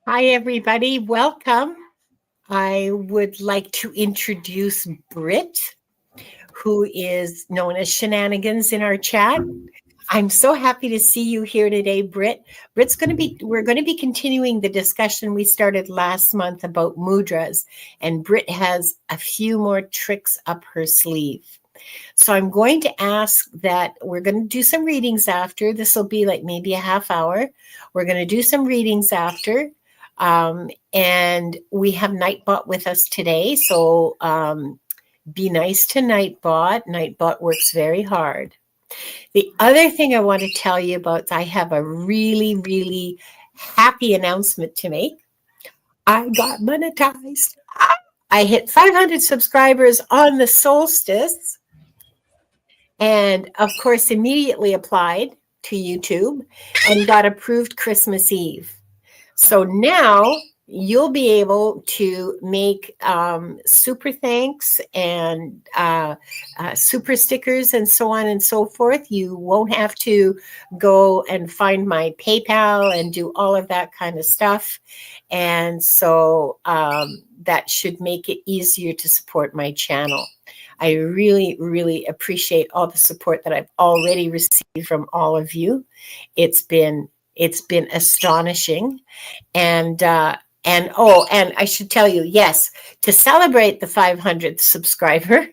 Hi, everybody. Welcome. I would like to introduce Britt, who is known as Shenanigans in our chat. I'm so happy to see you here today, Britt. We're going to be continuing the discussion we started last month about mudras, and Britt has a few more tricks up her sleeve. So I'm going to ask that we're going to do some readings after. This will be like maybe a half hour. We're going to do some readings after. And we have Nightbot with us today. So be nice to Nightbot. Nightbot works very hard. The other thing I want to tell you about, I have a really, really happy announcement to make. I got monetized. I hit 500 subscribers on the solstice. And of course, immediately applied to YouTube and got approved Christmas Eve. So now you'll be able to make super thanks and super stickers and so on and so forth. You won't have to go and find my PayPal and do all of that kind of stuff. And so that should make it easier to support my channel. I really, really appreciate all the support that I've already received from all of you. It's been astonishing. And I should tell you, yes, to celebrate the 500th subscriber,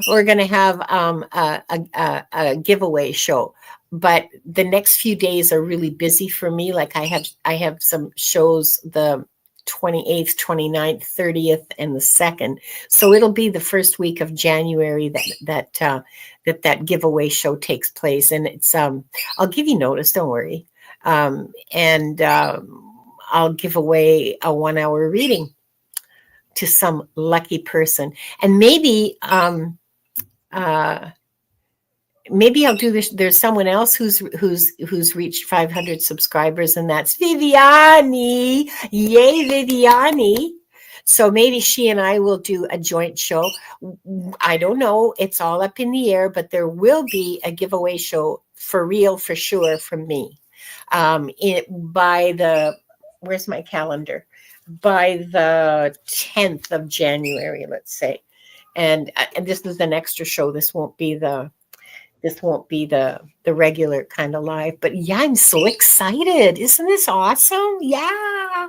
we're going to have a giveaway show. But the next few days are really busy for me. Like I have some shows the 28th, 29th, 30th, and the 2nd. So it'll be the first week of January that giveaway show takes place. And it's I'll give you notice, don't worry. And I'll give away a 1-hour reading to some lucky person. And maybe I'll do this. There's someone else who's reached 500 subscribers, and that's Viviani. Yay, Viviani. So maybe she and I will do a joint show. I don't know. It's all up in the air, but there will be a giveaway show for real, for sure, from me. Where's my calendar? By the 10th of January, let's say. And this is an extra show. This won't be the regular kind of live, but yeah, I'm so excited. Isn't this awesome? Yeah.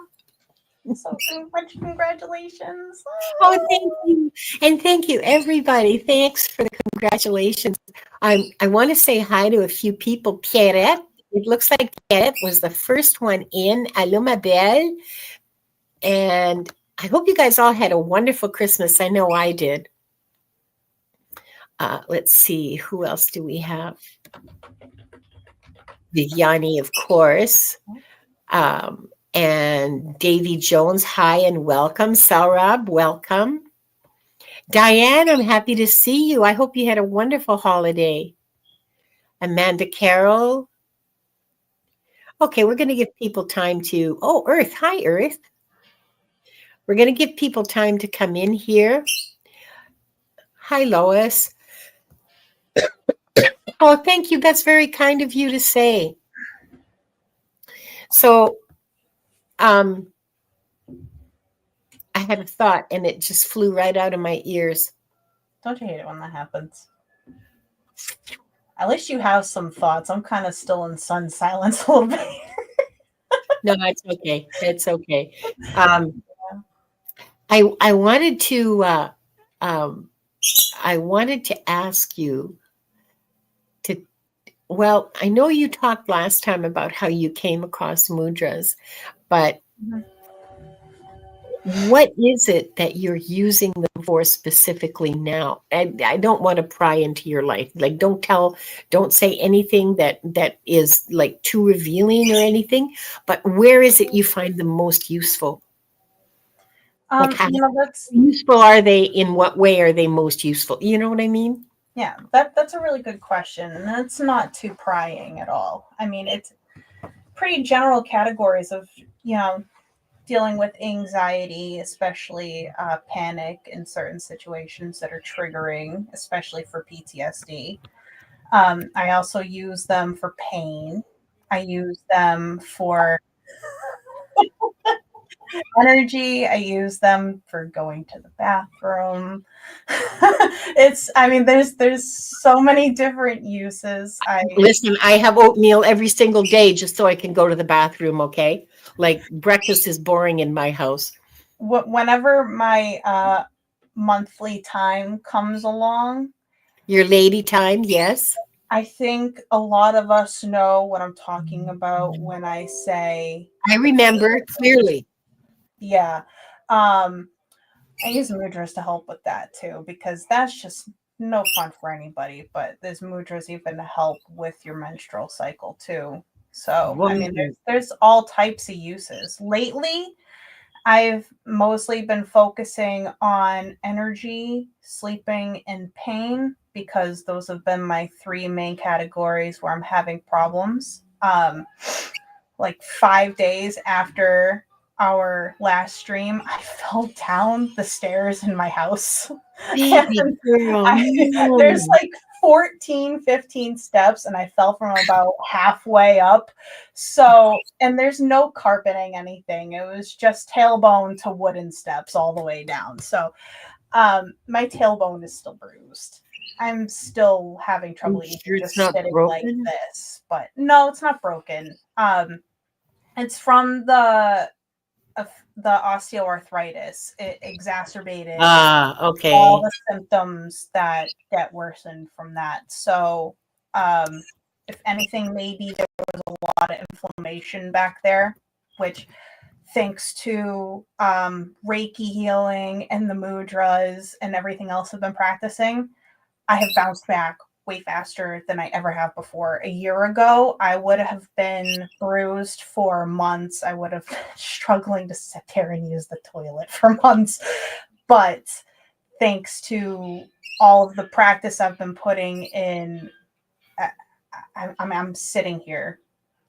So much congratulations. Oh, thank you. And thank you, everybody. Thanks for the congratulations. I want to say hi to a few people. Pierrette, it looks like Pierrette was the first one in. Allô, ma belle. And I hope you guys all had a wonderful Christmas. I know I did. Let's see, who else do we have? Viviani, of course. And Davy Jones, hi and welcome. Saurabh, welcome. Diane, I'm happy to see you. I hope you had a wonderful holiday. Amanda Carroll. Okay, we're going to give people time to, Earth, hi, Earth. We're going to give people time to come in here. Hi, Lois. Oh, thank you. That's very kind of you to say. So, I had a thought and it just flew right out of my ears. Don't you hate it when that happens? At least you have some thoughts. I'm kind of still in sun silence a little bit. No, it's okay. It's okay. I wanted to ask you to. Well, I know you talked last time about how you came across mudras, but what is it that you're using them for specifically now? I don't want to pry into your life. Like, don't say anything that is like too revealing or anything. But where is it you find them most useful? Like, how That's useful are they? In what way are they most useful? You know what I mean? yeah. That's a really good question, and that's not too prying at all. I mean, it's pretty general categories of dealing with anxiety, especially panic in certain situations that are triggering, especially for PTSD. I also use them for pain. I use them for energy. I use them for going to the bathroom. There's so many different uses. Listen, I have oatmeal every single day just so I can go to the bathroom, okay? Like breakfast is boring in my house. Whenever my monthly time comes along, Your lady time, yes. I think a lot of us know what I'm talking about when I say, I remember clearly. yeah. Um, I use mudras to help with that too, because that's just no fun for anybody. But there's mudras even to help with your menstrual cycle too. So, I mean, Whoa. there's all types of uses. Lately, I've mostly been focusing on energy, sleeping, and pain because those have been my three main categories where I'm having problems. Like 5 days after our last stream, I fell down the stairs in my house. Baby And girl, there's no. like 14, 15 steps, and I fell from about halfway up. So, and there's no carpeting, anything. It was just tailbone to wooden steps all the way down. So, my tailbone is still bruised. I'm still having I'm trouble even sure it's just not sitting like broken. this, but no, it's not broken. It's from the osteoarthritis. It exacerbated Ah, all okay. the symptoms that get worsened from that. So, if anything, maybe there was a lot of inflammation back there, which, thanks to Reiki healing and the mudras and everything else I've been practicing, I have bounced back way faster than I ever have before. A year ago, I would have been bruised for months. I would have been struggling to sit there and use the toilet for months. But thanks to all of the practice I've been putting in, I'm sitting here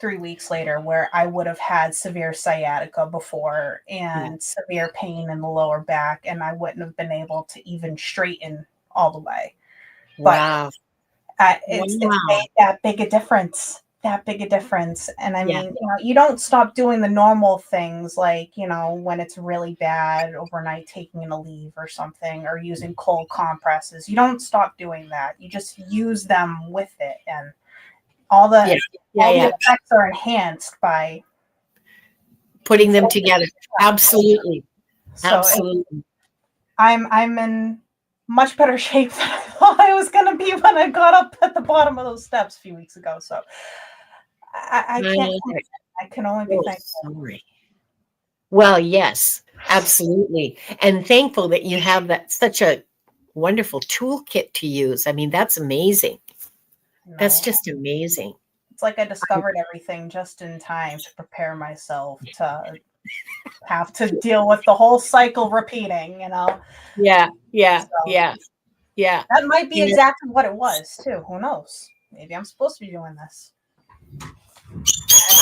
3 weeks later where I would have had severe sciatica before Yeah. and severe pain in the lower back, and I wouldn't have been able to even straighten all the way. But Wow. it's Wow. made that big a difference. That big a difference. And I Yeah. mean, you don't stop doing the normal things like, when it's really bad, overnight taking a leave or something, or using cold compresses. You don't stop doing that. You just use them with it, and all Yeah. the Yeah. all the Yeah. effects are enhanced by you Putting them focus. together. Absolutely. So Absolutely. I'm in much better shape than I thought I was going to be when I got up at the bottom of those steps a few weeks ago. So I can't. I'm I can only be so thankful. sorry. Well, yes, absolutely. And thankful that you have that such a wonderful toolkit to use. I mean, that's amazing. That's No, just amazing. it's like I discovered everything just in time to prepare myself to have to deal with the whole cycle repeating. Yeah, yeah, So yeah, yeah. that might be You know, exactly what it was too. Who knows? Maybe I'm supposed to be doing this.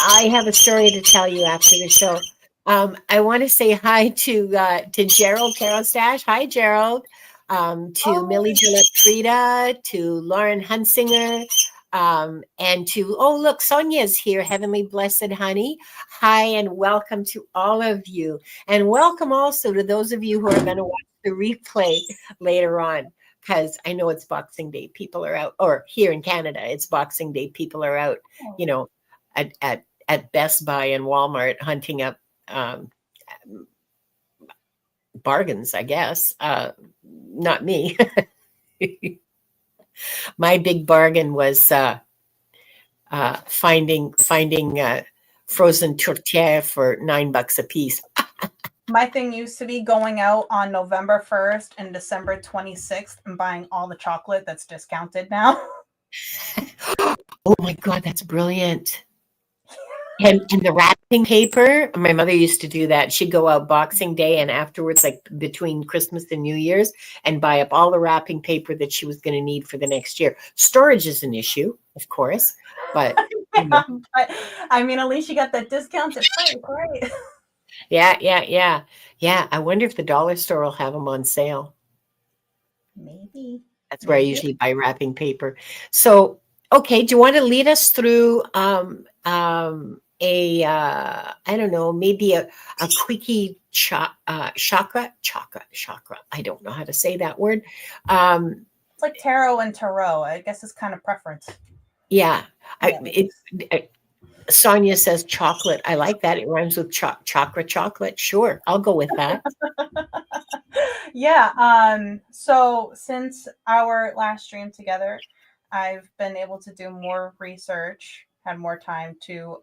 I have a story to tell you after the show. I want to say hi to Gerald Carostash. Hi, Gerald. To Oh, Millie Frida, to Lauren Hunsinger, and to look, Sonia's here. Heavenly Blessed Honey. Hi, and welcome to all of you, and welcome also to those of you who are going to watch the replay later on. Because I know it's Boxing Day, people are out, or here in Canada, it's Boxing Day, people are out, you know, at Best Buy and Walmart hunting up bargains, I guess. Not me. My big bargain was finding frozen tortilla for $9 a piece. my thing used to be going out on November 1st and December 26th and buying all the chocolate that's discounted now. Oh my God, that's brilliant. And the wrapping paper, my mother used to do that. She'd go out Boxing Day and afterwards, like between Christmas and New Year's, and buy up all the wrapping paper that she was going to need for the next year. Storage is an issue, of course, but Yeah, but I mean, at least you got that discounted price, right? yeah. I wonder if the dollar store will have them on sale. Maybe, That's where I maybe. usually buy wrapping paper. So, okay, do you want to lead us through I don't know, maybe a quickie chakra. I don't know how to say that word. It's like tarot and tarot. I guess it's kind of preference. Yeah. Yeah. Sonia says chocolate. I like that. It rhymes with chakra chocolate. Sure. I'll go with that. Yeah. So since our last stream together, I've been able to do more research, had more time to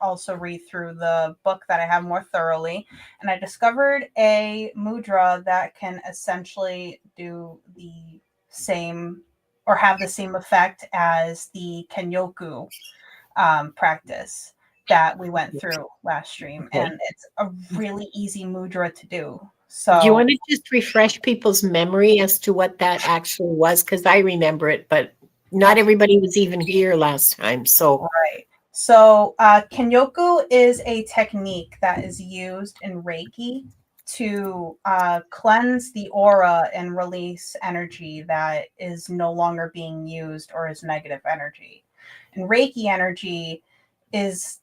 also read through the book that I have more thoroughly, and I discovered a mudra that can essentially do the same or have the same effect as the Kenyoku practice that we went through last stream, Okay. and it's a really easy mudra to do. Do you So want to just refresh people's memory as to what that actually was? Because I remember it, but not everybody was even here last time. So, right. So Kenyoku is a technique that is used in Reiki to cleanse the aura and release energy that is no longer being used or is negative energy. And Reiki energy is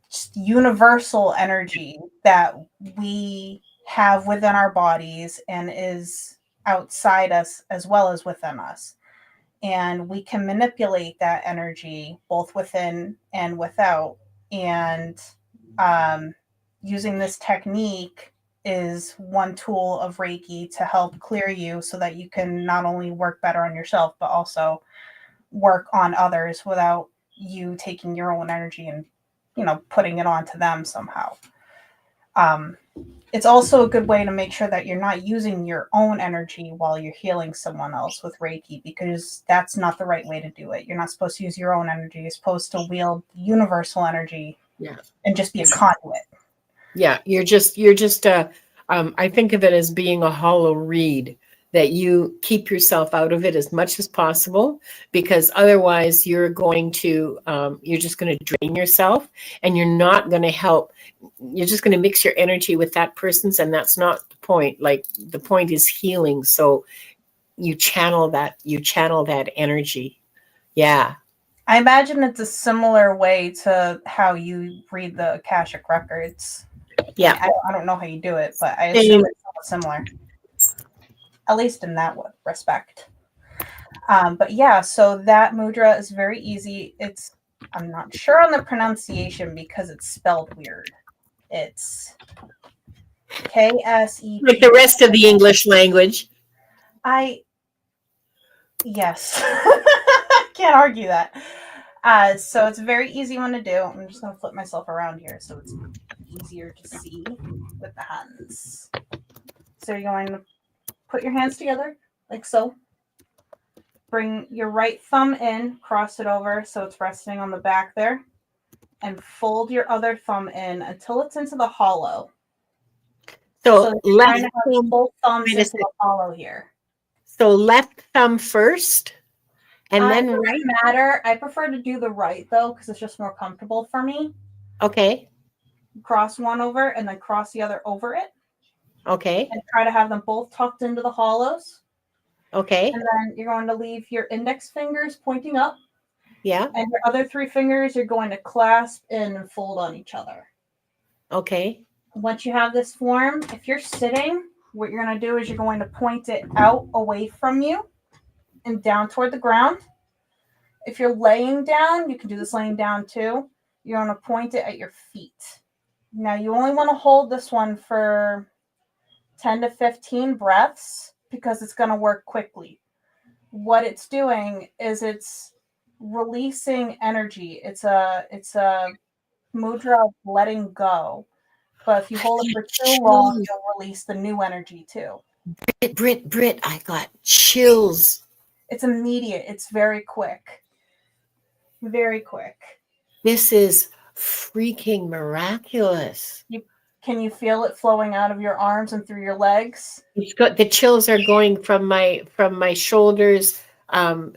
just universal energy that we have within our bodies and is outside us as well as within us. And we can manipulate that energy both within and without. And using this technique is one tool of Reiki to help clear you so that you can not only work better on yourself, but also work on others without you taking your own energy and putting it onto them somehow. It's also a good way to make sure that you're not using your own energy while you're healing someone else with Reiki, because that's not the right way to do it. You're not supposed to use your own energy. You're supposed to wield universal energy and just be a conduit. Yeah, you're just I think of it as being a hollow reed, that you keep yourself out of it as much as possible, because otherwise you're just going to drain yourself, and you're not going to help. You're just going to mix your energy with that person's, and that's not the point. Like, the point is healing. So you channel that energy. Yeah. I imagine it's a similar way to how you read the Akashic records. Yeah. I don't know how you do it, but I assume it's similar, at least in that respect. But yeah, so that mudra is very easy. I'm not sure on the pronunciation because it's spelled weird. It's KSEP. Like the rest of the English language. Yes. Can't argue that. So it's a very easy one to do. I'm just going to flip myself around here so it's easier to see with the hands. So you're going to put your hands together like so. Bring your right thumb in, cross it over so it's resting on the back there, and fold your other thumb in until it's into the hollow. So you're trying to have both thumbs into the hollow here. So left thumb first, and then doesn't right. matter. I prefer to do the right though because it's just more comfortable for me. Okay. Cross one over and then cross the other over it. Okay. And try to have them both tucked into the hollows. Okay. And then you're going to leave your index fingers pointing up. Yeah. And your other three fingers you're going to clasp in and fold on each other. Okay. Once you have this form, if you're sitting, what you're going to do is you're going to point it out away from you and down toward the ground. If you're laying down, you can do this laying down too. You're going to point it at your feet. Now, you only want to hold this one for 10 to 15 breaths because it's going to work quickly. What it's doing is it's releasing energy. It's a mudra of letting go. But if you hold it for too long, you'll release the new energy too. Brit, I got chills. It's immediate. It's very quick. Very quick. This is freaking miraculous. Can you feel it flowing out of your arms and through your legs? It's got, the chills are going from my shoulders, from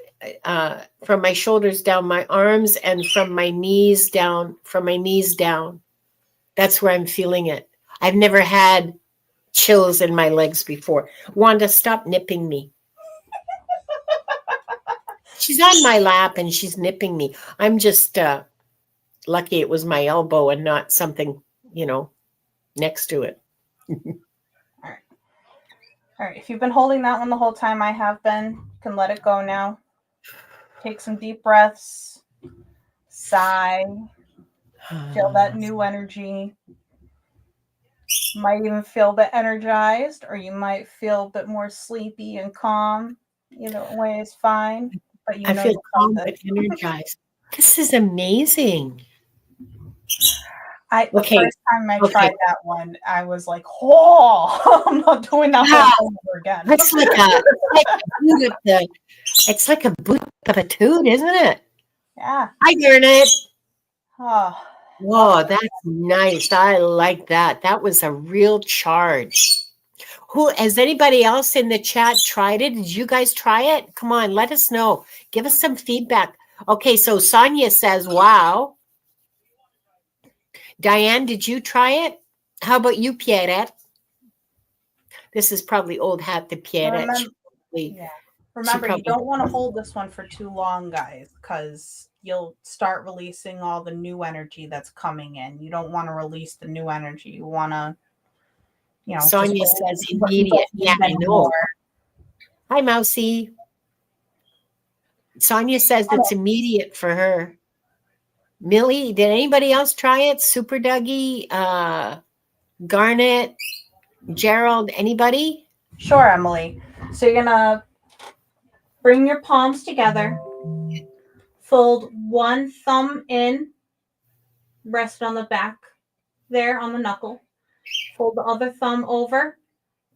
my shoulders down my arms, and from my knees down. That's where I'm feeling it. I've never had chills in my legs before. Wanda, stop nipping me. She's on my lap and she's nipping me. I'm just lucky it was my elbow and not something, next to it. All right. All right. If you've been holding that one the whole time, I have been. You can let it go now. Take some deep breaths. Sigh. Feel that new energy. Might even feel a bit energized, or you might feel a bit more sleepy and calm. Either way is fine. But I feel you calm felt but it. energized. This is amazing. The Okay. first time I Okay. tried that one, I was like, "Oh, I'm not doing that Yeah, whole thing over again." it's like a boot up a toot, isn't it? Yeah. Hi, Garnet. Oh, Whoa, that's nice. I like that. That was a real charge. Who has anybody else in the chat tried it? Did you guys try it? Come on, let us know. Give us some feedback. Okay, so Sonia says, wow. Diane, did you try it? How about you, Pierrette? This is probably old hat to Pierrette. remember, you don't want to hold this one for too long, guys, because you'll start releasing all the new energy that's coming in. You don't want to release the new energy. You want to, Sonia says immediate. Yeah, I know. Hi, Mousy. Sonia says it's immediate for her. Millie, did anybody else try it? Super Dougie, Garnet, Gerald, anybody? Sure, Emily. So you're going to bring your palms together, fold one thumb in, rest on the back there on the knuckle, fold the other thumb over,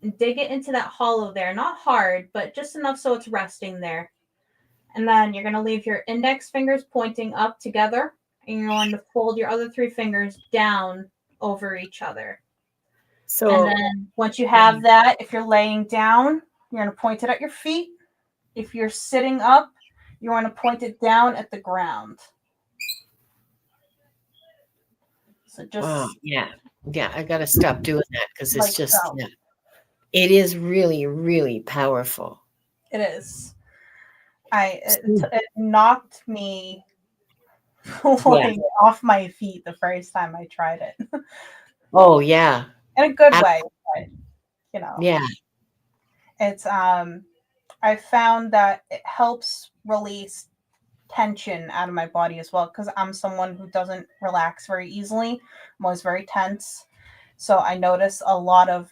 and dig it into that hollow there. Not hard, but just enough so it's resting there. And then you're going to leave your index fingers pointing up together, and you're going to fold your other three fingers down over each other. And then once you have that, if you're laying down, you're going to point it at your feet. If you're sitting up, you want to point it down at the ground. So just yeah, I got to stop doing that because it's just so. It is really, really powerful. It is. It knocked me off my feet the first time I tried it. Oh yeah, in a good way, but yeah. It's I found that it helps release tension out of my body as well, because I'm someone who doesn't relax very easily. I'm always very tense. So I notice a lot of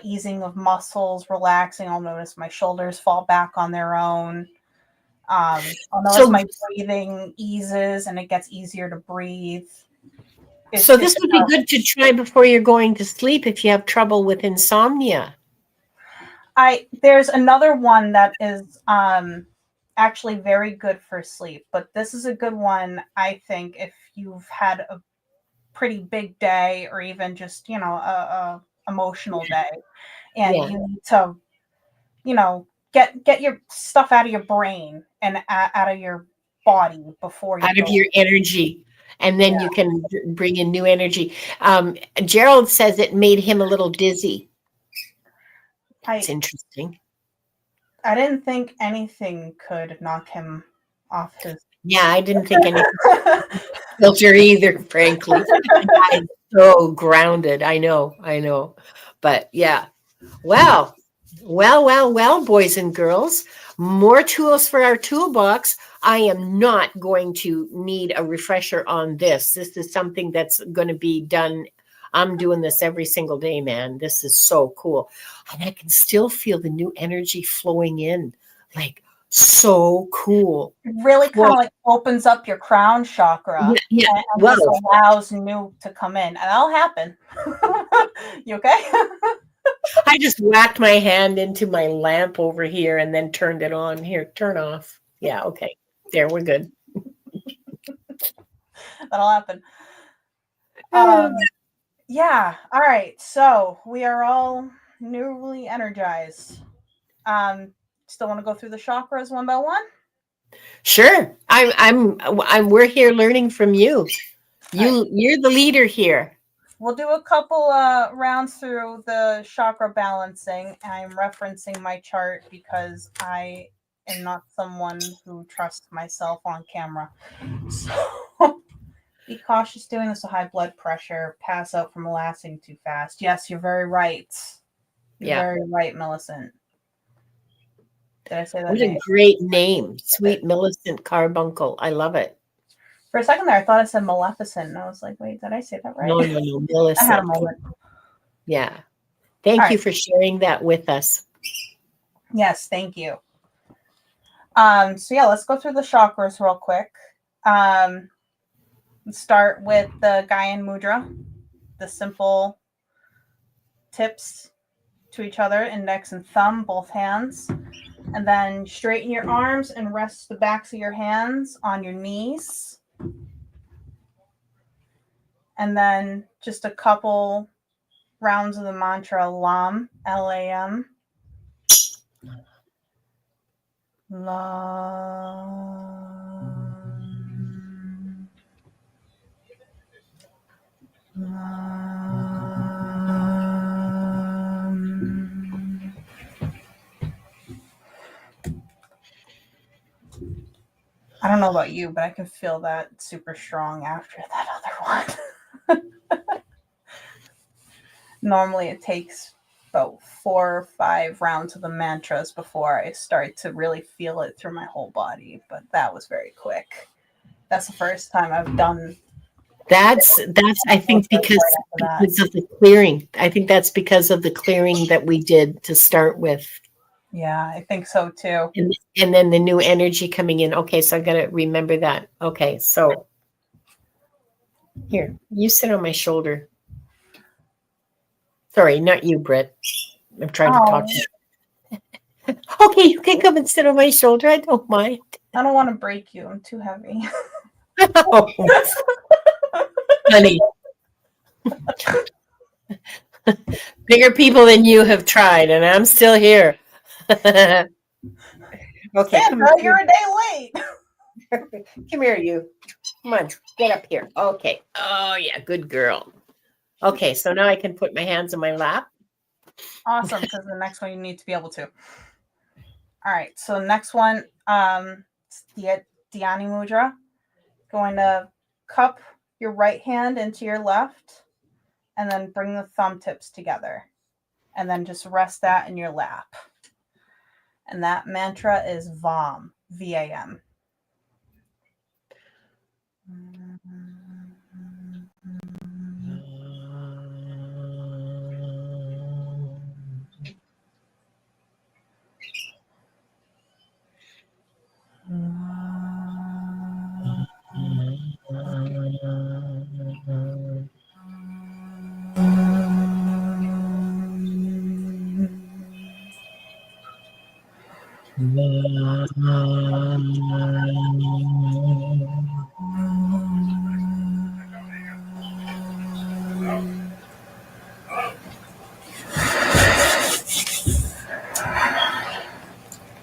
easing of muscles, relaxing. I'll notice my shoulders fall back on their own. I'll notice my breathing eases and it gets easier to breathe. So this would be good to try before you're going to sleep if you have trouble with insomnia. There's another one that is actually very good for sleep, but this is a good one, I think, if you've had a pretty big day or even just a emotional day, and you need to get your stuff out of your brain and out of your body before you out of your energy, and then you can bring in new energy. Gerald says it made him a little dizzy. It's interesting. I didn't think anything could knock him off his. Yeah, I didn't think anything filter either, frankly. I'm so grounded. I know. But yeah. Well, boys and girls, more tools for our toolbox. I am not going to need a refresher on this. This is something that's going to be done. I'm doing this every single day, man. This is so cool. And I can still feel the new energy flowing in. Like, so cool. It really kind of like opens up your crown chakra and just allows new to come in. And that'll happen. You okay? I just whacked my hand into my lamp over here and then turned it on. Here, turn off. Yeah, okay. There, we're good. That'll happen. Yeah. All right. So we are all newly energized. Still want to go through the chakras one by one? Sure. We're here learning from you. You're the leader here. We'll do a couple rounds through the chakra balancing. I'm referencing my chart because I am not someone who trusts myself on camera. So Be cautious doing this with high blood pressure. Pass out from relaxing too fast. Yes, you're very right. You're very right, Millicent. Did I say that What name? a great name. Sweet Millicent Carbuncle. I love it. For a second there, I thought I said Maleficent, and I was like, wait, did I say that right? No, Millicent. I had a moment. Yeah. Thank you for sharing that with us. Yes, thank you. So yeah, let's go through the chakras real quick. Let's start with the Gaian Mudra, the simple tips to each other, index and thumb, both hands. And then straighten your arms and rest the backs of your hands on your knees. And then just a couple rounds of the mantra LAM, L-A-M. LAM. LAM. I don't know about you, but I can feel that super strong after that other one. Normally it takes about 4 or 5 rounds of the mantras before I start to really feel it through my whole body, but that was very quick. That's the first time I've done. That's I think because of the clearing. I think that's because of the clearing that we did to start with. Yeah, I think so too. And then the new energy coming in. Okay, so I got to remember that. Okay, so here, you sit on my shoulder. Sorry, not you, Britt. I'm trying to talk to you. Okay, you can come and sit on my shoulder. I don't mind. I don't want to break you. I'm too heavy. Oh, honey. Bigger people than you have tried, and I'm still here. Okay, Sandra, you're a day late. Come here, you. Come on, get up here. Okay. Oh, yeah, good girl. Okay, so now I can put my hands in my lap. Awesome, because the next one you need to be able to. All right, so the next one, the Dhyani Mudra. Going to cup your right hand into your left, and then bring the thumb tips together. And then just rest that in your lap. And that mantra is VAM, V-A-M.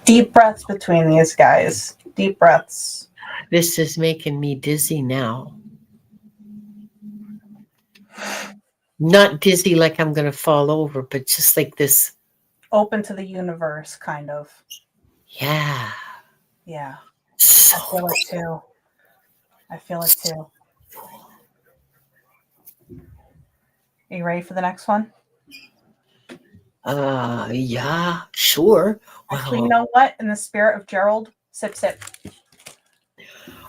Deep breaths between these guys. Deep breaths. This is making me dizzy now. Not dizzy like I'm going to fall over, but just like this. Open to the universe, kind of. Yeah. Yeah. So I feel it too. I feel it too. Are you ready for the next one? Yeah, sure. Actually, you know what? In the spirit of Gerald, sip, sip.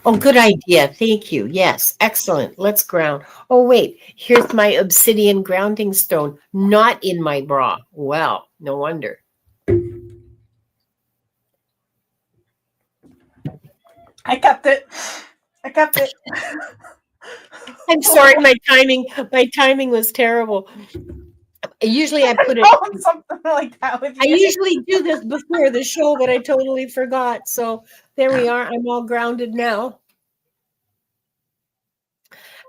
Oh, good idea. Thank you. Yes, excellent. Let's ground. Oh, wait. Here's my obsidian grounding stone, not in my bra. Well, no wonder. I kept it. I kept it. I'm sorry, my timing was terrible. Usually I put it something like that with you. I usually do this before the show, but I totally forgot. So there we are. I'm all grounded now.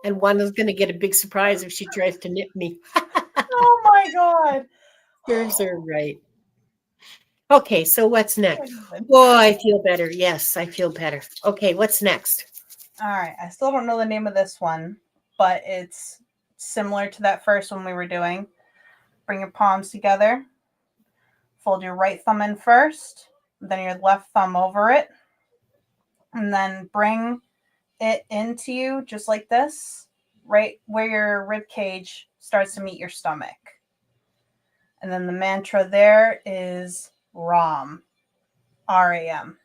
And one is going to get a big surprise if she tries to nip me. Oh my God. Serves her right. Okay, so what's next? Oh, I feel better. Yes, I feel better. Okay, what's next? All right. I still don't know the name of this one, but it's similar to that first one we were doing. Bring your palms together. Fold your right thumb in first, then your left thumb over it. And then bring it into you just like this, right where your rib cage starts to meet your stomach. And then the mantra there is Ram, RAM.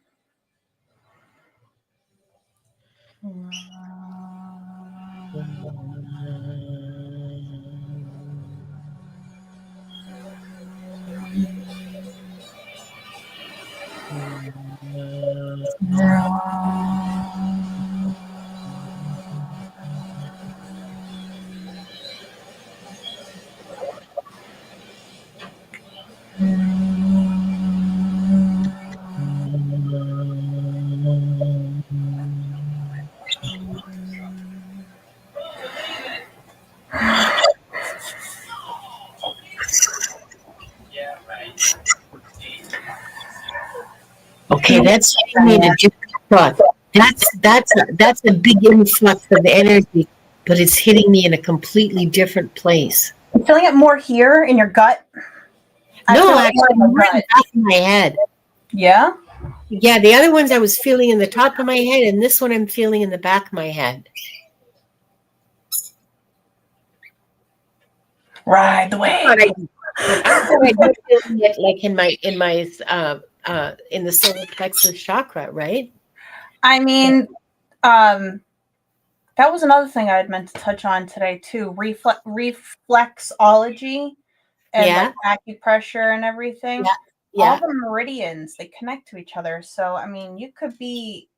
Okay, that's hitting me in a different spot. That's a big influx of energy, but it's hitting me in a completely different place. I'm feeling it more here in your gut. I No, feel it actually, more in more the in the gut. back of my head. Yeah? Yeah, the other ones I was feeling in the top of my head, and this one I'm feeling in the back of my head. Ride the wave. I thought I'd be feeling it like in the solar plexus chakra, right? I mean, that was another thing I had meant to touch on today too. Reflexology and like Yeah, acupressure and everything. yeah, All yeah. the meridians, they connect to each other. So I mean, you could be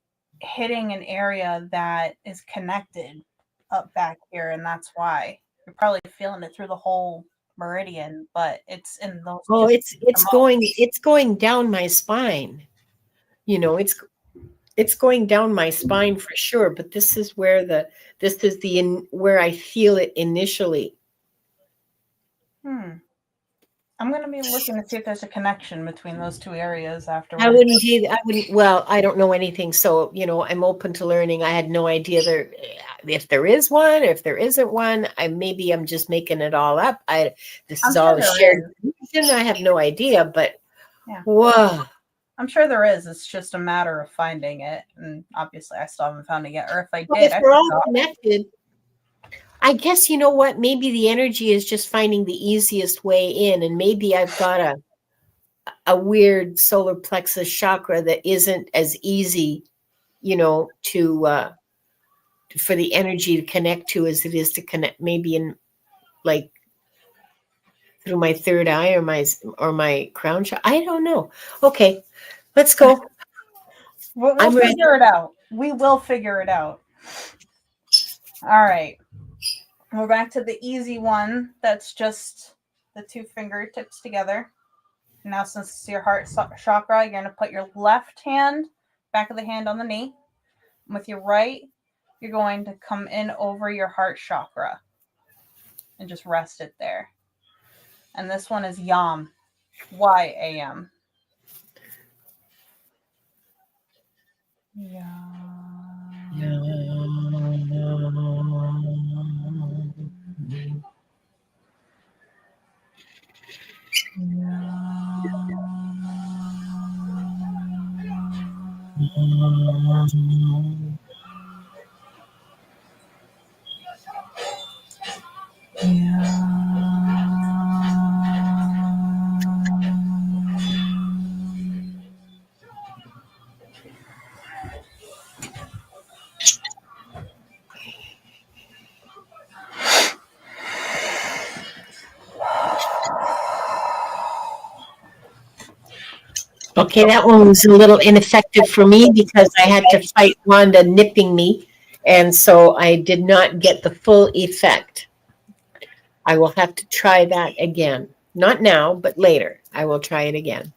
hitting an area that is connected up back here, and that's why you're probably feeling it through the whole meridian, but it's in those Oh, two it's going down my spine. You know, it's going down my spine for sure. But this is where I feel it initially. Hmm. I'm gonna be looking to see if there's a connection between those two areas I afterwards. wouldn't either. I wouldn't. Well, I don't know anything, so I'm open to learning. I had no idea there if there is one, if there isn't one. I'm just making it all up. This I'm is sure all a there shared is. information. I have no idea, but Yeah. whoa. I'm sure there is. It's just a matter of finding it. And obviously I still haven't found it yet. Or if I Well, did, if I we're all forgot. connected, I guess you know what? Maybe the energy is just finding the easiest way in, and maybe I've got a weird solar plexus chakra that isn't as easy, to for the energy to connect to as it is to connect maybe in like through my third eye or my crown chakra. I don't know. Okay, let's go. We'll I'm ready. figure it out. We will figure it out. All right. We're back to the easy one. That's just the two fingertips together. Now, since it's your heart chakra, you're going to put your left hand, back of the hand on the knee. With your right, you're going to come in over your heart chakra and just rest it there. And this one is YAM, YAM. Okay, that one was a little ineffective for me because I had to fight Wanda nipping me, and so I did not get the full effect. I will have to try that again. Not now, but later. I will try it again.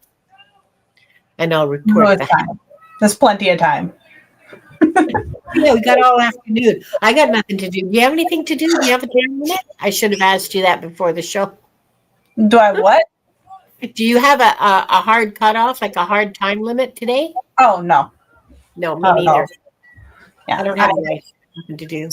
And I'll report back. There's plenty of time. Yeah, we got all afternoon. I got nothing to do. Do you have anything to do? Do you have a 10 minute? I should have asked you that before the show. Do I what? Do you have a hard cutoff, like a hard time limit today? Oh, no. No, me neither. Yeah, I don't have nothing to do.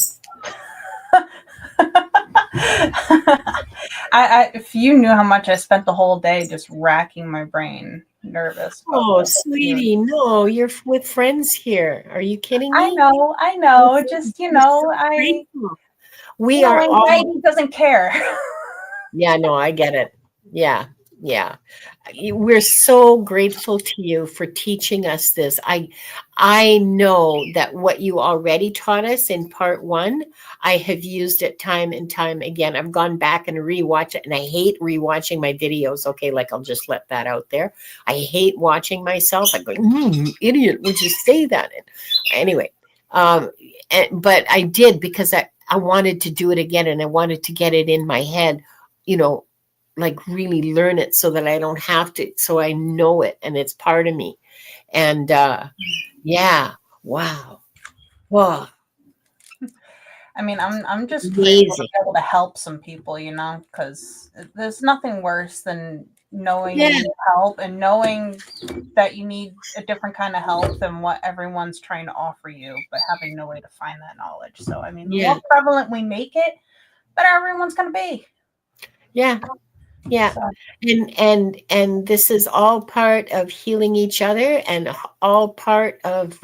if you knew how much I spent the whole day just racking my brain, nervous about Oh, this. sweetie, no, you're with friends here. Are you kidding me? I know. Just, We're so grateful. We are all, anxiety doesn't care. yeah, no, I get it. Yeah, yeah. We're so grateful to you for teaching us this. I know that what you already taught us in part one, I have used it time and time again. I've gone back and rewatched it, and I hate rewatching my videos. Okay, like I'll just let that out there. I hate watching myself. I'm going, idiot, would you say that? And anyway, but I did because I wanted to do it again, and I wanted to get it in my head, you know, like really learn it so that I don't have to, so I know it and it's part of me. And yeah, wow. Wow. I mean, I'm just grateful to Amazing. be able to help some people, because there's nothing worse than knowing you Yeah, need help and knowing that you need a different kind of help than what everyone's trying to offer you, but having no way to find that knowledge. So, I mean, the yeah, more prevalent we make it, better everyone's going to be. yeah, yeah. So, And this is all part of healing each other and all part of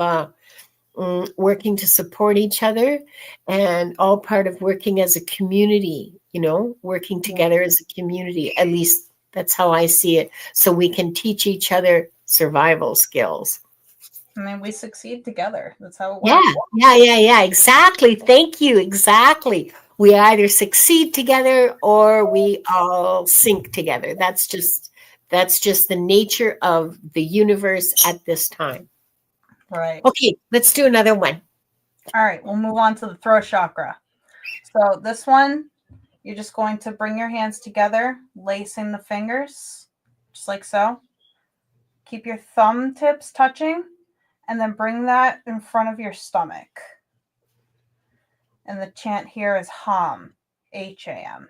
working to support each other and all part of working as a community, working together as a community. At least that's how I see it. So we can teach each other survival skills. I mean, we succeed together. That's how it Yeah, works. yeah. Exactly. Thank you. Exactly. We either succeed together or we all sink together. That's just the nature of the universe at this time. Right. Okay, let's do another one. All right, we'll move on to the throat chakra. So this one, you're just going to bring your hands together, lacing the fingers, just like so. Keep your thumb tips touching, and then bring that in front of your stomach. And the chant here is HAM, HAM.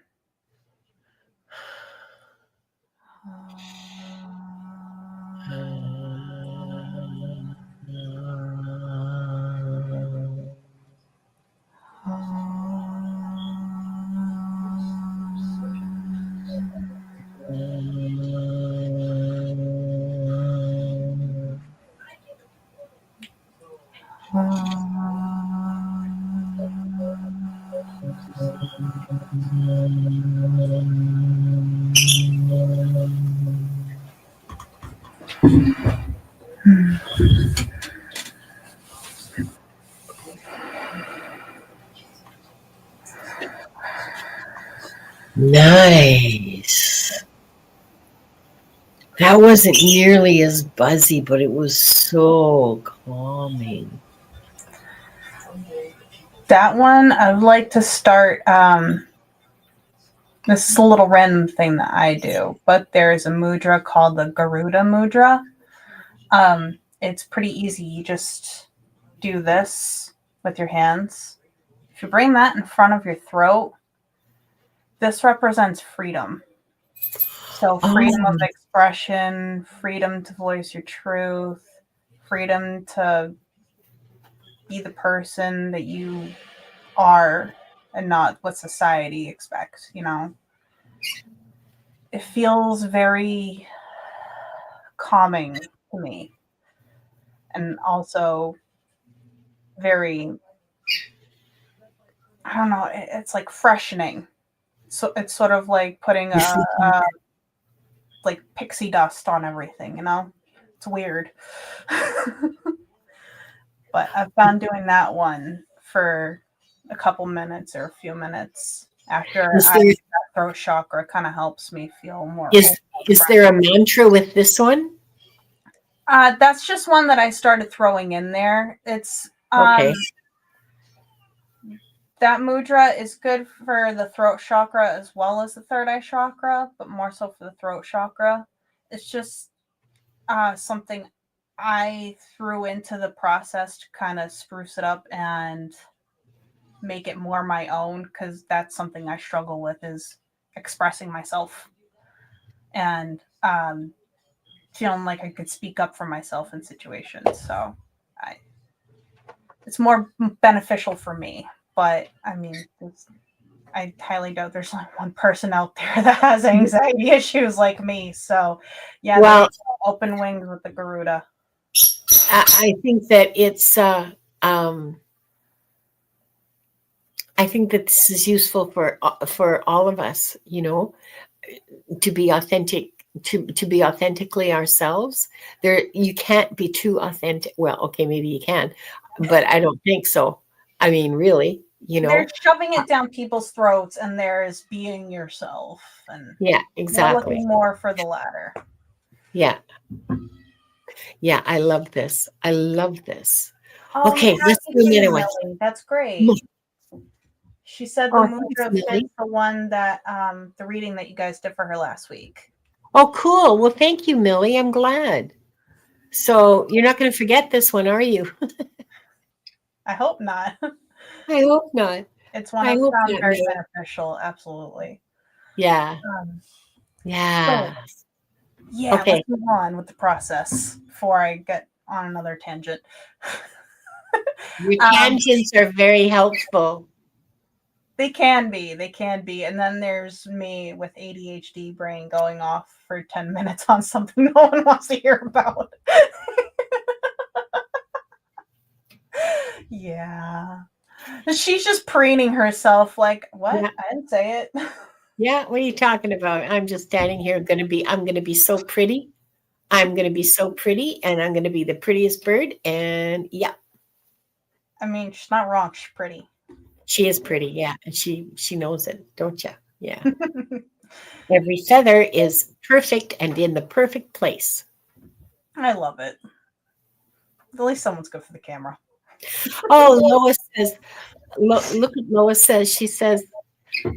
Nice. That wasn't nearly as buzzy, but it was so calming. That one, I would like to start. This is a little random thing that I do, but there's a mudra called the Garuda mudra. It's pretty easy. You just do this with your hands. If you bring that in front of your throat, this represents freedom. So, freedom of Oh, expression, freedom to voice your truth, freedom to be the person that you are and not what society expects. It feels very calming to me and also very, I don't know, it's like freshening. So it's sort of like putting like pixie dust on everything. It's weird. But I've found doing that one for a couple minutes or a few minutes after is I there that throat chakra kind of helps me feel more is is there a mantra with this one? that's just one that I started throwing in there. It's Okay. that mudra is good for the throat chakra as well as the third eye chakra, but more so for the throat chakra. It's just something I threw into the process to kind of spruce it up and make it more my own, because that's something I struggle with, is expressing myself and feeling like I could speak up for myself in situations. So it's more beneficial for me. But I mean, I highly doubt there's like one person out there that has anxiety issues like me. So, yeah, Well, there's open wings with the Garuda. I think that it's um, I think that this is useful for all of us, to be authentic, to be authentically ourselves. There, you can't be too authentic. Well, okay, maybe you can, but I don't think so. I mean, really, They're shoving it down people's throats, and there's being yourself, and yeah, we're exactly. looking more for the latter. Yeah, yeah, I love this. I love this. Oh, I'm Okay, let's happy do for you, another one. Millie. That's great. She said the Oh, thanks, mudra Millie. fits the one that the reading that you guys did for her last week. Oh, cool. Well, thank you, Millie. I'm glad. So you're not going to forget this one, are you? I hope not. I hope not. It's one I I've hope found not, very Millie. beneficial. Absolutely. Yeah. Um, Yeah. so yeah, Okay. let's move on with the process before I get on another tangent. Your um, tangents are very helpful. they can be, and then there's me with ADHD brain going off for 10 minutes on something no one wants to hear about. Yeah. She's just preening herself like, what? Yeah. I didn't say it. Yeah. What are you talking about? I'm just standing here I'm going to be so pretty. I'm going to be so pretty and I'm going to be the prettiest bird. And yeah, I mean, she's not wrong. She's pretty. she is pretty. Yeah. And she knows it, don't you? Yeah. Every feather is perfect and in the perfect place. I love it. At least someone's good for the camera. Oh, Lois says, look at Lois says, she says,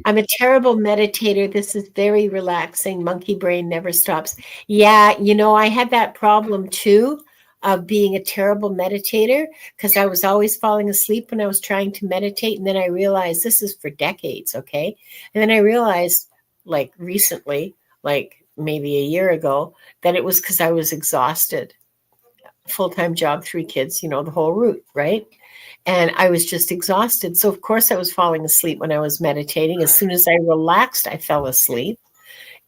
I'm a terrible meditator. This is very relaxing. Monkey brain never stops. Yeah, I had that problem too of being a terrible meditator because I was always falling asleep when I was trying to meditate. And then I realized this is for decades, okay? And then I realized, like recently, like maybe a year ago, that it was because I was exhausted. Full-time job, 3 kids, the whole route, right? And I was just exhausted. So of course I was falling asleep when I was meditating. As soon as I relaxed, I fell asleep.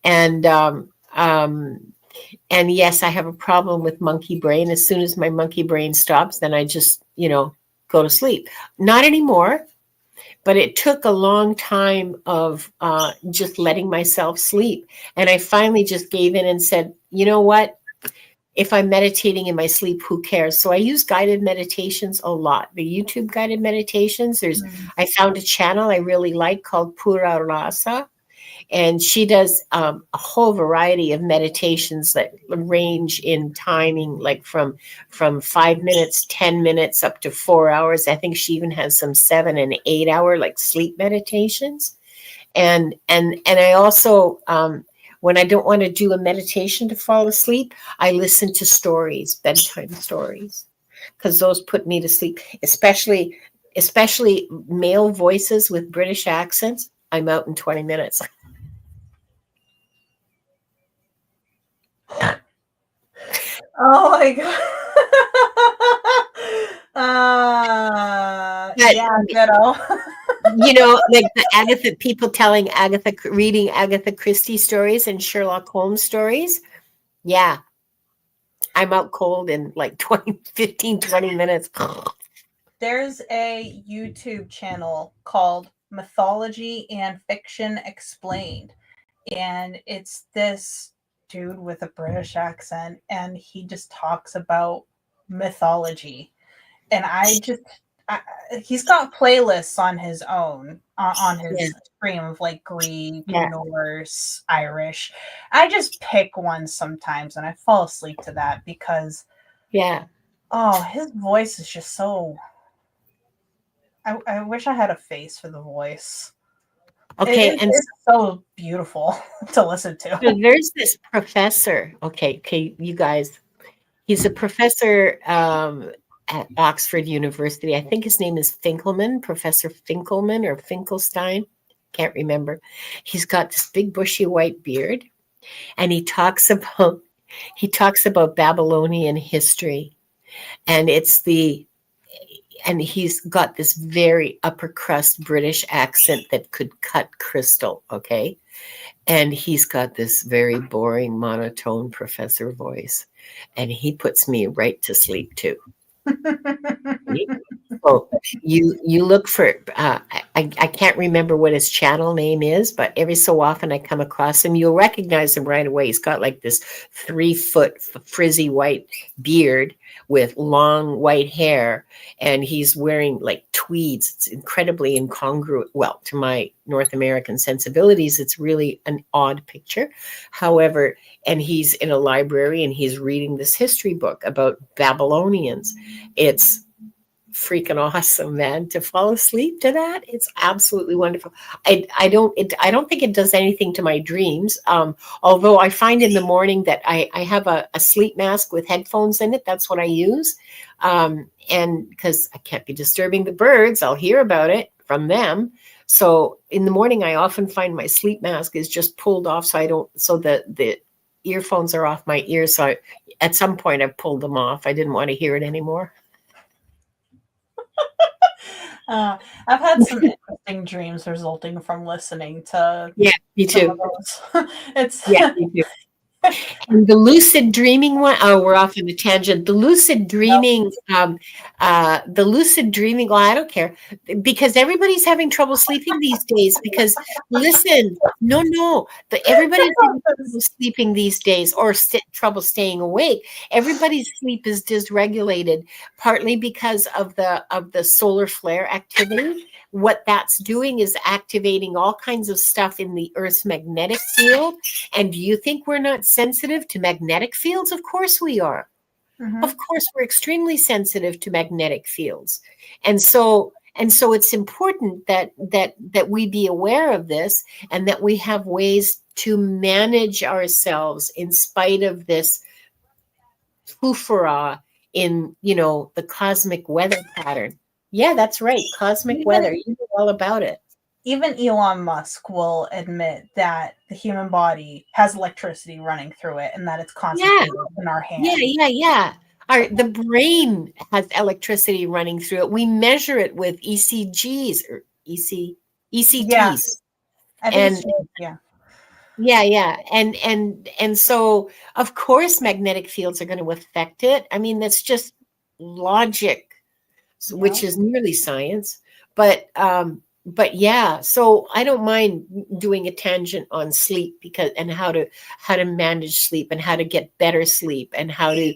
And and yes, I have a problem with monkey brain. As soon as my monkey brain stops, then I just, go to sleep. Not anymore, but it took a long time of just letting myself sleep. And I finally just gave in and said, you know what? If I'm meditating in my sleep, who cares? So I use guided meditations a lot. The YouTube guided meditations. I found a channel I really like called Pura Rasa, and she does a whole variety of meditations that range in timing, like from 5 minutes, 10 minutes, up to 4 hours. I think she even has some 7 and 8 hour like sleep meditations. And I also when I don't want to do a meditation to fall asleep, I listen to stories, bedtime stories, because those put me to sleep, especially male voices with British accents. I'm out in 20 minutes. Oh my god. But Yeah, ditto. like the people reading Agatha Christie stories and Sherlock Holmes stories. Yeah, I'm out cold in like 20 minutes. There's a YouTube channel called Mythology and Fiction Explained. And it's this dude with a British accent, and he just talks about mythology. And he's got playlists on his own, on his stream of like Greek, Yeah. Norse, Irish. I just pick one sometimes and I fall asleep to that because his voice is just so. I wish I had a face for the voice. Okay, and It's so beautiful to listen to. so there's this professor. Okay, you guys. He's a professor at Oxford University. I think his name is Finkelman, Professor Finkelman or Finkelstein. Can't remember. He's got this big bushy white beard, and he talks about Babylonian history, and he's got this very upper crust British accent that could cut crystal, okay? And he's got this very boring monotone professor voice, and he puts me right to sleep too. Oh, you look for I can't remember what his channel name is, but every so often I come across him. You'll recognize him right away. He's got like this 3-foot frizzy white beard with long white hair, and he's wearing like tweeds. It's incredibly incongruent. Well, to my North American sensibilities, it's really an odd picture. However, and he's in a library and he's reading this history book about Babylonians. It's freaking awesome, man. To fall asleep to that, it's absolutely wonderful. I don't think it does anything to my dreams. Although I find in the morning that I have a sleep mask with headphones in it. That's what I use. And because I can't be disturbing the birds, I'll hear about it from them. So in the morning, I often find my sleep mask is just pulled off, so the earphones are off my ears. So at some point, I pulled them off. I didn't want to hear it anymore. I've had some interesting dreams resulting from listening to. Yeah, me too. It's yeah, me too. And the lucid dreaming one, oh, we're off on a tangent. The lucid dreaming, well, I don't care, because everybody's having trouble sleeping these days. Because listen, everybody's having trouble sleeping these days, or trouble staying awake. Everybody's sleep is dysregulated, partly because of the solar flare activity. What that's doing is activating all kinds of stuff in the Earth's magnetic field. And do you think we're not sensitive to magnetic fields? Of course we are. Mm-hmm. Of course, we're extremely sensitive to magnetic fields. And so it's important that we be aware of this, and that we have ways to manage ourselves in spite of this foofara in, the cosmic weather pattern. Yeah, that's right. Cosmic weather. You know all about it. Even Elon Musk will admit that the human body has electricity running through it, and that it's concentrated in our hands. Yeah. The brain has electricity running through it. We measure it with ECGs or ECTs. Yeah. And so, of course, magnetic fields are going to affect it. I mean, that's just logic. Which is nearly science, but yeah. So I don't mind doing a tangent on sleep, and how to manage sleep, and how to get better sleep, and how to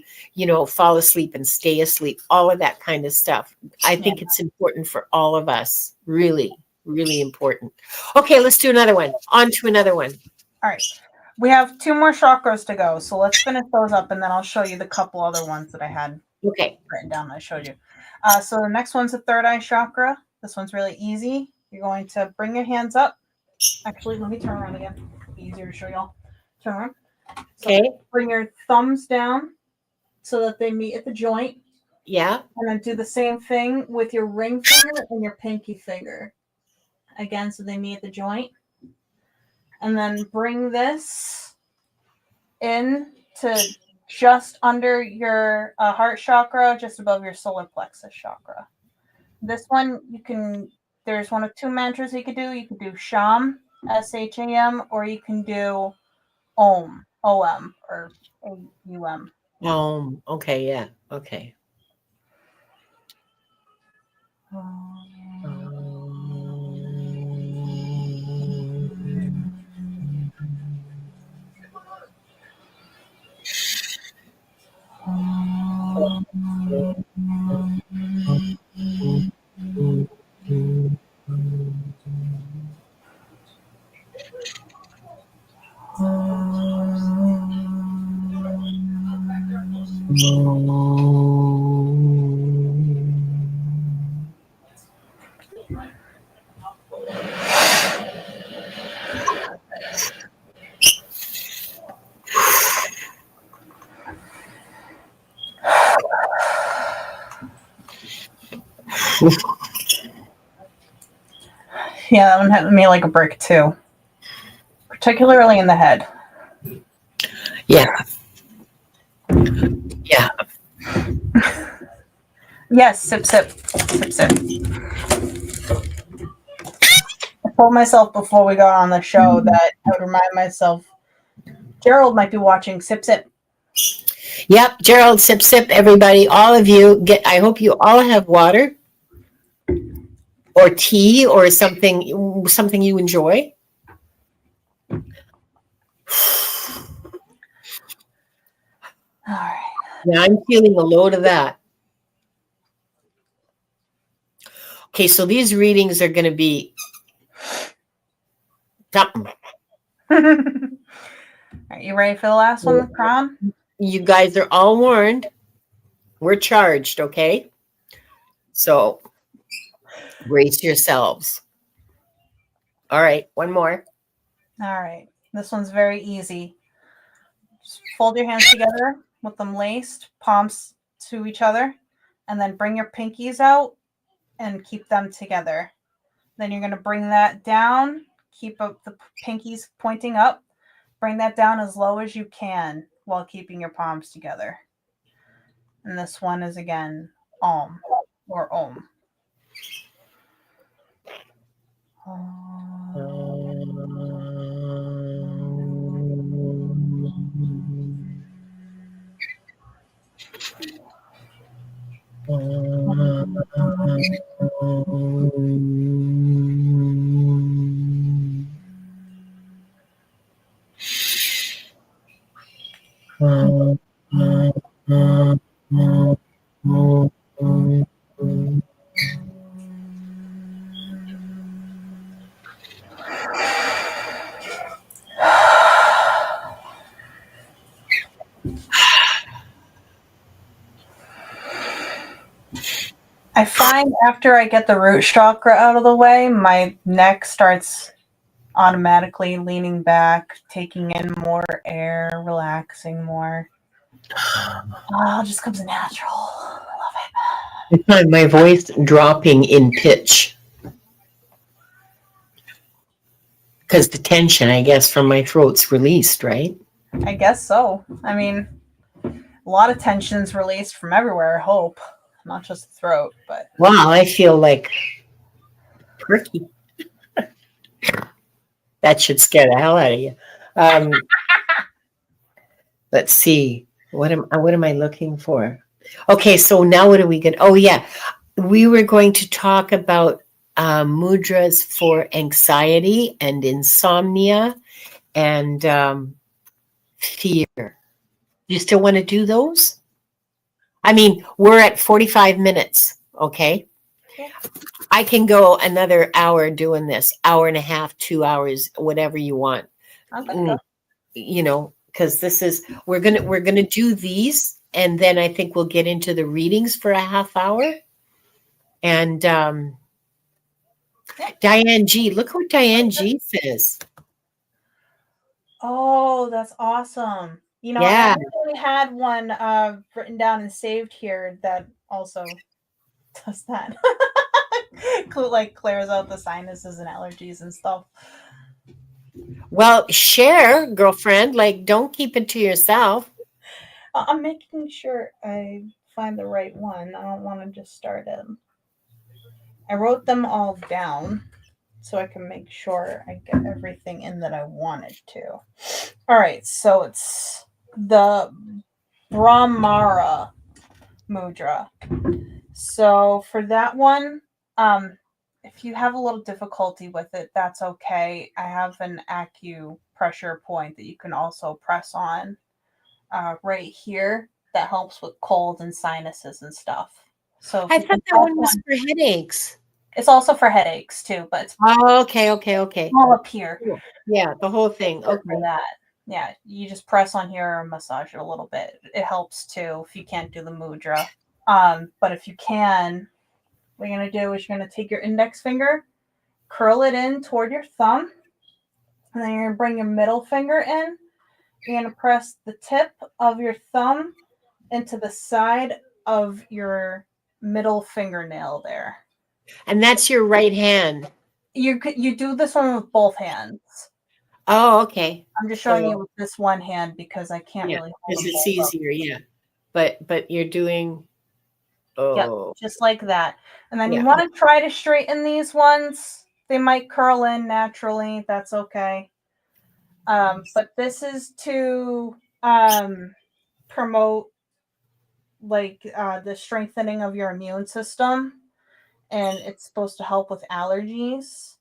fall asleep and stay asleep. All of that kind of stuff. I think it's important for all of us. Really, really important. Okay, let's do another one. On to another one. All right. We have 2 more chakras to go, so let's finish those up, and then I'll show you the couple other ones that I had written down that I showed you. So the next one's the third eye chakra. This one's really easy. You're going to bring your hands up. Actually, let me turn around again. It'll be easier to show y'all. Turn around. Okay. So bring your thumbs down so that they meet at the joint. Yeah. And then do the same thing with your ring finger and your pinky finger. Again, so they meet at the joint. And then bring this in to just under your heart chakra, just above your solar plexus chakra. This one, there's one of 2 mantras you could do. You could do Sham, S-H-A-M, or you can do Om, O-M, or A-U-M. Om, okay, yeah, okay. Yeah, that one hit me like a brick too, particularly in the head. Yeah. Yes, sip, sip, sip, sip. I told myself before we got on the show that I would remind myself Gerald might be watching Sip Sip. Yep, Gerald, sip, sip, everybody, all of you get. I hope you all have water or tea or something you enjoy. All right. Now I'm feeling a load of that. Okay, so these readings are going to be something. Are you ready for the last one, Crown? You guys are all warned. We're charged, okay? So brace yourselves. All right, one more. All right. This one's very easy. Just fold your hands together with them laced, palms to each other, and then bring your pinkies out and keep them together. Then you're going to bring that down, keep up the pinkies pointing up, bring that down as low as you can while keeping your palms together. And this one is again Om or Om. I find after I get the root chakra out of the way, my neck starts automatically leaning back, taking in more air, relaxing more. Oh, it just comes natural. I love it. I find my voice dropping in pitch because the tension, I guess, from my throat's released, right? I guess so. I mean, a lot of tension's released from everywhere, I hope. Not just the throat, but. Wow, I feel like perky. That should scare the hell out of you. Let's see. What am I looking for? Okay, so now what are we going to? Oh, yeah. We were going to talk about mudras for anxiety and insomnia and fear. You still want to do those? I mean, we're at 45 minutes, okay? Yeah. I can go another hour doing this, hour and a half, 2 hours, whatever you want. Okay. You know, because this is we're gonna do these, and then I think we'll get into the readings for a half hour. And Diane G, look what Diane G says. Oh, that's awesome. You know, Yeah. I actually had one written down and saved here that also does that. Like clears out the sinuses and allergies and stuff. Well, share, girlfriend. Like, don't keep it to yourself. I'm making sure I find the right one. I don't want to just start it. I wrote them all down so I can make sure I get everything in that I wanted to. All right, so it's the Brahmara mudra. So for that one, if you have a little difficulty with it, that's okay. I have an acupressure point that you can also press on right here that helps with cold and sinuses and stuff. So I thought that one was for headaches. It's also for headaches too, but it's okay. all up here. Yeah, the whole thing. Okay. For that. Yeah, you just press on here or massage it a little bit. It helps too if you can't do the mudra. But if you can, what you're gonna do is you're gonna take your index finger, curl it in toward your thumb, and then you're gonna bring your middle finger in. You're gonna press the tip of your thumb into the side of your middle fingernail there. And that's your right hand. You do this one with both hands. Oh, okay. I'm just showing you with this one hand because I can't really hold because it's easier, yeah. But you're doing Yep, Oh, just like that. And then you yeah. want to try to straighten these ones. They might curl in naturally. That's okay. But this is to promote like the strengthening of your immune system, and it's supposed to help with allergies.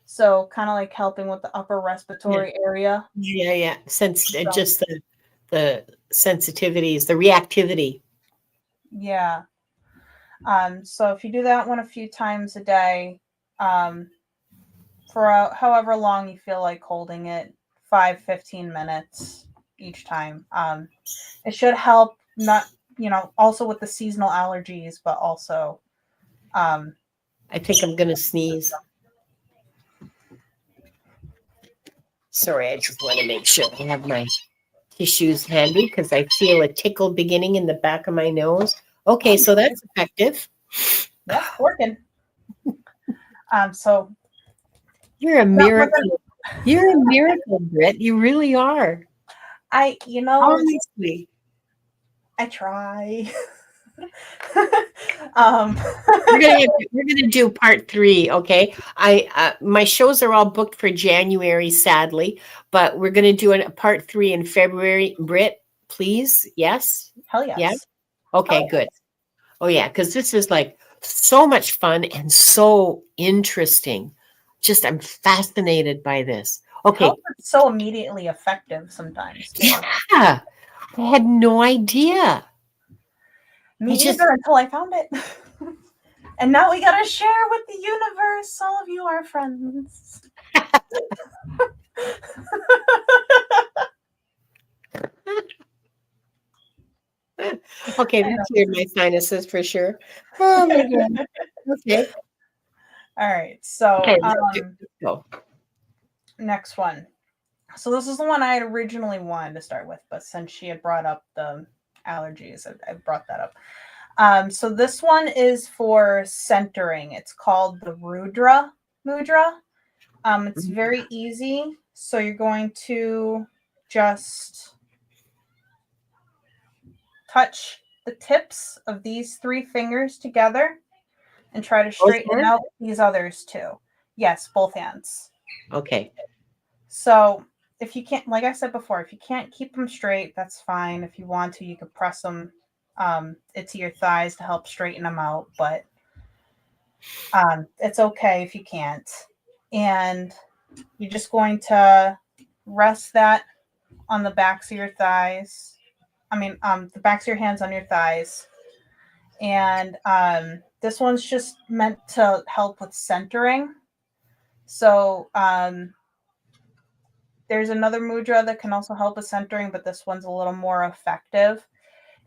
So kind of like helping with the upper Yeah. respiratory area. Yeah, yeah. Since So just the sensitivities, the reactivity. yeah. So if you do that one a few times a day, um, for however long you feel like holding it, 5-15 minutes each time. It should help not, also with the seasonal allergies, but also, um, I think I'm gonna sneeze. Sorry, I just want to make sure I have my tissues handy because I feel a tickle beginning in the back of my nose. Okay, so that's effective. yeah, working. So You're a that was a, miracle. You're a miracle, Britt. You really are. I, Honestly. I try. um, We're gonna do part 3, okay? I my shows are all booked for January, sadly, but we're gonna do a part 3 in February. Britt, please, yes, hell yeah, yes. okay, Hell good. Oh yeah, because this is like so much fun and so interesting. Just I'm fascinated by this. How Okay, it's so immediately effective sometimes too. yeah, I had no idea. I Me just either until I found it. And now we gotta share with the universe. All of you are friends. okay, that cleared my sinuses for sure. Oh my god. Okay. All right. So Okay, let's go. next one. So this is the one I had originally wanted to start with, but since she had brought up the allergies, I brought that up. So this one is for centering. It's called the Rudra Mudra. It's very easy. So you're going to just touch the tips of these 3 fingers together and try to Both straighten hands? out these others too. Yes, both hands. Okay. So if you can't, like I said before, if you can't keep them straight, that's fine. If you want to, you could press them into your thighs to help straighten them out, but it's okay if you can't. And you're just going to rest that on the backs of your thighs. The backs of your hands on your thighs. And this one's just meant to help with centering. So there's another mudra that can also help with centering, but this one's a little more effective.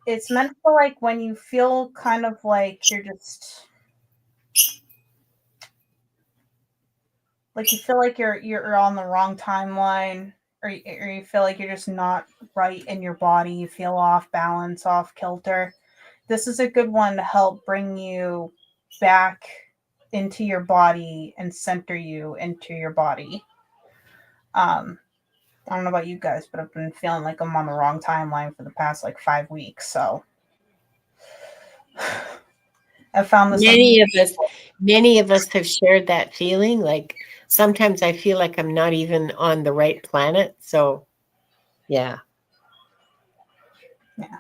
It's meant for like when you feel kind of like you're just like you feel like you're on the wrong timeline, or you feel like you're just not right in your body. You feel off balance, off kilter. This is a good one to help bring you back into your body and center you into your body. I don't know about you guys, but I've been feeling like I'm on the wrong timeline for the past like 5 weeks. So I found this Many amazing. of us, many of us have shared that feeling. Like sometimes I feel like I'm not even on the right planet. So yeah. Yeah.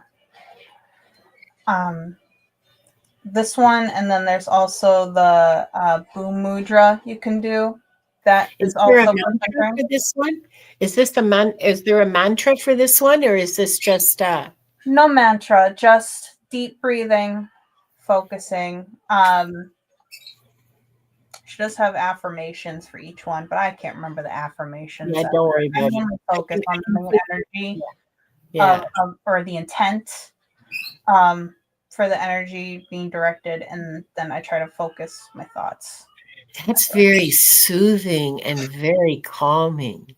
This one, and then there's also the boom mudra you can do. That Is is there a also for mantra centering. for this one? Is there a mantra for this one, or is this just No mantra, just deep breathing, focusing. She does have affirmations for each one, but I can't remember the affirmations. yeah, don't worry I about it. mainly focus I on can the feel energy yeah. or the intent um, for the energy being directed, and then I try to focus my thoughts. That's very soothing and very calming.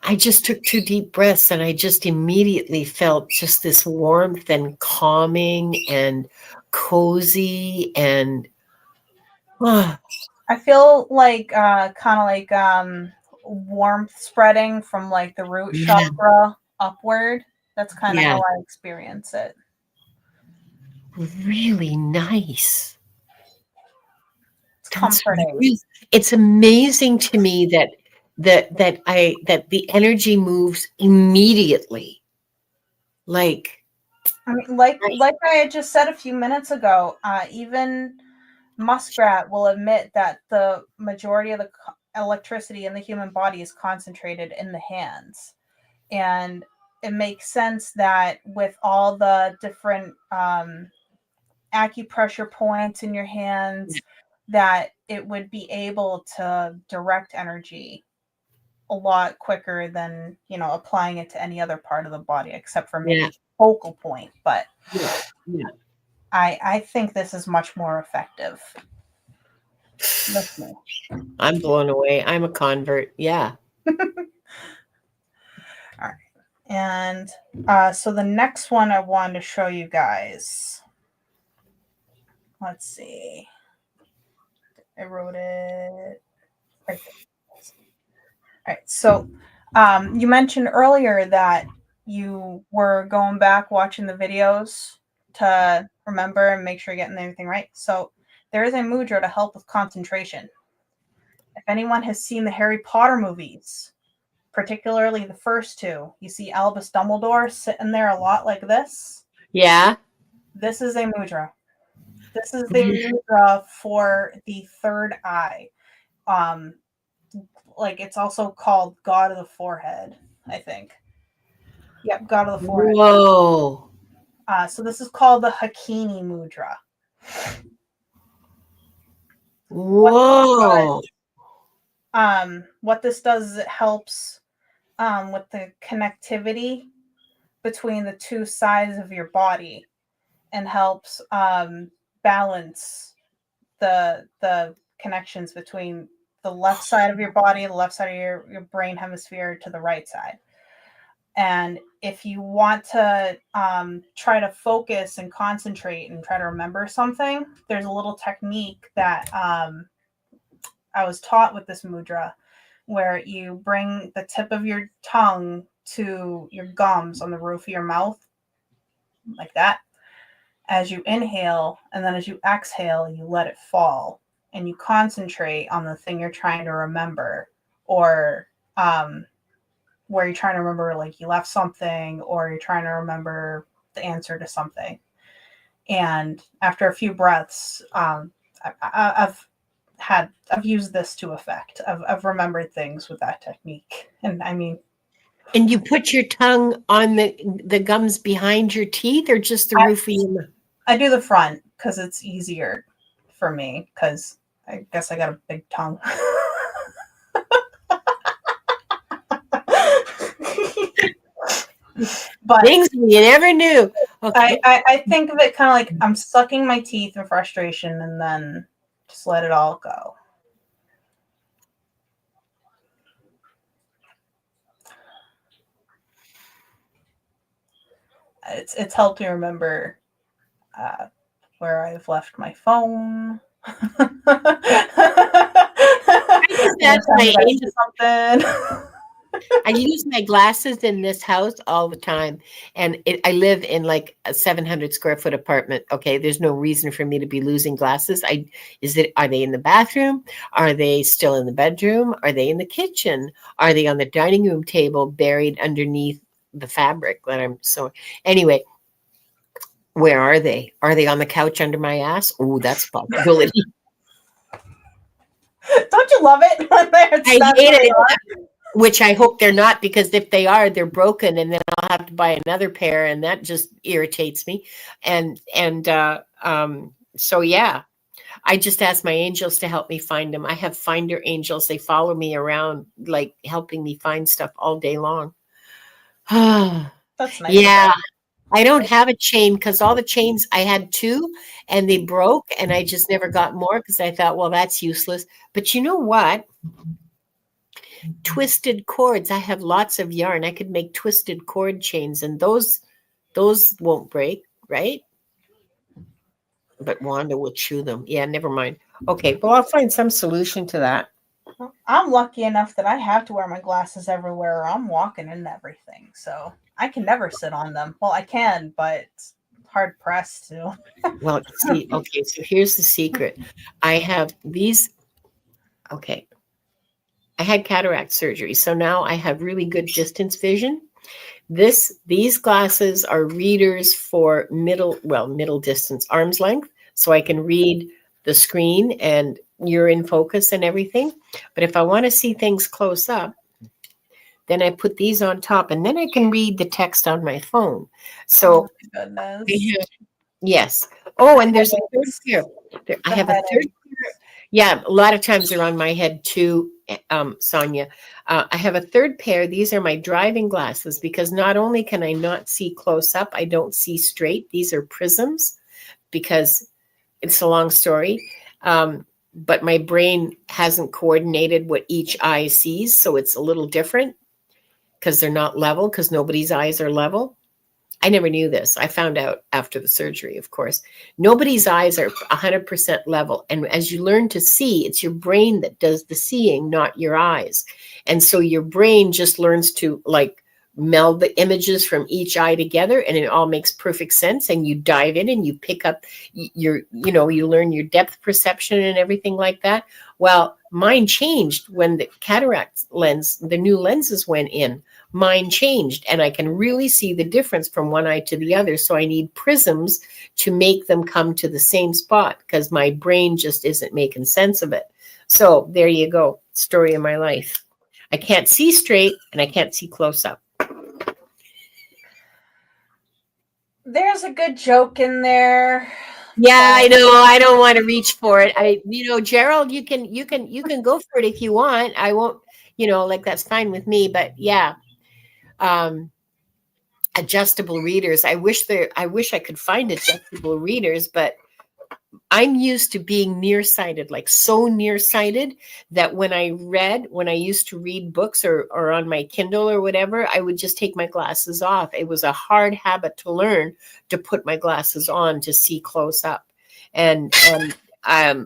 I just took 2 deep breaths and I just immediately felt just this warmth and calming and cozy and ah, I feel like kind of like warmth spreading from like the root yeah, chakra upward. That's kind of yeah. how I experience it. really nice. It's That's comforting. really, it's amazing to me that that the energy moves immediately. Like, I mean, like right, like I had just said a few minutes ago, even muskrat will admit that the majority of the electricity in the human body is concentrated in the hands, and it makes sense that with all the different acupressure points in your hands, that it would be able to direct energy a lot quicker than applying it to any other part of the body except for yeah, maybe focal point. But yeah, yeah. I think this is much more effective. Listen. I'm blown away. I'm a convert. Yeah. All right. And so the next one I wanted to show you guys. Let's see. I wrote it right there. All right. So you mentioned earlier that you were going back watching the videos to remember and make sure you're getting everything right. So there is a mudra to help with concentration. If anyone has seen the Harry Potter movies, particularly the first two, you see Albus Dumbledore sitting there a lot like this. Yeah. This is a mudra. This is the mudra for the third eye. Um, like it's also called God of the Forehead, I think. Yep, God of the Forehead. Whoa. So this is called the Hakini mudra. Whoa. What this does is it helps with the connectivity between the two sides of your body and helps balance the connections between the left side of your body, the left side of your brain hemisphere to the right side. And if you want to try to focus and concentrate and try to remember something, there's a little technique that I was taught with this mudra where you bring the tip of your tongue to your gums on the roof of your mouth, like that, as you inhale, and then as you exhale, you let it fall and you concentrate on the thing you're trying to remember, or where you're trying to remember, like you left something, or you're trying to remember the answer to something. And after a few breaths, I've used this to effect. I've remembered things with that technique, and I mean, And you put your tongue on the gums behind your teeth, or just the roof of your mouth? I do the front because it's easier for me because I guess I got a big tongue. But Things you never knew. Okay. I think of it kind of like I'm sucking my teeth in frustration and then just let it all go. It's helped me remember where I've left my phone. That's my angel. Something. I use my glasses in this house all the time, and I live in like a 700 square foot apartment. Okay, there's no reason for me to be losing glasses. Are they in the bathroom? Are they still in the bedroom? Are they in the kitchen? Are they on the dining room table buried underneath the fabric that I'm so anyway? Where are they? Are they on the couch under my ass? Oh, that's a possibility. Don't you love it when I that's hate what they it. are? Which I hope they're not, because if they are, they're broken, and then I'll have to buy another pair, and that just irritates me. So yeah, I just ask my angels to help me find them. I have finder angels. They follow me around, like helping me find stuff all day long. That's nice of Yeah, them. I don't have a chain because all the chains I had two and they broke, and I just never got more because I thought, well, that's useless. But you know what? Twisted cords. I have lots of yarn. I could make twisted cord chains, and those won't break, right? But Wanda will chew them. Yeah, never mind. Okay, well, I'll find some solution to that. I'm lucky enough that I have to wear my glasses everywhere. I'm walking in everything, so I can never sit on them. Well, I can, but hard pressed to. Well, see, okay, so here's the secret. I have these, okay. I had cataract surgery, so now I have really good distance vision. These glasses are readers for middle distance, arm's length, so I can read the screen and you're in focus and everything. But if I want to see things close up, then I put these on top and then I can read the text on my phone. So Oh my goodness. I have, yes. Oh, and there's a third pair. I have a third pair. Yeah, a lot of times they're on my head too, Sonia. I have a third pair. These are my driving glasses because not only can I not see close up, I don't see straight. These are prisms because it's a long story. But my brain hasn't coordinated what each eye sees, so it's a little different because they're not level, because nobody's eyes are level. I never knew this. I found out after the surgery, of course. Nobody's eyes are 100% level. And as you learn to see, it's your brain that does the seeing, not your eyes. And so your brain just learns to like meld the images from each eye together and it all makes perfect sense. And you dive in and you pick up you learn your depth perception and everything like that. Well, mine changed when the cataract lens, the new lenses went in. Mine changed and I can really see the difference from one eye to the other. So I need prisms to make them come to the same spot because my brain just isn't making sense of it. So there you go. Story of my life. I can't see straight and I can't see close up. There's a good joke in there. Yeah, I know. I don't want to reach for it. Gerald, you can go for it if you want. I won't, like that's fine with me. But yeah. Adjustable readers. I wish I could find adjustable readers, but I'm used to being nearsighted, like so nearsighted that when I used to read books or on my Kindle or whatever, I would just take my glasses off. It was a hard habit to learn to put my glasses on to see close up. And I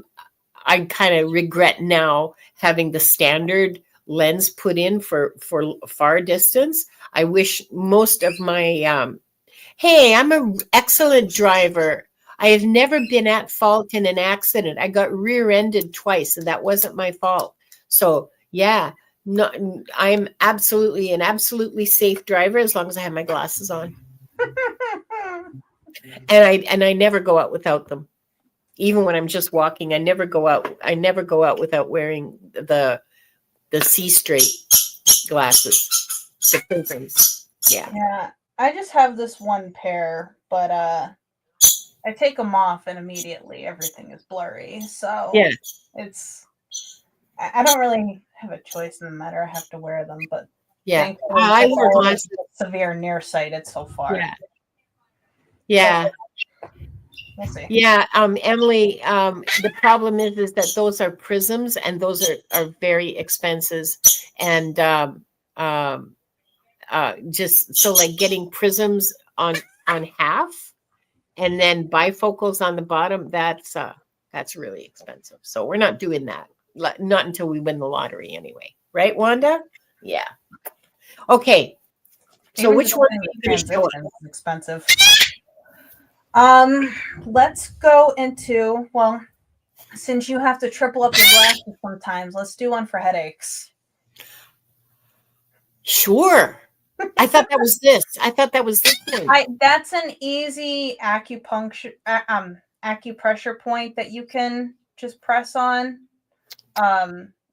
kind of regret now having the standard lens put in for far distance. I wish most of my, hey, I'm an excellent driver. I have never been at fault in an accident. I got rear-ended twice, and that wasn't my fault. So yeah, I'm absolutely an absolutely safe driver as long as I have my glasses on. And I never go out without them. Even when I'm just walking, I never go out without wearing the C straight glasses. The prisms. Yeah. Yeah. I just have this one pair, but I take them off and immediately everything is blurry. So Yeah. I don't really have a choice in the matter. I have to wear them, but yeah. thankfully I wear glasses. Severe nearsighted so far. Yeah. Yeah. We'll see. Yeah, Emily, the problem is that those are prisms and those are very expensive. And just so like getting prisms on half and then bifocals on the bottom, that's really expensive. So we're not doing that. Not until we win the lottery anyway. Right, Wanda? Yeah. Okay. So Even which one is expensive. Let's go into, well, since you have to triple up your glasses sometimes, let's do one for headaches. Sure. I thought that was this. I thought that was this one. That's an easy acupressure point that you can just press on.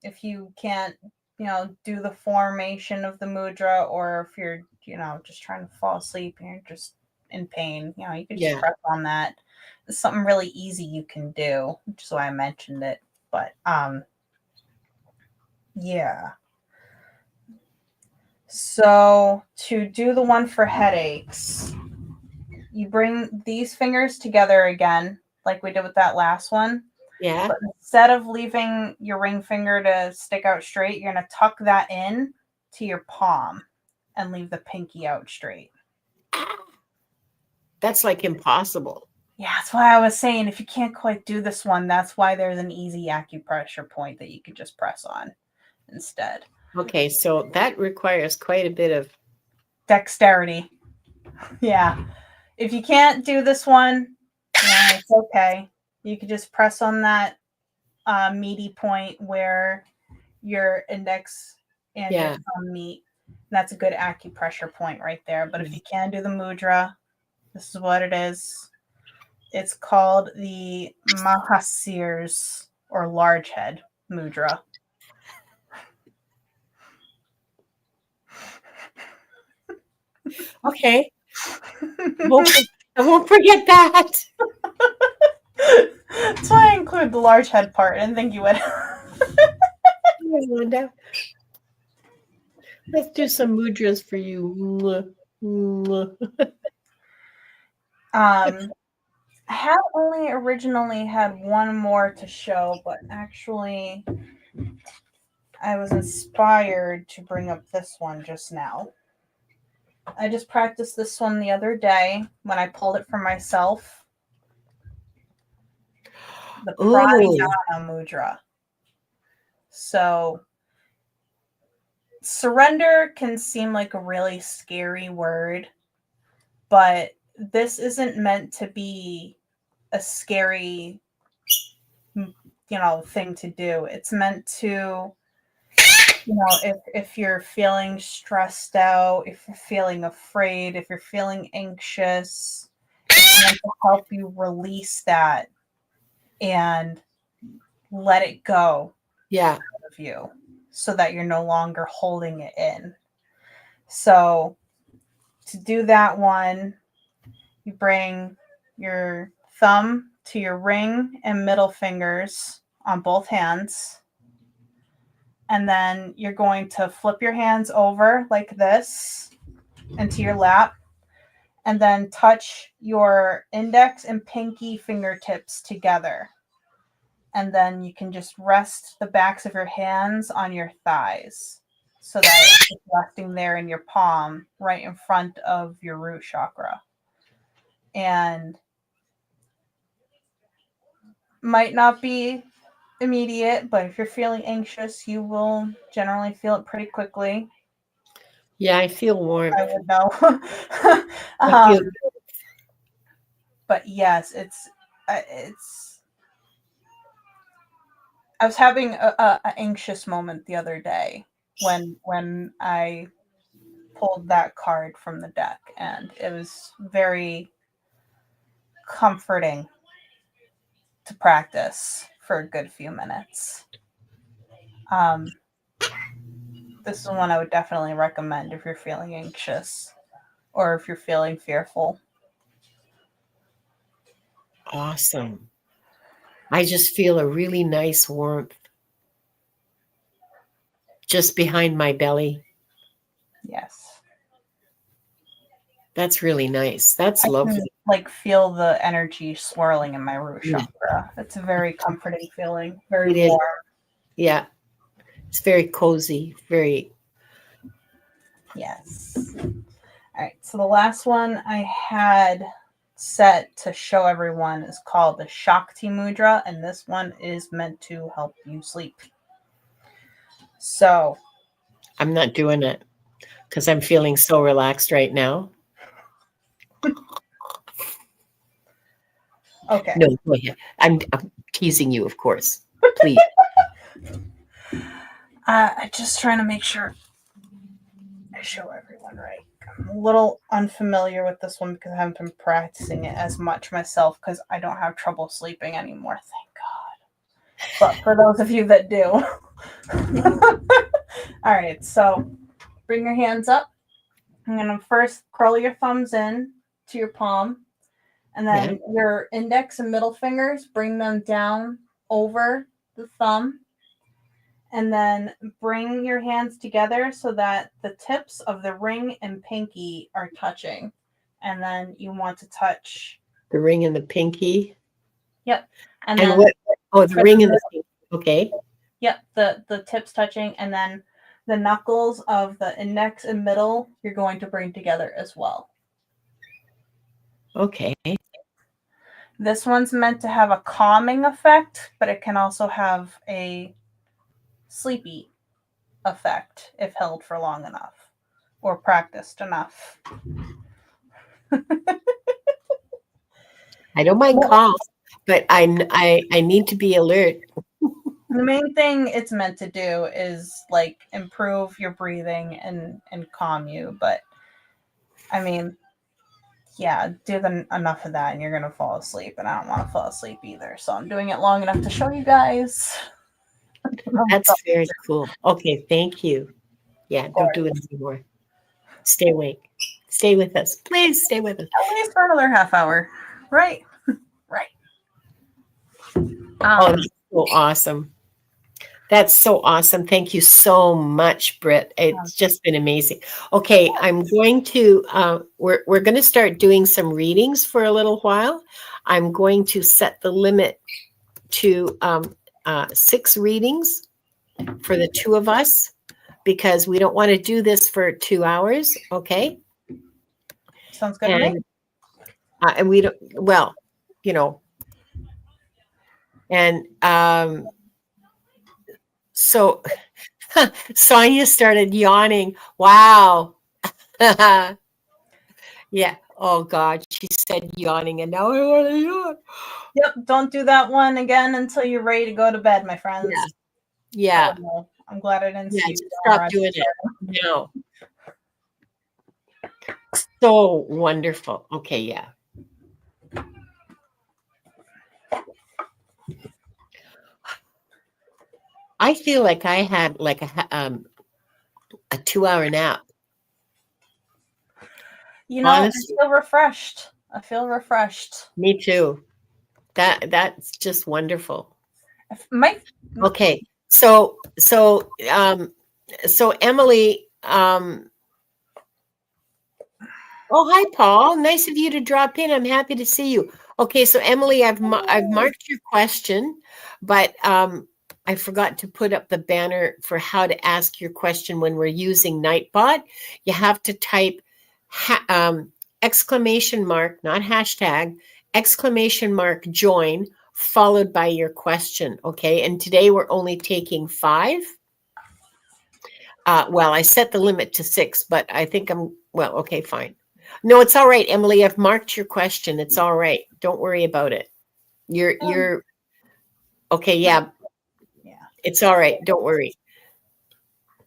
If you can't, do the formation of the mudra, or if you're, just trying to fall asleep and you're just in pain, you can just press on that. It's something really easy you can do, which is why I mentioned it. But yeah. So to do the one for headaches, you bring these fingers together again, like we did with that last one. Yeah. But instead of leaving your ring finger to stick out straight, you're going to tuck that in to your palm and leave the pinky out straight. That's like impossible. Yeah, that's why I was saying if you can't quite do this one, that's why there's an easy acupressure point that you could just press on instead. Okay, so that requires quite a bit of dexterity. Yeah. If you can't do this one, yeah, it's okay. You can just press on that meaty point where your index and your Yeah. thumb meet. That's a good acupressure point right there. But if you can do the mudra, this is what it is. It's called the Mahasirs or large head mudra. Okay. I won't forget that. That's why I include the large head part. I didn't think you would. Linda. Let's do some mudras for you. I had only originally had one more to show, but actually I was inspired to bring up this one just now. I just practiced this one the other day when I pulled it for myself. The Pranayama mudra. So surrender can seem like a really scary word, but this isn't meant to be a scary, thing to do. It's meant to, if you're feeling stressed out, if you're feeling afraid, if you're feeling anxious, it's meant to help you release that and let it go Yeah. out of you so that you're no longer holding it in. So to do that one, you bring your thumb to your ring and middle fingers on both hands. And then you're going to flip your hands over like this into your lap. And then touch your index and pinky fingertips together. And then you can just rest the backs of your hands on your thighs so that it's resting there in your palm right in front of your root chakra. And might not be immediate, but if you're feeling anxious, you will generally feel it pretty quickly. Yeah, I feel warm. I would know. I feel But yes, it's. I was having a anxious moment the other day when I pulled that card from the deck, and it was very comforting to practice for a good few minutes. This is one I would definitely recommend if you're feeling anxious or if you're feeling fearful. awesome. I just feel a really nice warmth just behind my belly. Yes. That's really nice. That's I can lovely. feel the energy swirling in my root Yeah, chakra. It's a very comforting feeling, very it is. warm. Yeah. It's very cozy, very. Yes. All right. So the last one I had set to show everyone is called the Shakti Mudra, and this one is meant to help you sleep. So I'm not doing it because I'm feeling so relaxed right now. okay. No, go ahead. I'm teasing you, of course. Please. I'm just trying to make sure I show everyone right. I'm a little unfamiliar with this one because I haven't been practicing it as much myself because I don't have trouble sleeping anymore, thank God. But for those of you that do. All right, so bring your hands up. I'm going to first curl your thumbs in to your palm, and then your index and middle fingers, bring them down over the thumb. And then bring your hands together so that the tips of the ring and pinky are touching. And then you want to touch. The ring and the pinky. Yep. And then what? Oh, the ring and the pinky. Okay. Yep. The tips touching. And then the knuckles of the index and middle, you're going to bring together as well. Okay. This one's meant to have a calming effect, but it can also have a sleepy effect if held for long enough or practiced enough. I don't mind Well, calls, but I need to be alert. the main thing it's meant to do is like improve your breathing and calm you. But I mean, yeah, do enough of that and you're gonna fall asleep. And I don't want to fall asleep either. So I'm doing it long enough to show you guys. That's very cool. Okay, thank you. Yeah, Of don't do course. it anymore. Stay awake. Stay with us. Please stay with us. At least for another half hour. Right. Right. Oh, that's so awesome. That's so awesome. Thank you so much, Britt. It's just been amazing. Okay, I'm going to we're going to start doing some readings for a little while. I'm going to set the limit to 6 readings for the two of us because we don't want to do this for 2 hours. Okay. Sounds good to me. And we don't. Well, you know, and so Sonia started yawning. Wow. Yeah. Oh God, she said yawning, and now I want to yawn. Yep. Don't do that one again until you're ready to go to bed, my friends. Yeah. Oh, no. I'm glad I didn't Yeah. see you. Just stop doing it. No. So wonderful. Okay. Yeah. I feel like I had like a 2-hour nap. You know, Honestly. I feel refreshed. I feel refreshed. Me too. That's just wonderful. Okay. So Emily, oh, hi, Paul. Nice of you to drop in. I'm happy to see you. Okay, so Emily, I've marked your question, but I forgot to put up the banner for how to ask your question when we're using Nightbot. You have to type exclamation mark, not hashtag, exclamation mark join, followed by your question. Okay, and today we're only taking 5. Well, I set the limit to 6, but I think well, okay, fine. No, it's all right, Emily. I've marked your question. It's all right. Don't worry about it. You're okay. Yeah. It's all right. Don't worry.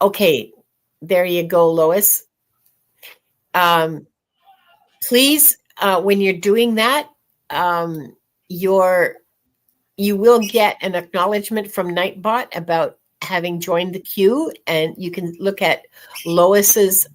Okay. There you go, Lois. Please, when you're doing that, you will get an acknowledgement from Nightbot about having joined the queue, and you can look at Lois's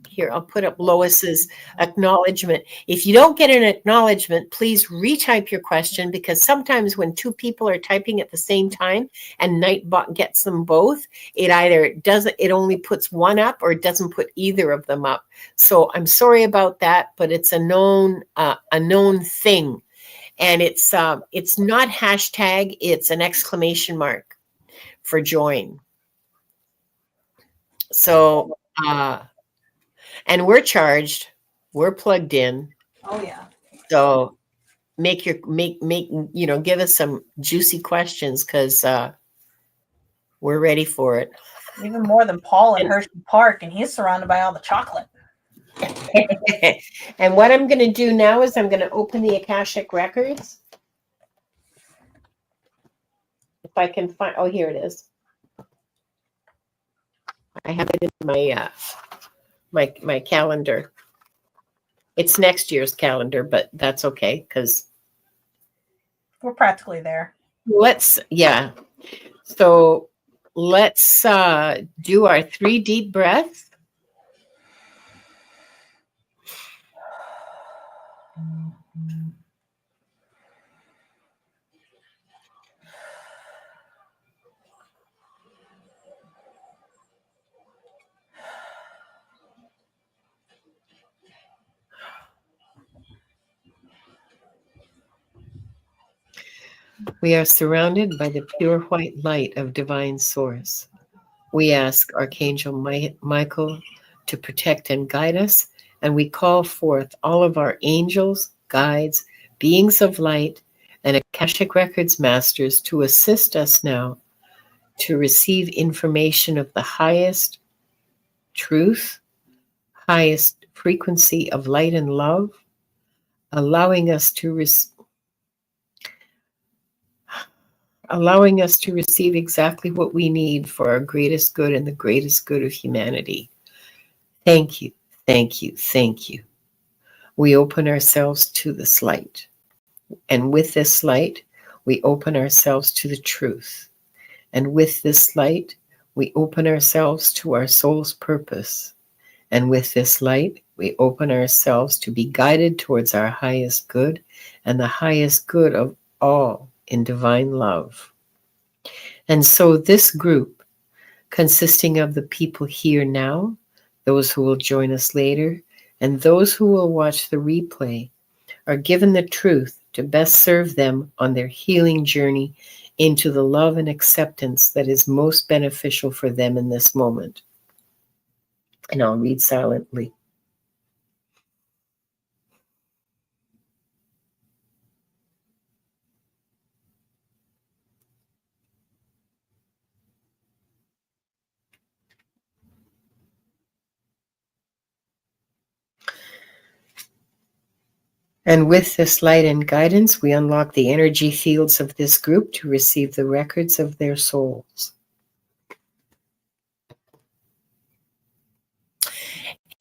here. I'll put up Lois's acknowledgement. If you don't get an acknowledgement, please retype your question, because sometimes when 2 people are typing at the same time and Nightbot gets them both, it either doesn't, it only puts one up, or it doesn't put either of them up. So I'm sorry about that, but it's a known thing. And it's not hashtag, it's an exclamation mark for join. So and we're charged, we're plugged in. Oh yeah. So make give us some juicy questions, because we're ready for it. Even more than Paul in Hershey Park, and he's surrounded by all the chocolate. And what I'm going to do now is I'm going to open the Akashic Records. If I can find, oh, here it is. I have it in my my calendar. It's next year's calendar, but that's okay, because we're practically there. Yeah. So let's do our 3 deep breaths. We are surrounded by the pure white light of divine source. We ask Archangel Michael to protect and guide us, and we call forth all of our angels, guides, beings of light, and Akashic Records masters to assist us now to receive information of the highest truth, highest frequency of light and love, allowing us to allowing us to receive exactly what we need for our greatest good and the greatest good of humanity. Thank you, thank you, thank you. We open ourselves to this light. And with this light, we open ourselves to the truth. And with this light, we open ourselves to our soul's purpose. And with this light, we open ourselves to be guided towards our highest good and the highest good of all in divine love. And so this group, consisting of the people here now, those who will join us later, and those who will watch the replay, are given the truth to best serve them on their healing journey into the love and acceptance that is most beneficial for them in this moment. And I'll read silently. And with this light and guidance, we unlock the energy fields of this group to receive the records of their souls.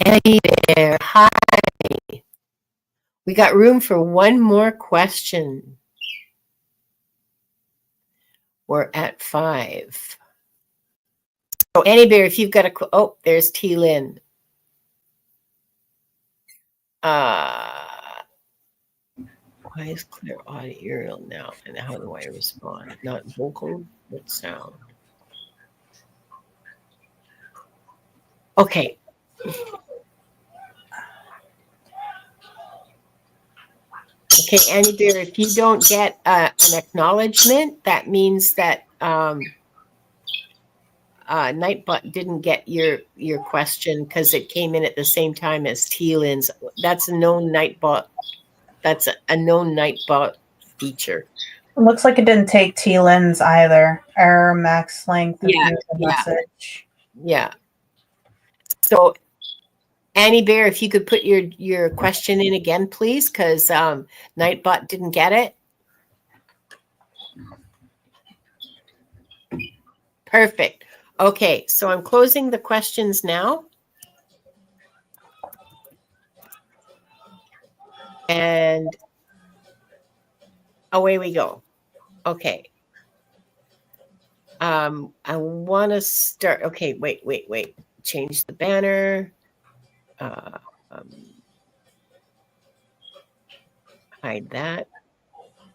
Annie there, hi. We got room for one more question. We're at 5. So Annie Bear, if you've got oh, there's T. Lynn. Why is clear audio now? And how do I respond? Not vocal, but sound. Okay. Okay, Annie Bear, if you don't get an acknowledgement, that means that Nightbot didn't get your question because it came in at the same time as T-Lin's. That's a known Nightbot. That's a known Nightbot feature. It looks like it didn't take T-Lens either. Error max length of Yeah, message. Yeah. So Annie Bear, if you could put your question in again, please, because Nightbot didn't get it. Perfect. Okay, so I'm closing the questions now. And away we go. Okay. I want to start. Okay, wait. Change the banner. Hide that.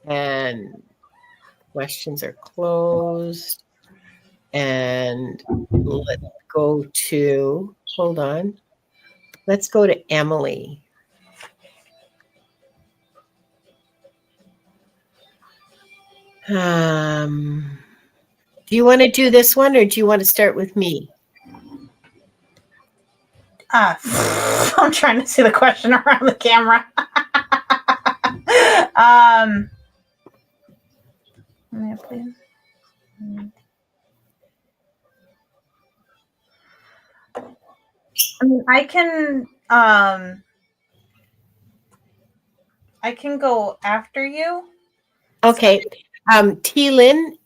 And questions are closed. And let's go to, hold on. Let's go to Emily. Do you want to do this one or do you want to start with me? I'm trying to see the question around the camera. Yeah, please. I mean, I can go after you. Okay. T-Lynn,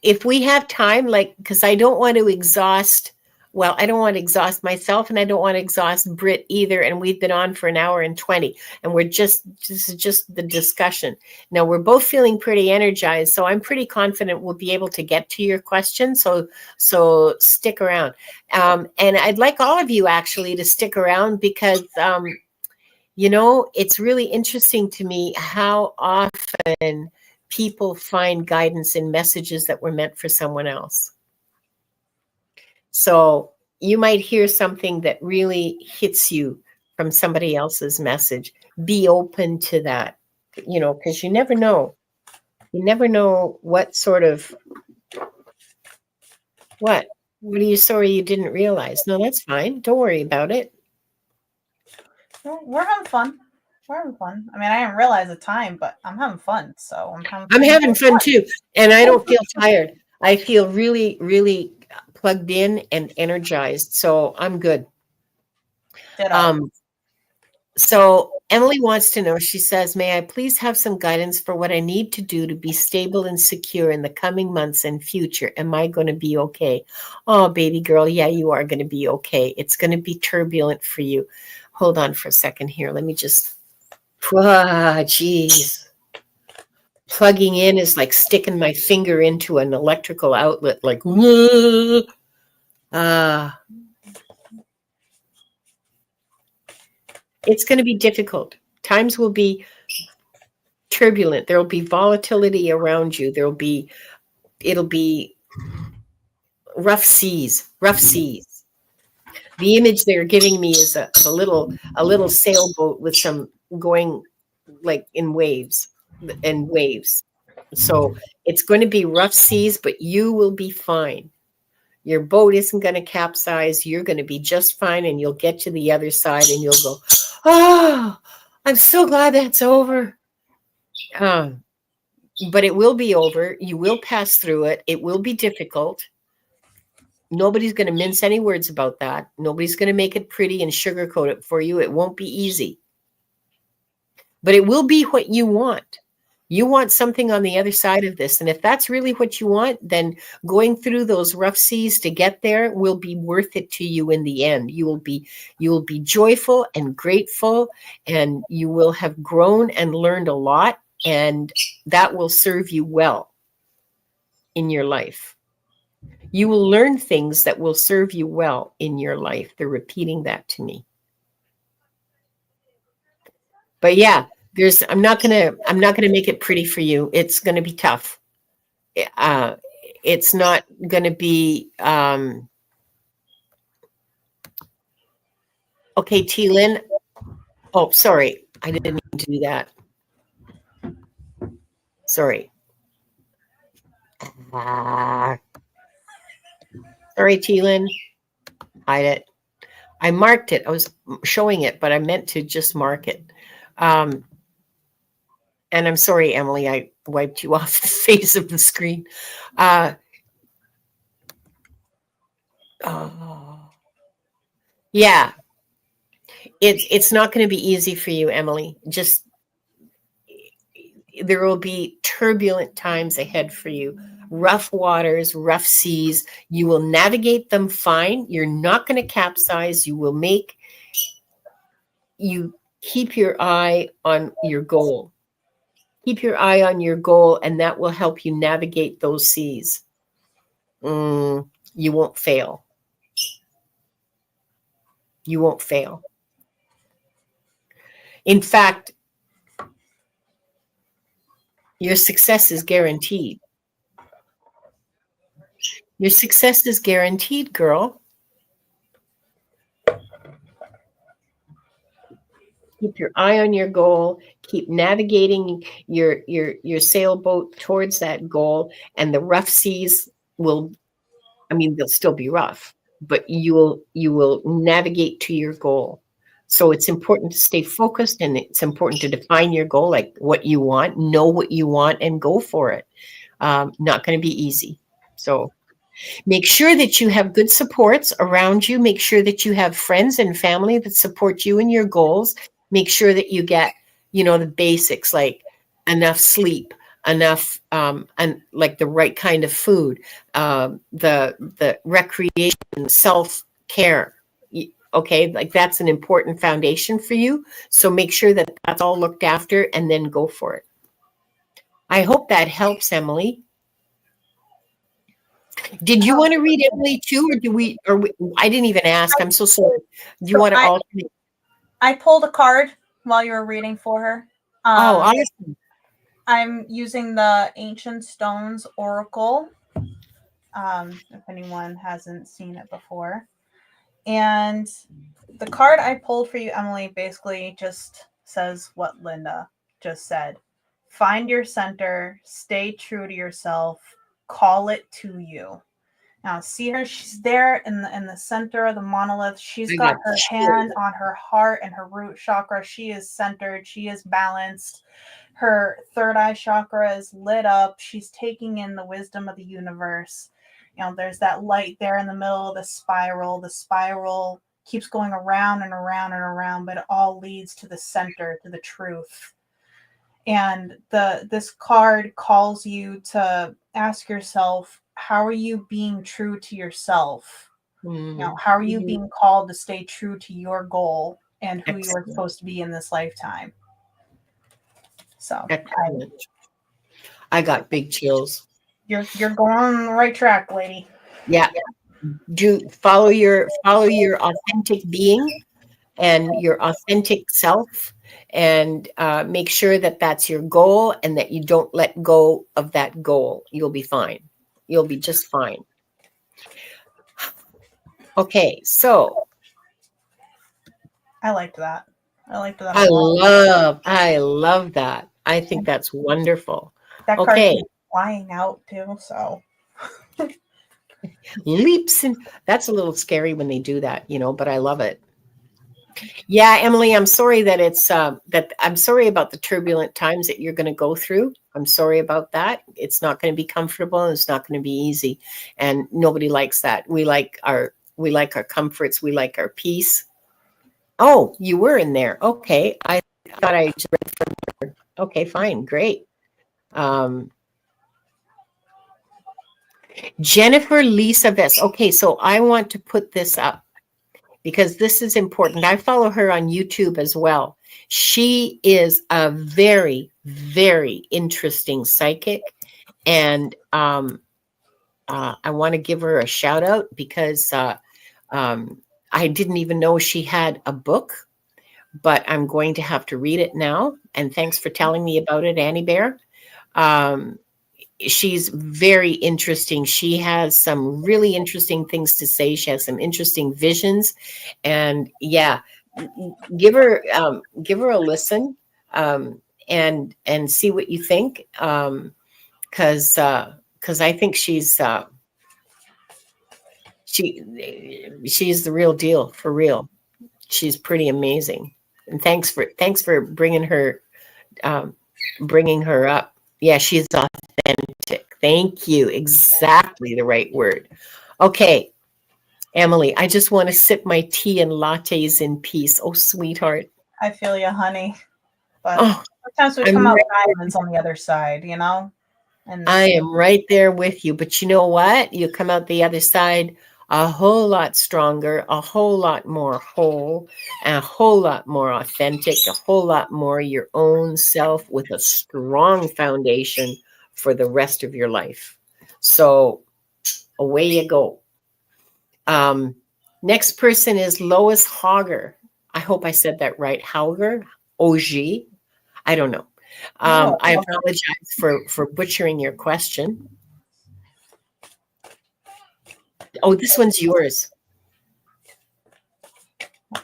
if we have time, like, because I don't want to exhaust, well, I don't want to exhaust myself and I don't want to exhaust Britt either. And we've been on for an hour and 20 and this is just the discussion. Now we're both feeling pretty energized. So I'm pretty confident we'll be able to get to your question. So stick around. And I'd like all of you actually to stick around because, you know, it's really interesting to me how often people find guidance in messages that were meant for someone else. So you might hear something that really hits you from somebody else's message. Be open to that, you know, because you never know. You never know what sort of, what are you sorry you didn't realize? No, that's fine. Don't worry about it. We're having fun. We're having fun. I mean, I didn't realize the time, but I'm having fun. So I'm having fun too. And I don't feel tired. I feel really, really plugged in and energized. So I'm good. So Emily wants to know, she says, may I please have some guidance for what I need to do to be stable and secure in the coming months and future? Am I going to be okay? Oh, baby girl, yeah, you are going to be okay. It's going to be turbulent for you. Hold on for a second here. Let me just, geez. Plugging in is like sticking my finger into an electrical outlet, like, it's going to be difficult. Times will be turbulent. There will be volatility around you. It'll be rough seas, rough seas. The image they're giving me is a little sailboat with some going like in waves and waves. So it's going to be rough seas, but you will be fine. Your boat isn't going to capsize. You're going to be just fine, and you'll get to the other side and you'll go, oh, I'm so glad that's over. But it will be over. You will pass through it. It will be difficult. Nobody's going to mince any words about that. Nobody's going to make it pretty and sugarcoat it for you. It won't be easy. But it will be what you want. You want something on the other side of this. And if that's really what you want, then going through those rough seas to get there will be worth it to you in the end. You will be joyful and grateful, and you will have grown and learned a lot, and that will serve you well in your life. You will learn things that will serve you well in your life. They're repeating that to me. But yeah, I'm not gonna make it pretty for you. It's gonna be tough. It's not gonna be okay, T Lynn. Oh, sorry. I didn't mean to do that. Sorry. Sorry, T Lynn. Hide it. I marked it. I was showing it, but I meant to just mark it. And I'm sorry, Emily, I wiped you off the face of the screen. Yeah, it's not going to be easy for you, Emily. Just there will be turbulent times ahead for you. Rough waters, rough seas. You will navigate them fine. You're not going to capsize. You keep your eye on your goal. Keep your eye on your goal, and that will help you navigate those seas. You won't fail. You won't fail. In fact, your success is guaranteed. Your success is guaranteed, girl. Keep your eye on your goal. Keep navigating your sailboat towards that goal, and the rough seas will, they'll still be rough, but you will navigate to your goal. So it's important to stay focused, and it's important to define your goal, like what you want, know what you want, and go for it. Not going to be easy. So make sure that you have good supports around you. Make sure that you have friends and family that support you in your goals. Make sure that you get, the basics, like enough sleep, enough, and like the right kind of food, the recreation, self-care. Okay, like that's an important foundation for you. So make sure that that's all looked after, and then go for it. I hope that helps, Emily. Did you want to read Emily too, or I didn't even ask. I'm so sorry. Do you want to alternate? I pulled a card while you were reading for her. Awesome. I'm using the Ancient Stones Oracle, if anyone hasn't seen it before. And the card I pulled for you, Emily, basically just says what Linda just said. Find your center, stay true to yourself, call it to you. Now, see her, she's there in the center of the monolith. She's got her hand on her heart and her root chakra. She is centered, she is balanced. Her third eye chakra is lit up. She's taking in the wisdom of the universe. There's that light there in the middle of the spiral. The spiral keeps going around and around and around, but it all leads to the center, to the truth. And this card calls you to ask yourself, how are you being true to yourself? How are you being called to stay true to your goal and who you are supposed to be in this lifetime? So I got big chills. You're going on the right track, lady. Yeah. Do follow your authentic being and your authentic self, and make sure that that's your goal and that you don't let go of that goal. You'll be fine. You'll be just fine. Okay, so I liked that. I liked that. I love that. I think that's wonderful. That card Okay, keeps flying out too. So leaps, and that's a little scary when they do that, but I love it. Yeah, Emily, I'm sorry that I'm sorry about the turbulent times that you're going to go through. I'm sorry about that. It's not going to be comfortable, and it's not going to be easy, and nobody likes that. We like our comforts. We like our peace. Oh, you were in there. Okay, I thought I just read from there. Okay, fine, great. Jennifer Lisa Vest. Okay, so I want to put this up because this is important. I follow her on YouTube as well. She is a very, very interesting psychic. And I want to give her a shout out because I didn't even know she had a book, but I'm going to have to read it now. And thanks for telling me about it, Annie Bear. She's very interesting. She has some really interesting things to say. She has some interesting visions, and yeah, give her a listen, and see what you think. Because I think she's the real deal, for real. She's pretty amazing, and thanks for bringing her up. Yeah, she's authentic. Thank you. Exactly the right word. Okay, Emily, I just want to sip my tea and lattes in peace. Oh, sweetheart. I feel you, honey. But sometimes we come out diamonds on the other side, And I am right there with you. But you know what? You come out the other side a whole lot stronger, a whole lot more whole, and a whole lot more authentic, a whole lot more your own self with a strong foundation for the rest of your life. So away you go. Next person is Lois Hauger. I hope I said that right. Hauger, OG. I don't know. I apologize for butchering your question. Oh, this one's yours.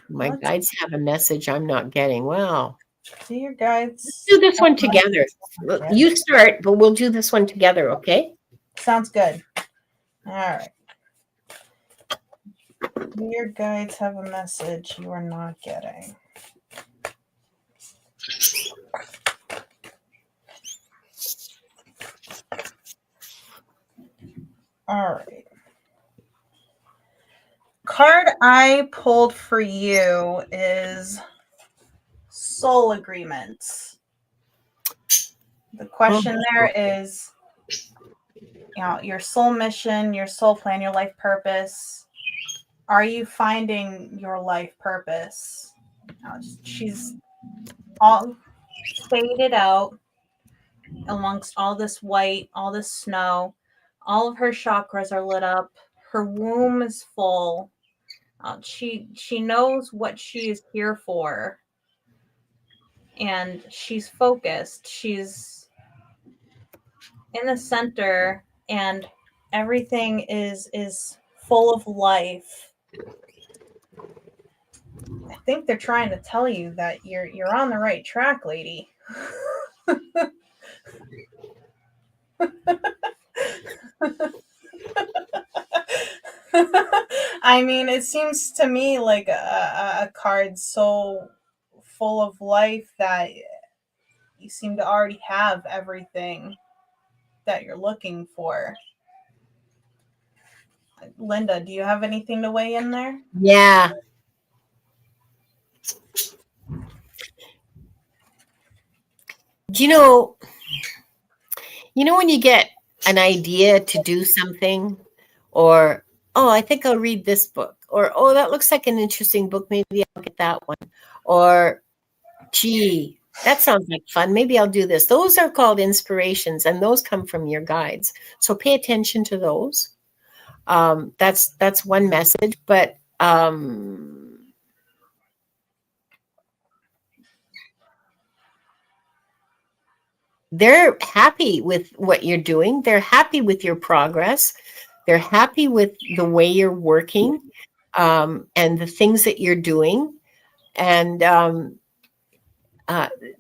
My guides have a message I'm not getting. Wow. See your guides. Let's do this one together. You start, but we'll do this one together, okay? Sounds good. All right. Your guides have a message you are not getting. All right. Card I pulled for you is soul agreements. The question there is, your soul mission, your soul plan, your life purpose. Are you finding your life purpose? She's all faded out amongst all this white, all this snow. All of her chakras are lit up. Her womb is full. She knows what she is here for, and she's focused. She's in the center, and everything is full of life. I think they're trying to tell you that you're on the right track, lady. I mean, it seems to me like a card so full of life that you seem to already have everything that you're looking for. Linda, do you have anything to weigh in there? Yeah. you know, when you get an idea to do something, or, oh, I think I'll read this book, or, oh, that looks like an interesting book. Maybe I'll get that one. Or, gee, that sounds like fun. Maybe I'll do this. Those are called inspirations, and those come from your guides. So pay attention to those. That's one message, but they're happy with what you're doing. They're happy with your progress. They're happy with the way you're working, and the things that you're doing. And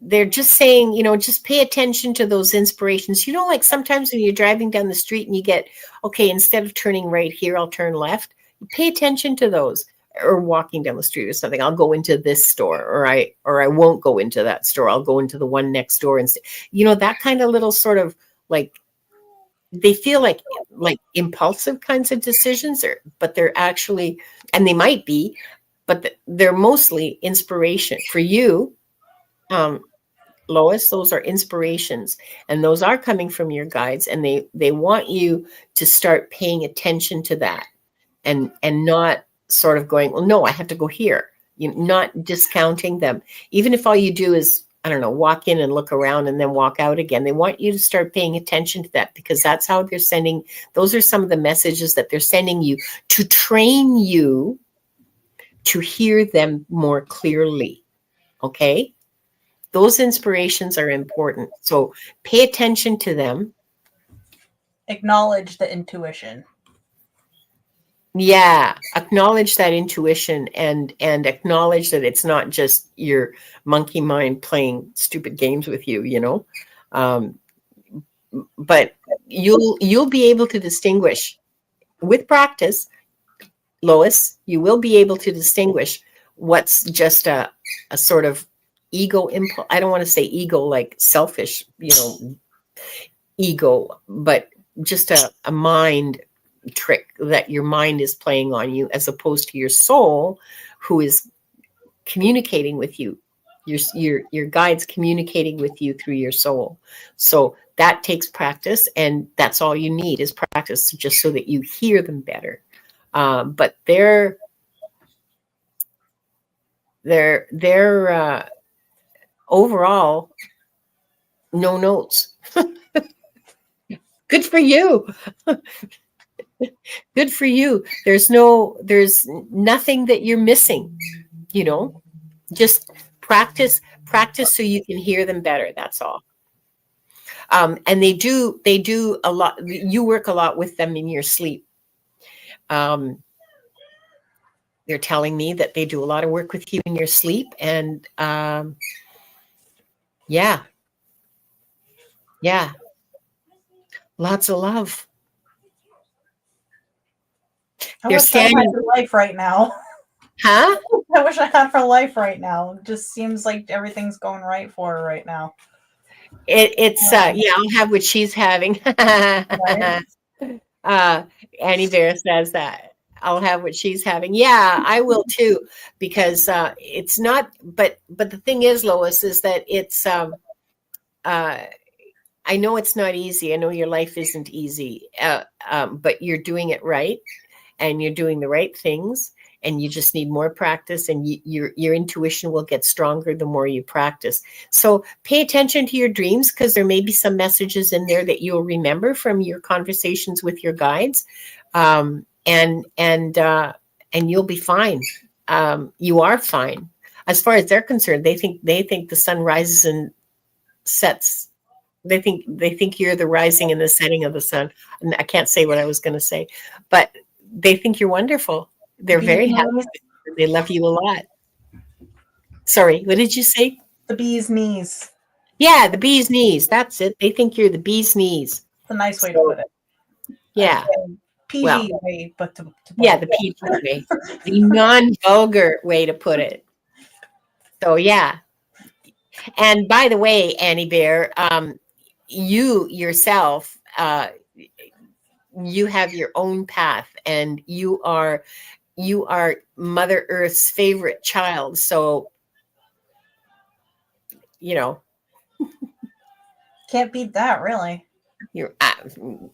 they're just saying, just pay attention to those inspirations. Like sometimes when you're driving down the street and you get, okay, instead of turning right here, I'll turn left. Pay attention to those. Or walking down the street or something, I'll go into this store, or I won't go into that store. I'll go into the one next door, and that kind of little sort of like, they feel like impulsive kinds of decisions, but they're actually, and they might be, but they're mostly inspiration for you. Lois, those are inspirations, and those are coming from your guides, and they want you to start paying attention to that, and not sort of going, well, no, I have to go here. Not discounting them, even if all you do is, I don't know, walk in and look around and then walk out again. They want you to start paying attention to that, because that's how they're sending. Those are some of the messages that they're sending you to train you to hear them more clearly. Okay? Those inspirations are important. So pay attention to them. Acknowledge the intuition. Yeah, acknowledge that intuition, and acknowledge that it's not just your monkey mind playing stupid games with you, but you'll be able to distinguish with practice, Lois. You will be able to distinguish what's just a sort of ego impulse. I don't want to say ego like selfish, ego, but just a mind trick that your mind is playing on you, as opposed to your soul, who is communicating with you. Your guides communicating with you through your soul. So that takes practice, and that's all you need is practice, just so that you hear them better. But they're overall no notes. Good for you. Good for you. There's nothing that you're missing, just practice so you can hear them better. That's all. And they do a lot. You work a lot with them in your sleep. They're telling me that they do a lot of work with you in your sleep, and yeah, lots of love. I wish I had for life right now. Huh? I wish I had for life right now. It just seems like everything's going right for her right now. It's I'll have what she's having. Right? Annie Bear says that. I'll have what she's having. Yeah, I will too, because it's not. But the thing is, Lois, is that it's. I know it's not easy. I know your life isn't easy, but you're doing it right, and you're doing the right things, and you just need more practice, and your intuition will get stronger the more you practice. So pay attention to your dreams, because there may be some messages in there that you'll remember from your conversations with your guides, and you'll be fine. You are fine. As far as they're concerned, they think the sun rises and sets. They think you're the rising and the setting of the sun. And I can't say what I was going to say, but they think you're wonderful. They're very happy. They love you a lot. Sorry, what did you say? The bee's knees. Yeah, the bee's knees. That's it. They think you're the bee's knees. It's a nice way to put it. Yeah. PG way, but to the PG way. The non-vulgar way to put it. So, yeah. And by the way, Annie Bear, you yourself, you have your own path, and you are Mother Earth's favorite child. So, Can't beat that, really. You're,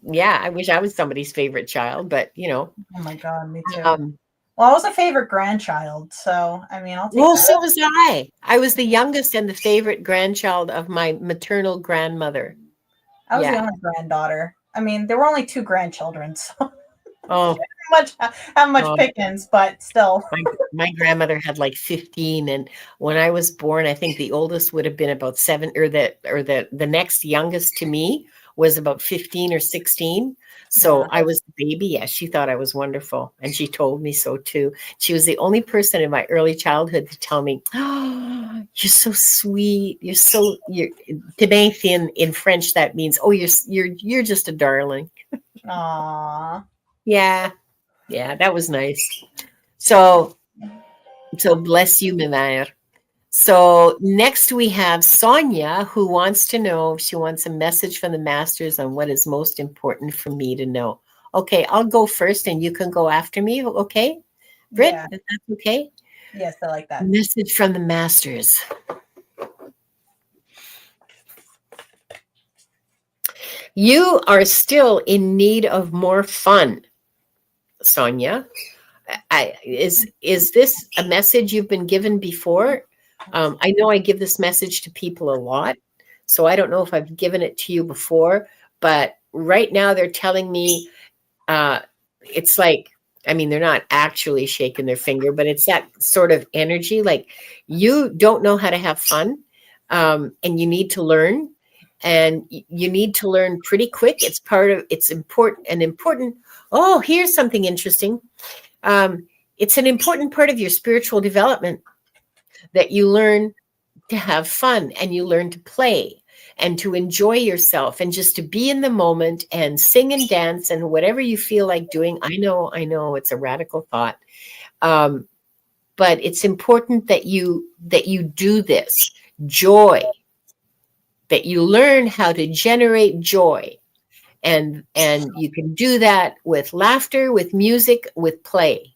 yeah, I wish I was somebody's favorite child, but Oh my God, me too. um, Well, I was a favorite grandchild, so I mean, I'll take well, that. so was I. I was the youngest and the favorite grandchild of my maternal grandmother. I was the Yeah. only granddaughter. I mean, there were only two grandchildren, so Oh, much have much oh, pickings, but still. my grandmother had like 15, and when I was born, I think the oldest would have been about 7, or the next youngest to me was about 15 or 16. So Yeah. I was the baby. Yeah, she thought I was wonderful, and she told me so too. She was the only person in my early childhood to tell me, "Oh, you're so sweet. You're Tebeth in French. That means, oh, you're just a darling." Aww. Yeah, yeah, that was nice. So bless you, my mère. So next we have Sonia, who wants to know if she wants a message from the masters on what is most important for me to know. Okay, I'll go first and you can go after me. Okay, Britt, Yeah. if that's okay. Yes, I like that. Message from the masters. You are still in need of more fun, Sonia. Is this a message you've been given before? I know I give this message to people a lot, so I don't know if I've given it to you before, but right now they're telling me it's like, I mean, they're not actually shaking their finger, but it's that sort of energy, like you don't know how to have fun, and you need to learn, and you need to learn pretty quick. It's important. Oh, here's something interesting. It's an important part of your spiritual development that you learn to have fun and you learn to play and to enjoy yourself and just to be in the moment and sing and dance and whatever you feel like doing. I know it's a radical thought. But it's important that you do this. Joy, that you learn how to generate joy. And you can do that with laughter, with music, with play.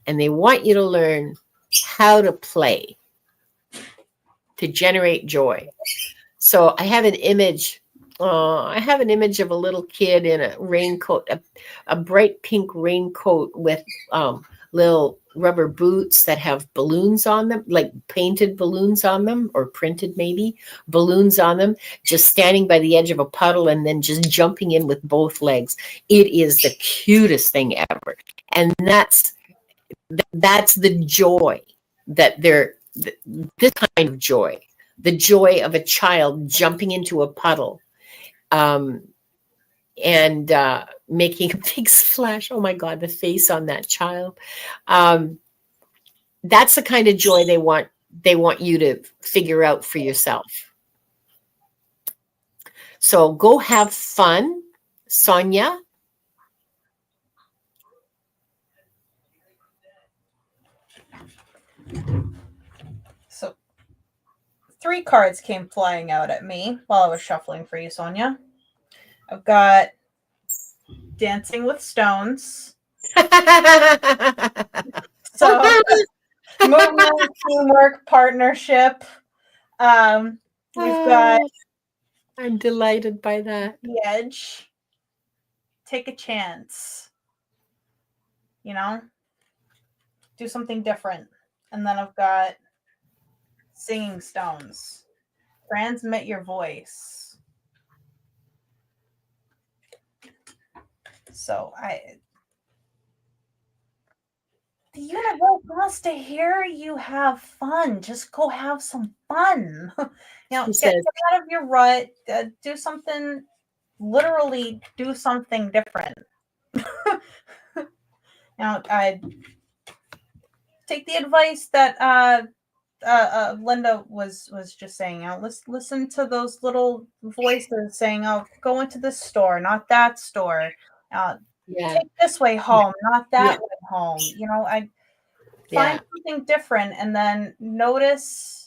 And they want you to learn how to play to generate joy. So I have an image. I have an image of a little kid in a raincoat, a bright pink raincoat with little rubber boots that have balloons on them, like painted balloons on them, or printed maybe balloons on them, just standing by the edge of a puddle and then just jumping in with both legs. It is the cutest thing ever. And that's the joy that this kind of joy, the joy of a child jumping into a puddle, um, and making a big splash. Oh my God, the face on that child. Um, that's the kind of joy they want you to figure out for yourself. So go have fun, Sonia. So 3 cards came flying out at me while I was shuffling for you, Sonia. I've got Dancing with Stones. So movement, teamwork, partnership. We've got I'm delighted by that. The Edge. Take a chance. You know, do something different. And then I've got Singing Stones. Transmit your voice. So the universe wants to hear you have fun. Just go have some fun. Get out of your rut. Do something. Literally, do something different. I take the advice that Linda was just saying. Listen to those little voices saying, "Oh, go into this store, not that store. Take this way home, not that way home." I find something different, and then notice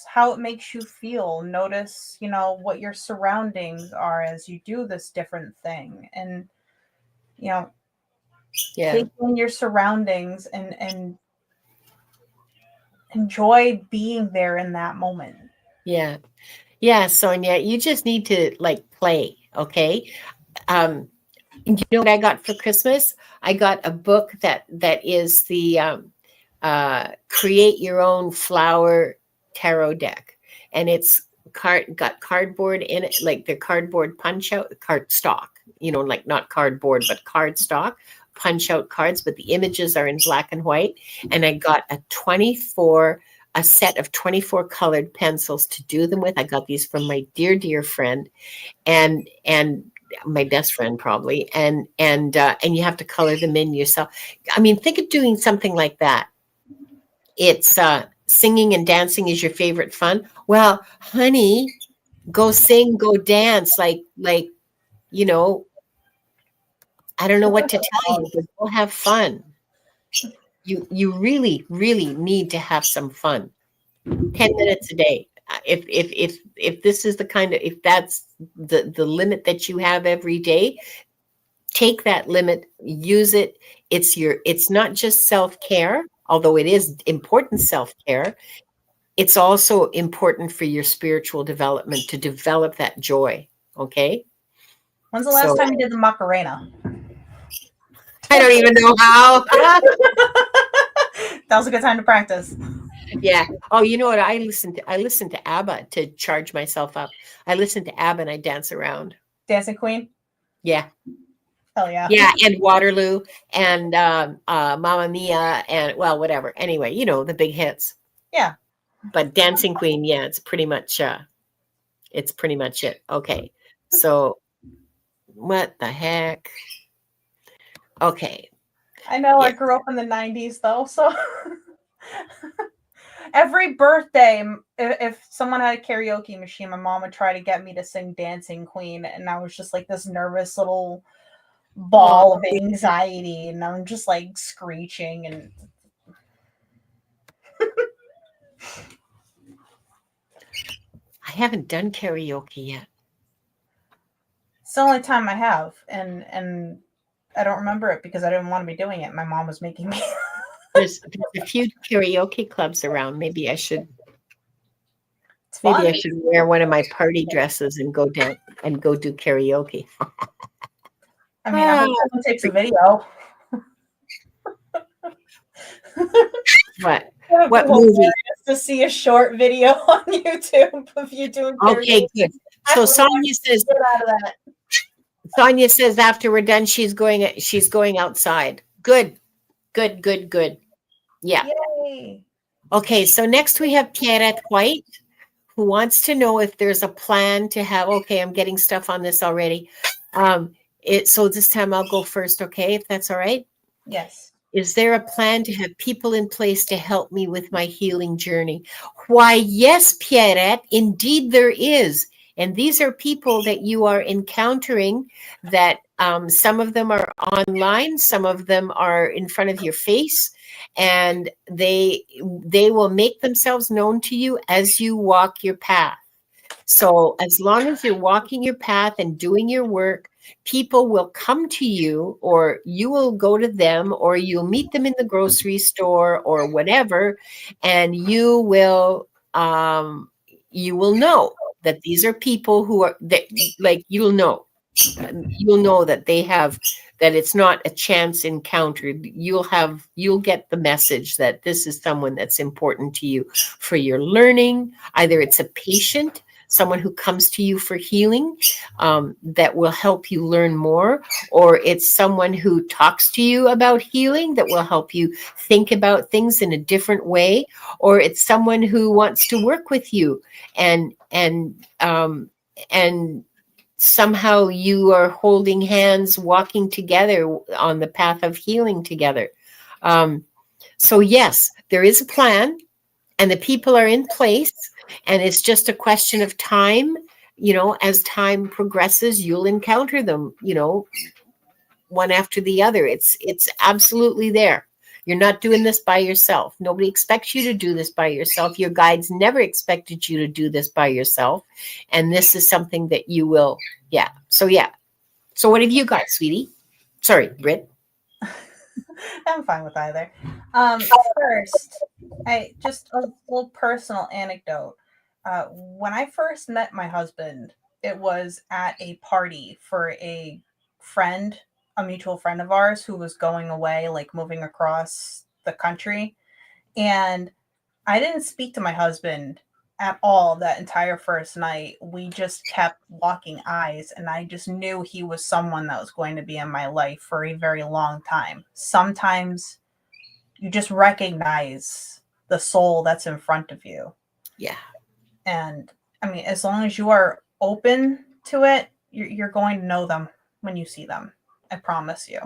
how it makes you feel. Notice, what your surroundings are as you do this different thing, and take in your surroundings and enjoy being there in that moment. Yeah. Yeah, Sonia, you just need to like play, okay? Um, you know what I got for Christmas? I got a book that is the create your own flower tarot deck, and it's got cardboard in it, like the cardboard punch out card stock. You know, like not cardboard, but card stock punch out cards, but the images are in black and white. And I got a set of 24 colored pencils to do them with. I got these from my dear friend, and my best friend probably, and you have to color them in yourself. I mean, think of doing something like that. It's singing and dancing is your favorite fun. Well, honey, go sing, go dance, like you know. I don't know what to tell you, but go have fun. You really need to have some fun. 10 minutes a day. If this is the kind of, if that's the limit that you have every day, take that limit, use it. It's not just self-care, although it is important self-care. It's also important for your spiritual development to develop that joy. Okay. When's the last So time you did the Macarena? I don't even know how. That was a good time to practice. Yeah. Oh, you know what? I listen to ABBA to charge myself up. I listen to ABBA and I dance around. Dancing Queen? Yeah. Hell yeah. Yeah, and Waterloo and Mamma Mia and well, whatever. Anyway, you know, the big hits. Yeah. But Dancing Queen, yeah, it's pretty much it. Okay. So what the heck? Okay. I know I Yeah. grew up in the 90s though, so every birthday, if someone had a karaoke machine, my mom would try to get me to sing Dancing Queen, and I was just like this nervous little ball of anxiety, and I'm just like screeching and I haven't done karaoke yet. it's the only time I have, and I don't remember it because I didn't want to be doing it. My mom was making me. There's a few karaoke clubs around. Maybe I should wear one of my party dresses and go down and go do karaoke. I mean, I hope someone takes a video. What movie? To see a short video on YouTube of you doing karaoke. Okay, good. So Sonia says, get out of that. Sonia says after we're done, she's going outside. Good. Yeah. Yay. Okay, so next we have Pierrette White, who wants to know if there's a plan to have, okay, I'm getting stuff on this already. So this time I'll go first, okay, if that's all right? Yes. Is there a plan to have people in place to help me with my healing journey? Why, yes, Pierrette, indeed there is. And these are people that you are encountering that some of them are online, some of them are in front of your face, and they will make themselves known to you as you walk your path. So as long as you're walking your path and doing your work, people will come to you, or you will go to them, or you'll meet them in the grocery store or whatever, and you will know that these are people who are that, like, you'll know that they have, that it's not a chance encounter. You'll get the message that this is someone that's important to you for your learning. Either it's a patient, someone who comes to you for healing, that will help you learn more, or it's someone who talks to you about healing that will help you think about things in a different way, or it's someone who wants to work with you and somehow you are holding hands, walking together on the path of healing together. So yes, there is a plan, and the people are in place, and it's just a question of time. As time progresses, you'll encounter them, one after the other. It's absolutely there. You're not doing this by yourself. Nobody expects you to do this by yourself. Your guides never expected you to do this by yourself. And this is something that you will. Yeah. So what have you got, sweetie? Sorry, Britt. I'm fine with either. First, just a little personal anecdote. When I first met my husband, it was at a party for a friend, a mutual friend of ours who was going away, like moving across the country. And I didn't speak to my husband at all that entire first night. We just kept locking eyes, and I just knew he was someone that was going to be in my life for a very long time. Sometimes you just recognize the soul that's in front of you. Yeah. And I mean, as long as you are open to it, you're going to know them when you see them. I promise you.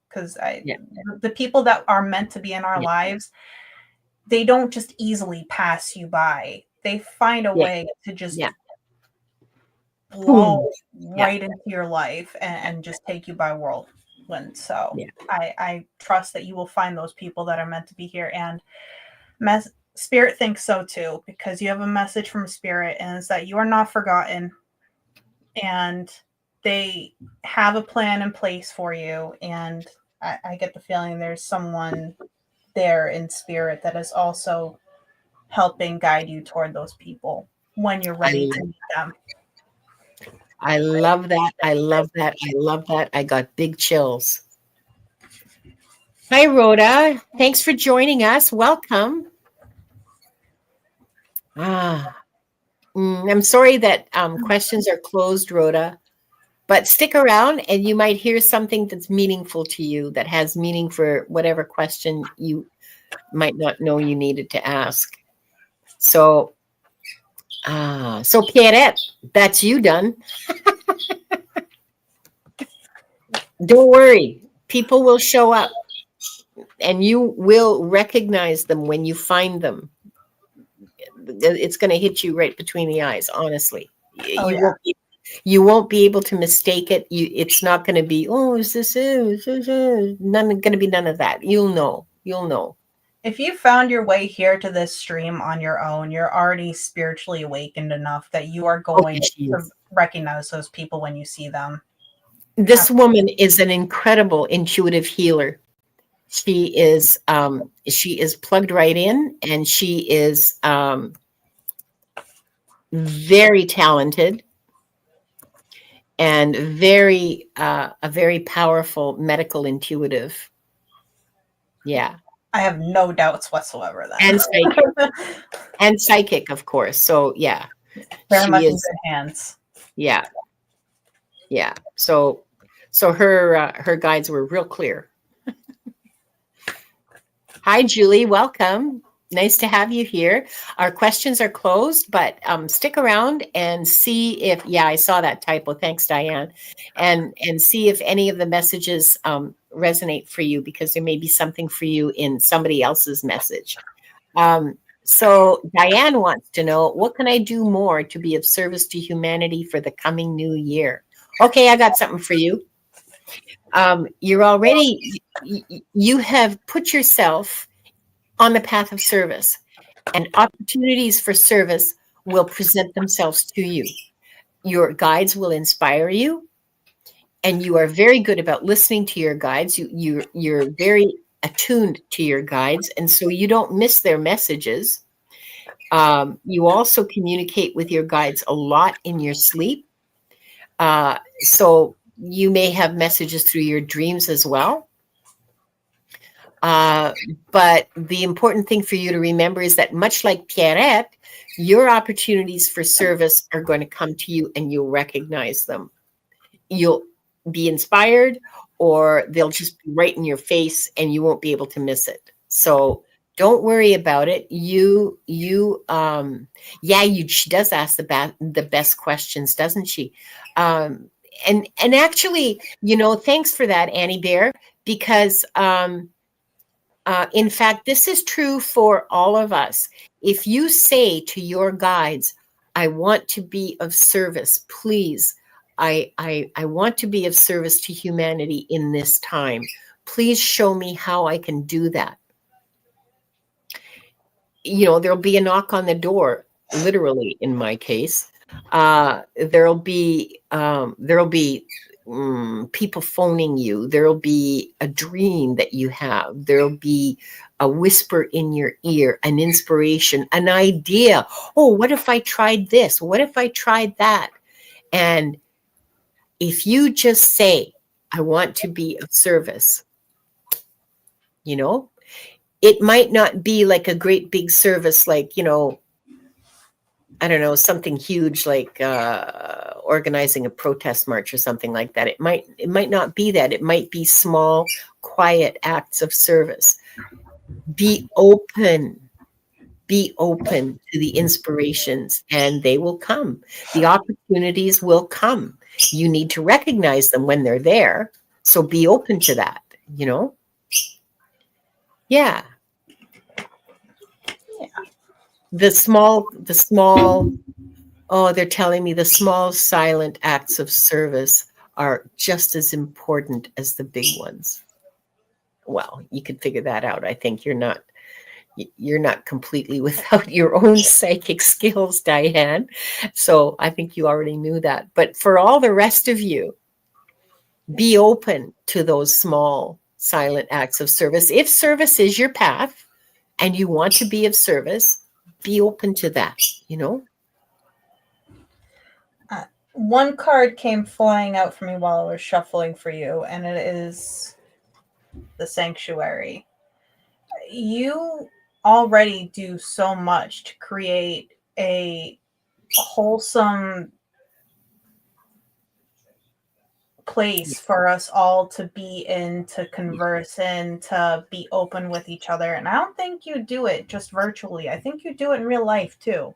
Because Yeah. the people that are meant to be in our Yeah. lives, they don't just easily pass you by. They find a Yeah. way to just Yeah. blow Yeah. right into your life and just take you by whirlwind. So Yeah. I trust that you will find those people that are meant to be here. And Spirit thinks so too, because you have a message from Spirit, and it's that you are not forgotten, and they have a plan in place for you. And I get the feeling there's someone there in spirit that is also helping guide you toward those people when you're ready I to meet them. I love that. I love that. I love that. I got big chills. Hi, Rhoda. Thanks for joining us. Welcome. Ah, I'm sorry that questions are closed, Rhoda, but stick around and you might hear something that's meaningful to you, that has meaning for whatever question you might not know you needed to ask. So, so Pierrette, that's you done. Don't worry. People will show up and you will recognize them when you find them. It's going to hit you right between the eyes, honestly. Oh You yeah. won't be, you won't be able to mistake it. It's not going to be, oh, is this none going to be none of that. You'll know. You'll know. If you found your way here to this stream on your own, you're already spiritually awakened enough that you are Oh, going yes, she to is. recognize those people when you see them. This woman is an incredible intuitive healer. She is plugged right in, and she is very talented and a very powerful medical intuitive. Yeah. I have no doubts whatsoever And psychic. then. And psychic, of course. So yeah, Very she much in is. good hands. Yeah. Yeah. So her guides were real clear. Hi, Julie. Welcome. Nice to have you here. Our questions are closed, but stick around and see if, yeah, I saw that typo. Thanks, Diane. And see if any of the messages resonate for you, because there may be something for you in somebody else's message. So Diane wants to know, what can I do more to be of service to humanity for the coming new year? Okay, I got something for you. You're already, you have put yourself on the path of service, and opportunities for service will present themselves to you. Your guides will inspire you, and you are very good about listening to your guides. You're very attuned to your guides, and so you don't miss their messages. You also communicate with your guides a lot in your sleep. So you may have messages through your dreams as well. But the important thing for you to remember is that, much like Pierrette, your opportunities for service are going to come to you and you'll recognize them. You'll be inspired, or they'll just be right in your face and you won't be able to miss it. So don't worry about it. She does ask the best questions, doesn't she? And actually, thanks for that, Annie Bear, because in fact, this is true for all of us. If you say to your guides, I want to be of service, please, I want to be of service to humanity in this time. Please show me how I can do that. There'll be a knock on the door, literally in my case. There'll be people phoning you. There'll be a dream that you have. There'll be a whisper in your ear, an inspiration, an idea. Oh, what if I tried this? What if I tried that? And if you just say, I want to be of service, you know, it might not be like a great big service, like, you know, I don't know, something huge like organizing a protest march or something like that. It might not be that. It might be small, quiet acts of service. Be open. Be open to the inspirations, and they will come. The opportunities will come. You need to recognize them when they're there. So be open to that, you know? Yeah. Yeah. The small, oh, they're telling me the small silent acts of service are just as important as the big ones. Well, you could figure that out. I think you're not completely without your own psychic skills, Diane. So I think you already knew that. But for all the rest of you, be open to those small silent acts of service. If service is your path and you want to be of service, be open to that, you know? One card came flying out for me while I was shuffling for you, and it is the Sanctuary. You already do so much to create a wholesome place for us all to be in, to converse in, to be open with each other. And I don't think you do it just virtually. I think you do it in real life too.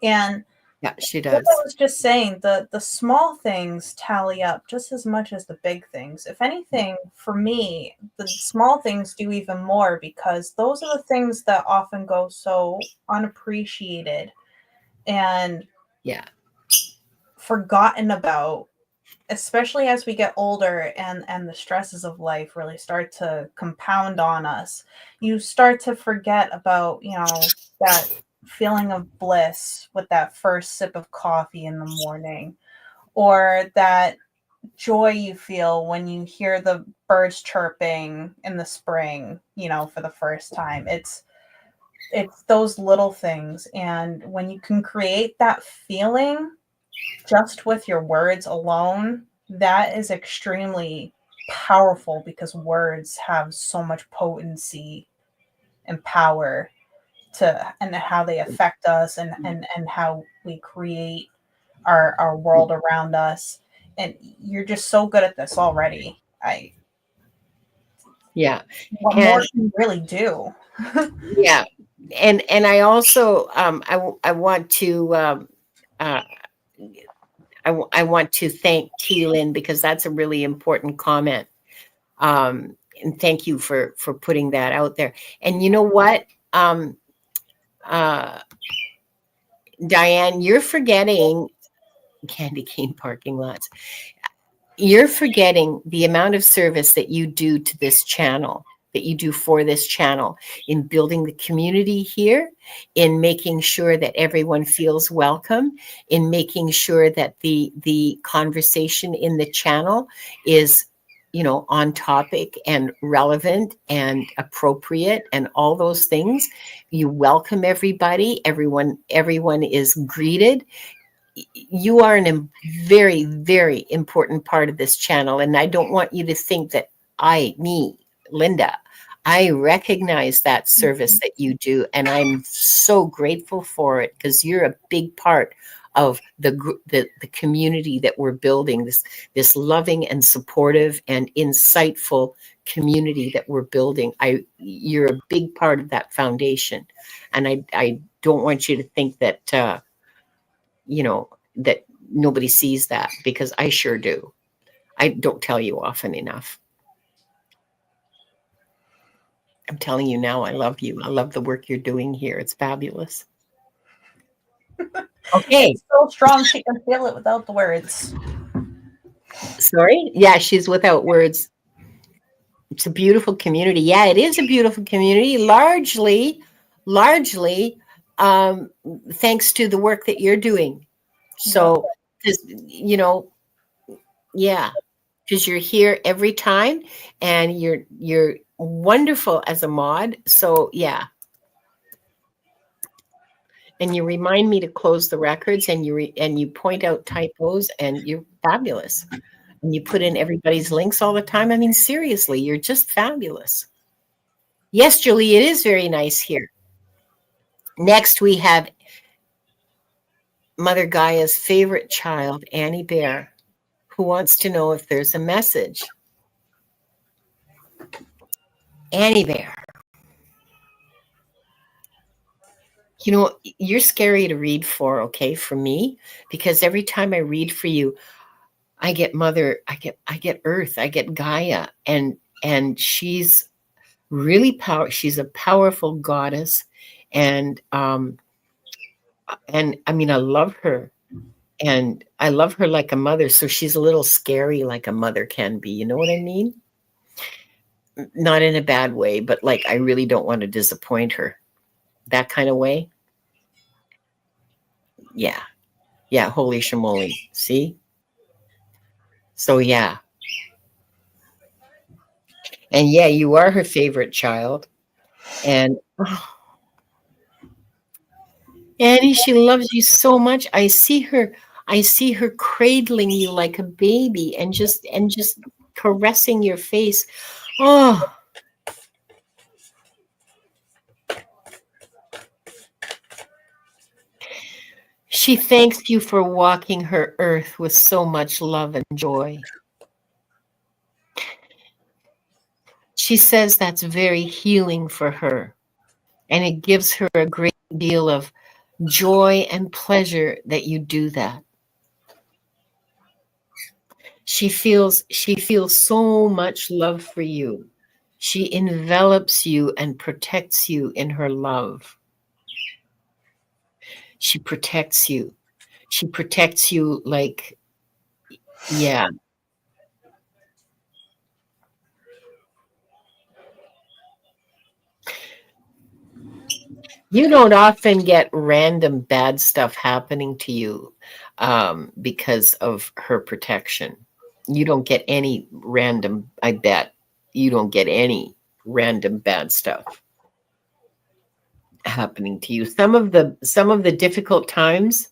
And Yeah, she what does. I was just saying, the small things tally up just as much as the big things. If anything, for me, the small things do even more, because those are the things that often go so unappreciated and Yeah. forgotten about, especially as we get older and the stresses of life really start to compound on us. You start to forget about, that feeling of bliss with that first sip of coffee in the morning, or that joy you feel when you hear the birds chirping in the spring, for the first time. It's those little things, and when you can create that feeling just with your words alone, that is extremely powerful, because words have so much potency and power to, and how they affect us, and how we create our world around us. And you're just so good at this already. Yeah. What more And can you really do? yeah. And I also I want to uh I want to thank Keelan, because that's a really important comment. And thank you for putting that out there. And you know what? Uh Diane, you're forgetting candy cane parking lots. You're forgetting the amount of service that you do to this channel, that you do for this channel, in building the community here, in making sure that everyone feels welcome, in making sure that the conversation in the channel is, on topic and relevant and appropriate and all those things. You welcome everybody. Everyone is greeted. You are a very, very important part of this channel. And I don't want you to think that Linda, I recognize that service that you do. And I'm so grateful for it, because you're a big part of the community that we're building, this loving and supportive and insightful community that we're building. You're a big part of that foundation. And I don't want you to think that, that nobody sees that, because I sure do. I don't tell you often enough. I'm telling you now, I love you. I love the work you're doing here. It's fabulous. Okay. It's so strong she can feel it without the words. Sorry? Yeah, she's without words. It's a beautiful community. Yeah, it is a beautiful community, largely thanks to the work that you're doing. So, you know, Yeah, because you're here every time, and you're wonderful as a mod. So yeah, and you remind me to close the records, and and you point out typos, and you're fabulous. And you put in everybody's links all the time. I mean, seriously, you're just fabulous. Yes, Julie, it is very nice here. Next, we have Mother Gaia's favorite child, Annie Bear, who wants to know if there's a message. Annie Bear, you know, you're scary to read for, okay, for me, because every time I read for you, I get Mother, I get Earth, I get Gaia, and she's really she's a powerful goddess, and I mean, I love her, and I love her like a mother. So she's a little scary, like a mother can be. You know what I mean? Not in a bad way, but like I really don't want to disappoint her. That kind of way. Yeah, yeah. Holy shamoly! See? So yeah, and yeah, you are her favorite child, and Annie, she loves you so much. I see her cradling you like a baby, and just caressing your face. Oh, she thanks you for walking her earth with so much love and joy. She says that's very healing for her, and it gives her a great deal of joy and pleasure that you do that. She feels so much love for you. She envelops you and protects you in her love. She protects you. She protects you like, yeah. You don't often get random bad stuff happening to you because of her protection. You don't get any random, I bet, you don't get any random bad stuff happening to you. Some of the difficult times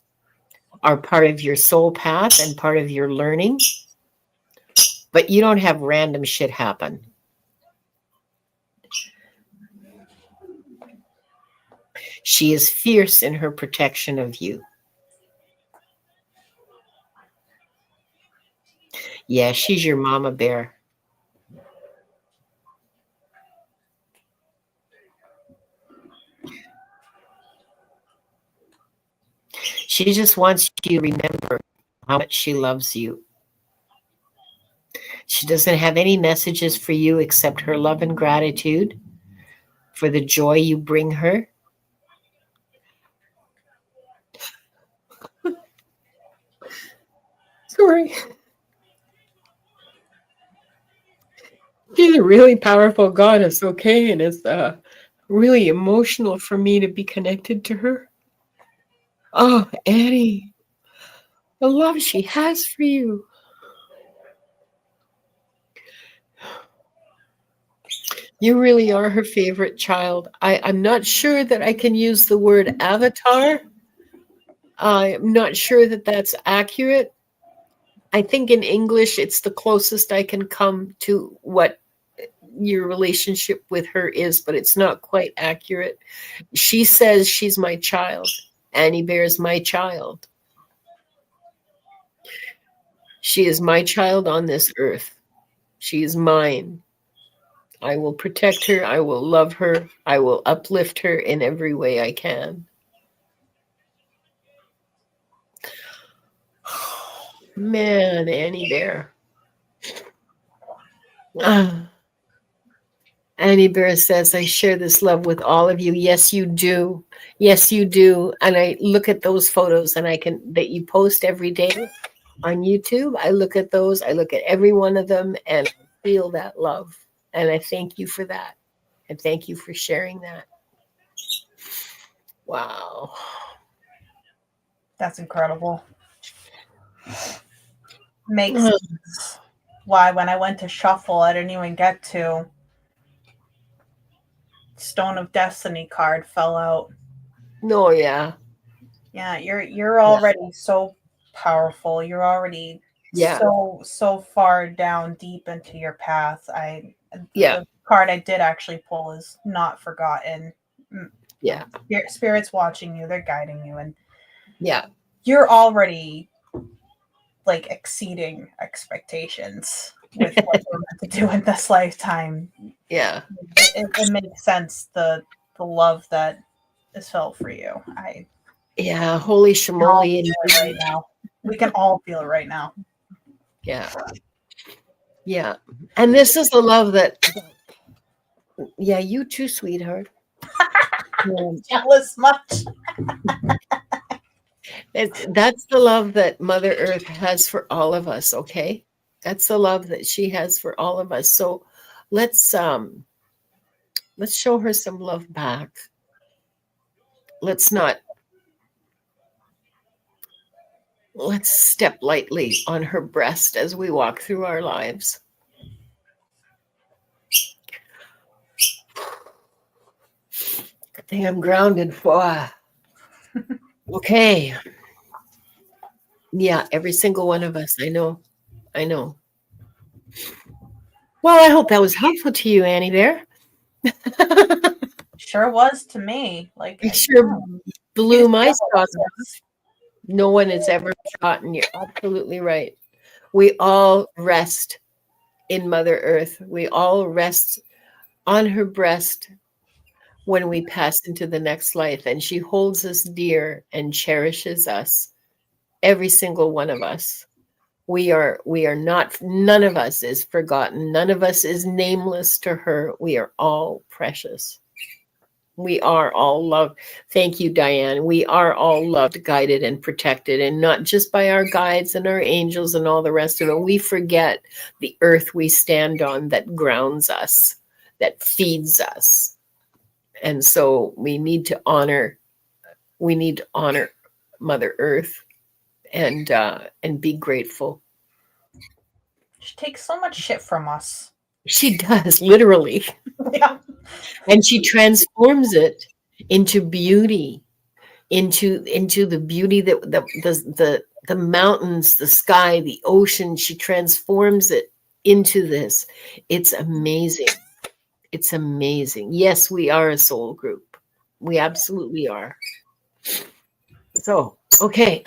are part of your soul path and part of your learning, but you don't have random shit happen. She is fierce in her protection of you. Yeah, she's your mama bear. She just wants you to remember how much she loves you. She doesn't have any messages for you except her love and gratitude for the joy you bring her. Sorry. She's a really powerful goddess, okay? And it's really emotional for me to be connected to her. Oh, Annie, the love she has for you. You really are her favorite child. I'm not sure that I can use the word avatar. I'm not sure that that's accurate. I think in English, it's the closest I can come to what your relationship with her is, but it's not quite accurate. She says she's my child. Annie Bear's my child. She is my child on this earth. She is mine. I will protect her. I will love her. I will uplift her in every way I can. Man, Annie Bear. Ah. Annie Bear says, I share this love with all of you. Yes, you do. Yes, you do. And I look at those photos and I can that you post every day on YouTube. I look at those. I look at every one of them and feel that love. And I thank you for that. And thank you for sharing that. Wow. That's incredible. makes sense why when I went to shuffle, I didn't even get to Stone of Destiny card fell out. No, yeah. Yeah, you're already so powerful. You're already Yeah. so far down deep into your path. Yeah. The card I did actually pull is Not Forgotten. Yeah. Spirits watching you, they're guiding you, and Yeah. you're already like exceeding expectations with what you're meant to do in this lifetime. Yeah. It makes sense the love that is felt for you. Yeah. Holy can all shamoly. feel it right now. We can all feel it right now. Yeah. Yeah. And this is the love that, yeah, you too, sweetheart. Jealous much. That's the love that Mother Earth has for all of us, okay? That's the love that she has for all of us. So let's show her some love back. Let's step lightly on her breast as we walk through our lives. I think I'm grounded for. Okay. Yeah, every single one of us. I know. Well, I hope that was helpful to you, Annie Bear. Sure was to me. Like It sure blew my socks off. this. No one has ever forgotten. You're absolutely right. We all rest in Mother Earth. We all rest on her breast when we pass into the next life. And she holds us dear and cherishes us, every single one of us. We are not, none of us is forgotten. None of us is nameless to her. We are all precious. We are all loved. Thank you, Diane. We are all loved, guided, and protected, and not just by our guides and our angels and all the rest of it. We forget the earth we stand on that grounds us, that feeds us. And so we need to honor Mother Earth and be grateful. She takes so much shit from us. She does, literally. Yeah. And she transforms it into beauty, into the beauty that the mountains, the sky, the ocean. She transforms it into this. It's amazing. It's amazing. Yes, we are a soul group. We absolutely are. So, okay.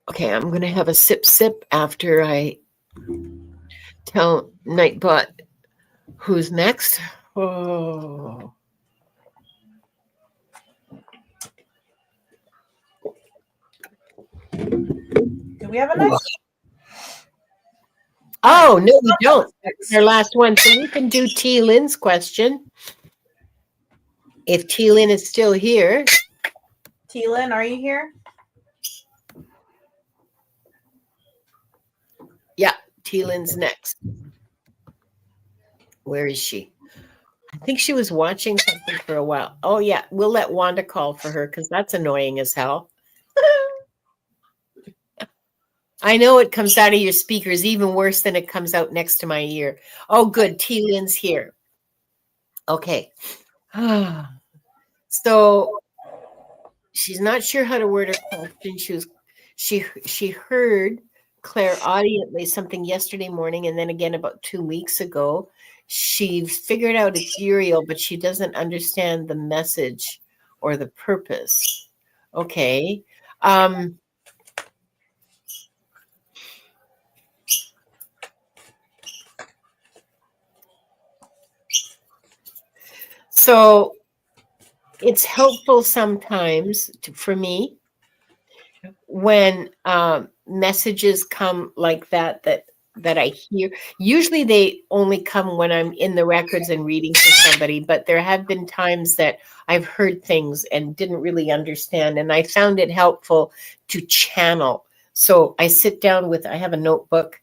Okay, I'm going to have a sip after I tell Nightbot who's next. Oh. Do we have a next? Oh, no, we don't. That's our last one. So we can do T. Lynn's question. If T. Lynn is still here. T. Lynn, are you here? Yeah, T. Lynn's next. Where is she? I think she was watching something for a while. Oh, yeah. We'll let Wanda call for her because that's annoying as hell. I know it comes out of your speakers even worse than it comes out next to my ear. Oh, good. T. Lynn's here. Okay. So she's not sure how to word her question. She heard clairaudiently something yesterday morning and then again about 2 weeks ago. She figured out it's Uriel, but she doesn't understand the message or the purpose. Okay. So it's helpful sometimes for me when messages come like that I hear. Usually they only come when I'm in the records and reading for somebody, but there have been times that I've heard things and didn't really understand, and I found it helpful to channel. So I sit down I have a notebook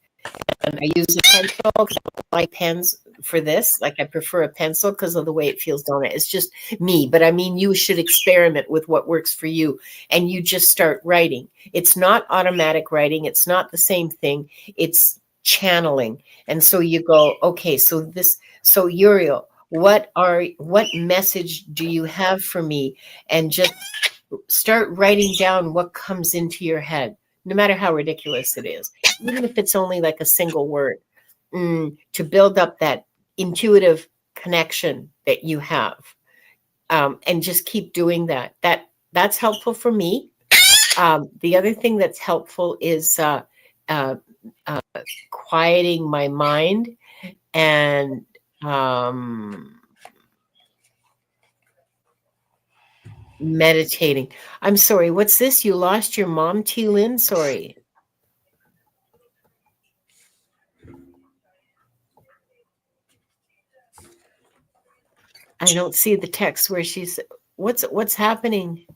and I use a pencil because I don't like pens for this. Like I prefer a pencil because of the way it feels on it. It's just me. But I mean, you should experiment with what works for you and you just start writing. It's not automatic writing. It's not the same thing. It's channeling. And so you go, okay, so Uriel, what message do you have for me? And just start writing down what comes into your head, no matter how ridiculous it is, even if it's only like a single word, to build up that intuitive connection that you have, and just keep doing that. That's helpful for me. The other thing that's helpful is quieting my mind and meditating. I'm sorry, what's this? You lost your mom, T. Lynn? Sorry. I don't see the text where she's, what's happening?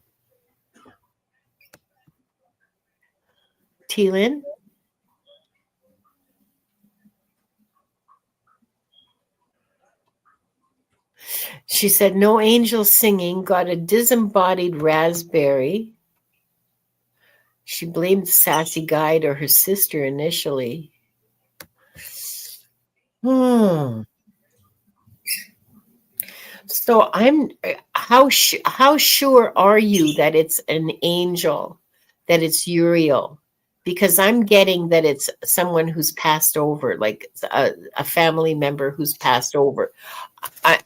T. Lynn? She said, no angel singing, got a disembodied raspberry. She blamed the sassy guide or her sister initially. So how sure are you that it's an angel, that it's Uriel? Because I'm getting that it's someone who's passed over, like a family member who's passed over.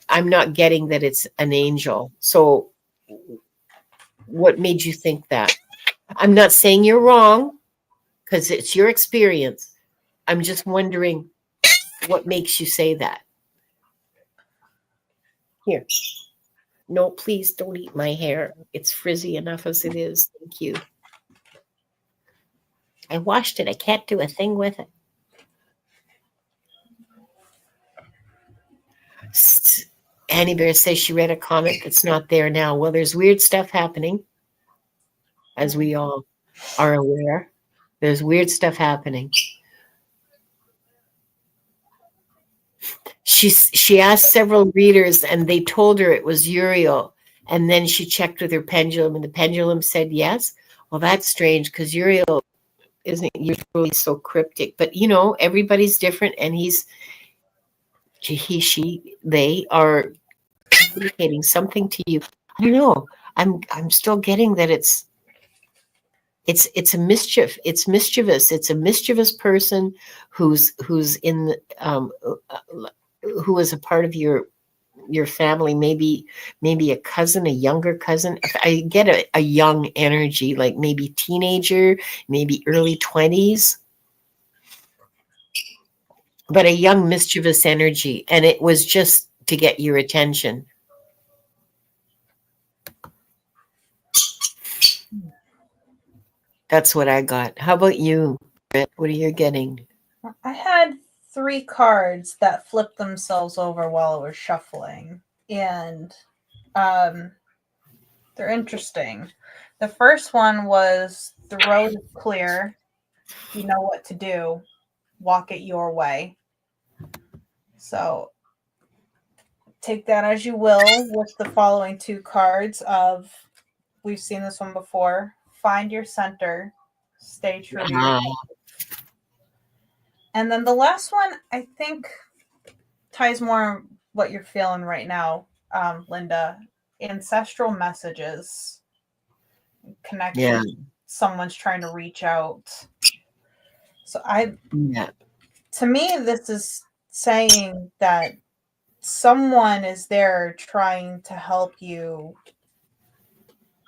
I'm not getting that it's an angel. So what made you think that? I'm not saying you're wrong because it's your experience. I'm just wondering what makes you say that. Here. No, please don't eat my hair. It's frizzy enough as it is. Thank you. I washed it. I can't do a thing with it. Annie Bear says she read a comic that's not there now. Well, there's weird stuff happening, as we all are aware. There's weird stuff happening. She asked several readers, and they told her it was Uriel. And then she checked with her pendulum, and the pendulum said yes. Well, that's strange because Uriel isn't usually so cryptic. But everybody's different, and they are communicating something to you. I don't know. I'm still getting that it's a mischief. It's mischievous. It's a mischievous person who's in who is a part of your family, maybe a cousin, a younger cousin. I get a young energy, like maybe teenager, maybe early 20s, but a young mischievous energy, and it was just to get your attention. That's what I got. How about you, Britt? What are you getting? I had 3 cards that flipped themselves over while I was shuffling, and they're interesting. The first one was the road is clear. You know what to do. Walk it your way. So take that as you will with the following 2 cards of, we've seen this one before, find your center, stay true to yourself. And then the last one, I think, ties more what you're feeling right now, Linda. Ancestral messages, connection. Yeah. Someone's trying to reach out. So to me, this is saying that someone is there trying to help you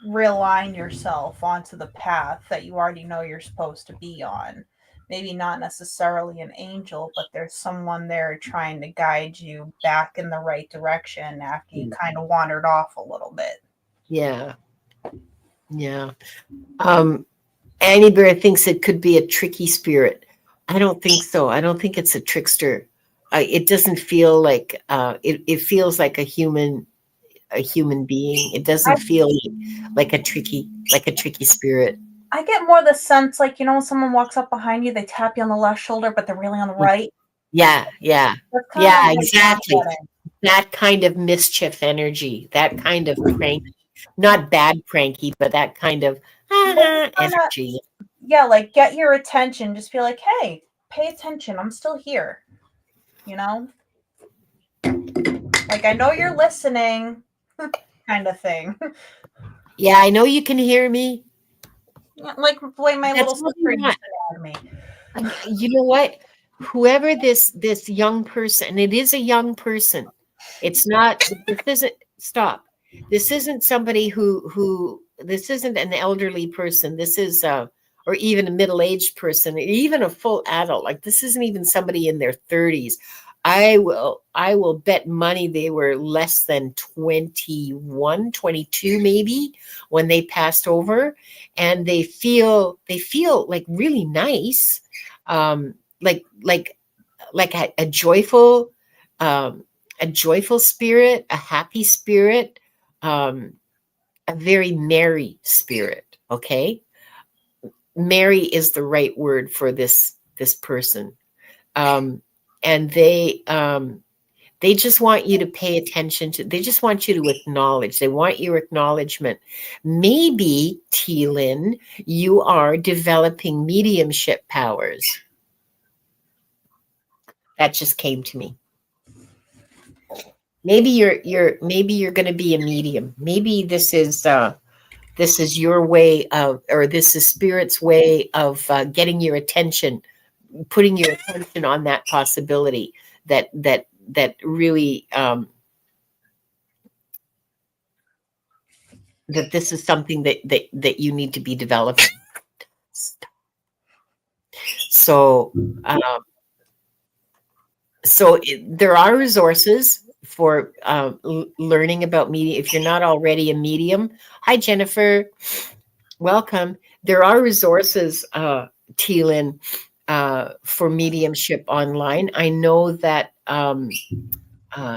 realign yourself onto the path that you already know you're supposed to be on. Maybe not necessarily an angel, but there's someone there trying to guide you back in the right direction after you kind of wandered off a little bit. Yeah. Yeah. Annie Bear thinks it could be a tricky spirit. I don't think so. I don't think it's a trickster. It doesn't feel like it feels like a human being. It doesn't feel like a tricky spirit. I get more the sense, like, when someone walks up behind you, they tap you on the left shoulder, but they're really on the right. Yeah, yeah, That's kind of yeah, what I'm exactly. getting. That kind of mischief energy, that kind of prank, not bad pranky, but that kind of Kind of, energy. yeah, like get your attention. Just be like, hey, pay attention. I'm still here. You know, like I know you're listening, kind of thing. Yeah, I know you can hear me. Yeah, like the way my That's little all we sister want. used to nag me. You know what? Whoever this young person, it is a young person. It's not. This isn't. Stop. This isn't somebody who. This isn't an elderly person. This is or even a middle-aged person, or even a full adult. Like this isn't even somebody in their 30s. I will bet money they were less than 21, 22 maybe when they passed over, and they feel like really nice, um, like um, a joyful spirit, a happy spirit, um, a very merry spirit. Okay, merry is the right word for this person, um, and they just want you to pay attention to. They just want you to acknowledge. They want your acknowledgement. Maybe, T-Lin, you are developing mediumship powers. That just came to me. Maybe you're going to be a medium. Maybe this is your way of, or this is spirit's way of getting your attention, putting your attention on that possibility that really that this is something that you need to be developing. So um, there are resources for learning about media. If you're not already a medium, hi Jennifer, welcome. There are resources, T-Lin, for mediumship online. I know that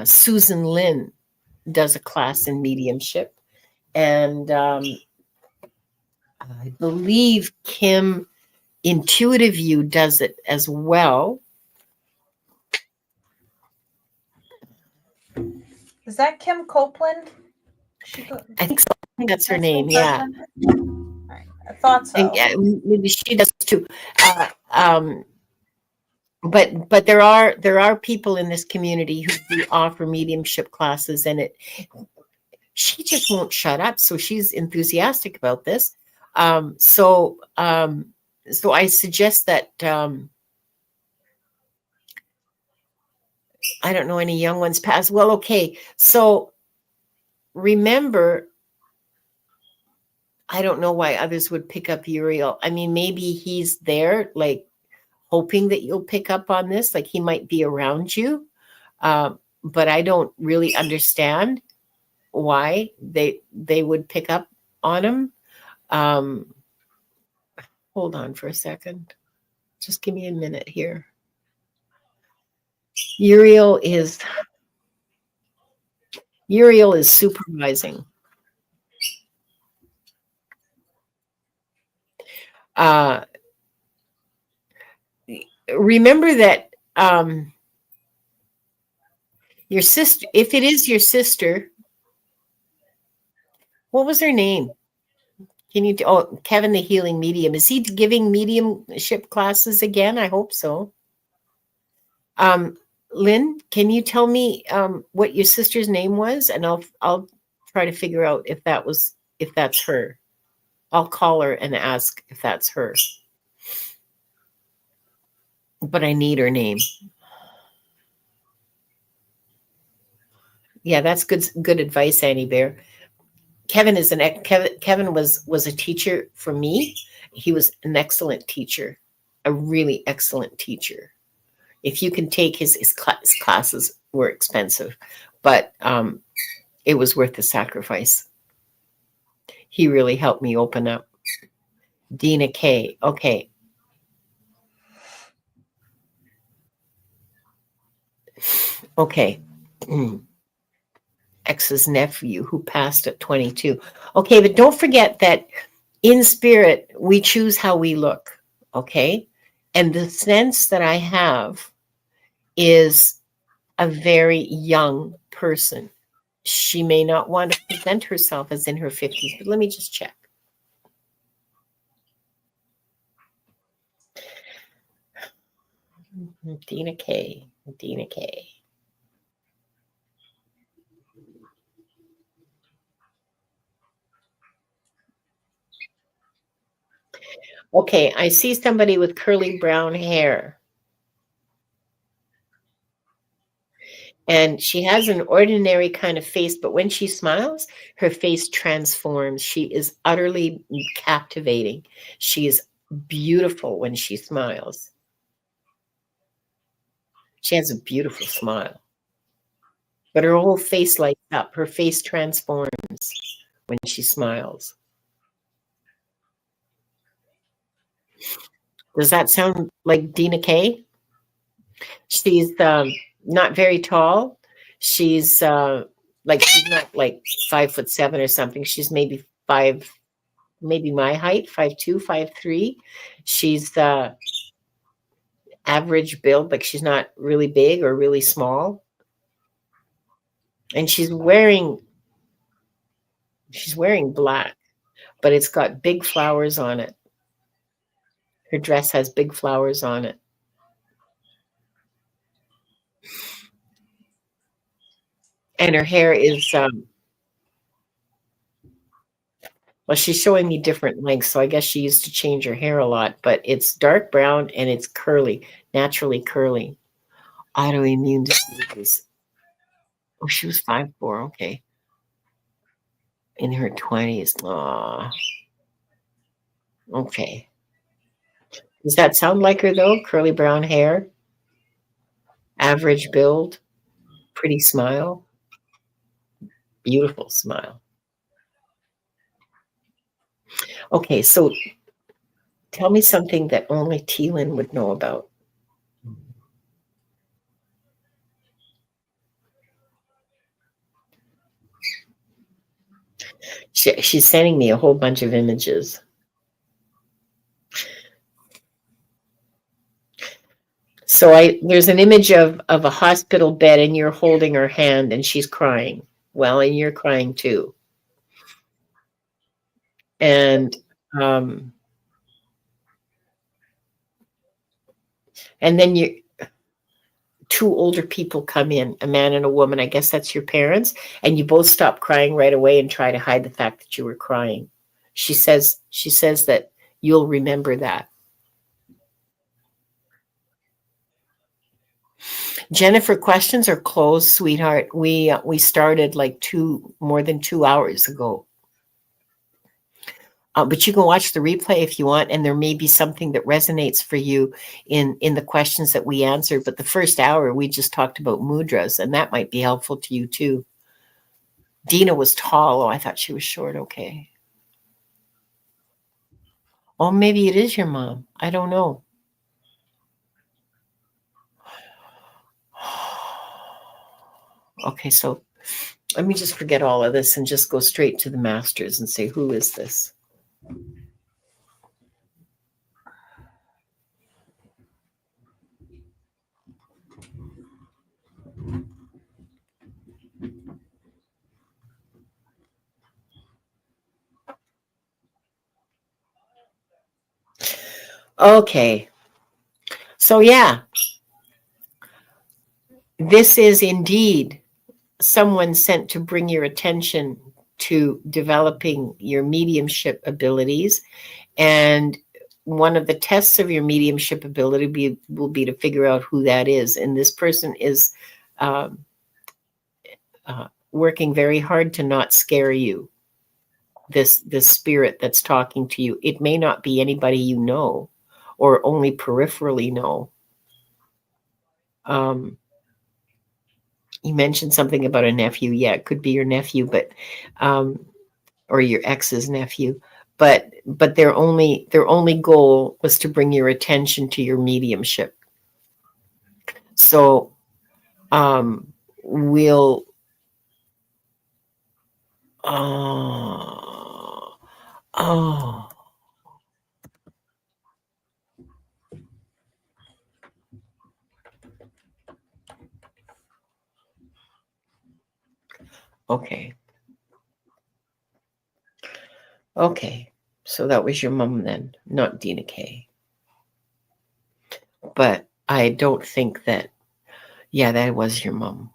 Susan Lynn does a class in mediumship, and I believe Kim Intuitive You does it as well. Is that Kim Copeland? She I think so. I think that's her the same name. Yeah, person? All right, I thought and so. maybe she does too. Uh, um, but there are people in this community who do offer mediumship classes, and she just won't shut up. So she's enthusiastic about this. So I suggest that I don't know any young ones pass. Well, okay. So remember, I don't know why others would pick up Uriel. I mean, maybe he's there, like hoping that you'll pick up on this, like he might be around you. But I don't really understand why they would pick up on him. Um, hold on for a second. Just give me a minute here. Uriel is supervising. Uh, remember that your sister, if it is your sister, what was her name? Can you? Oh, Kevin, the healing medium. Is he giving mediumship classes again? I hope so. Um, Lynn, can you tell me what your sister's name was, and I'll try to figure out if that's her. I'll call her and ask if that's her. But I need her name. Yeah, that's good advice, Annie Bear. Kevin was a teacher for me. He was an excellent teacher, a really excellent teacher. If you can take his classes were expensive, but it was worth the sacrifice. He really helped me open up. Dina K. Okay. Okay. Ex's nephew who passed at 22. Okay, but don't forget that in spirit, we choose how we look. Okay. And the sense that I have is a very young person. She may not want to present herself as in her 50s, but let me just check. Dina K. Dina K. Okay, I see somebody with curly brown hair. And she has an ordinary kind of face, but when she smiles, her face transforms. She is utterly captivating. She is beautiful when she smiles. She has a beautiful smile, but her whole face lights up. Her face transforms when she smiles. Does that sound like Dina Kay? She's not very tall. She's she's not like 5'7" or something. She's maybe maybe my height, 5'2", 5'3". She's average build, like she's not really big or really small. And she's wearing black, but it's got big flowers on it. Her dress has big flowers on it. And her hair is well, she's showing me different lengths, so I guess she used to change her hair a lot, but it's dark brown and it's curly, naturally curly. Autoimmune diseases. Oh, she was 5'4", okay. In her 20s. Aw. Okay. Does that sound like her, though? Curly brown hair, average build, pretty smile, beautiful smile. Okay, so tell me something that only Teelin would know about. She's sending me a whole bunch of images. So there's an image of a hospital bed and you're holding her hand and she's crying. Well, and you're crying too. And then two older people come in, a man and a woman. I guess that's your parents. And you both stop crying right away and try to hide the fact that you were crying. She says that you'll remember that. Jennifer, questions are closed, sweetheart. We started like more than 2 hours ago. But you can watch the replay if you want, and there may be something that resonates for you in the questions that we answered. But the first hour, we just talked about mudras, and that might be helpful to you too. Dina was tall. Oh, I thought she was short. Okay. Oh, maybe it is your mom. I don't know. Okay, so let me just forget all of this and just go straight to the masters and say, who is this? Okay. So yeah, this is indeed someone sent to bring your attention to developing your mediumship abilities. And one of the tests of your mediumship ability will be to figure out who that is. And this person is working very hard to not scare you. This spirit that's talking to you. It may not be anybody you know or only peripherally know. You mentioned something about a nephew. Yeah, it could be your nephew, but or your ex's nephew. But their only goal was to bring your attention to your mediumship. So we'll oh Okay. Okay. So that was your mom then, not Dina Kay. But I don't think that, yeah, that was your mom.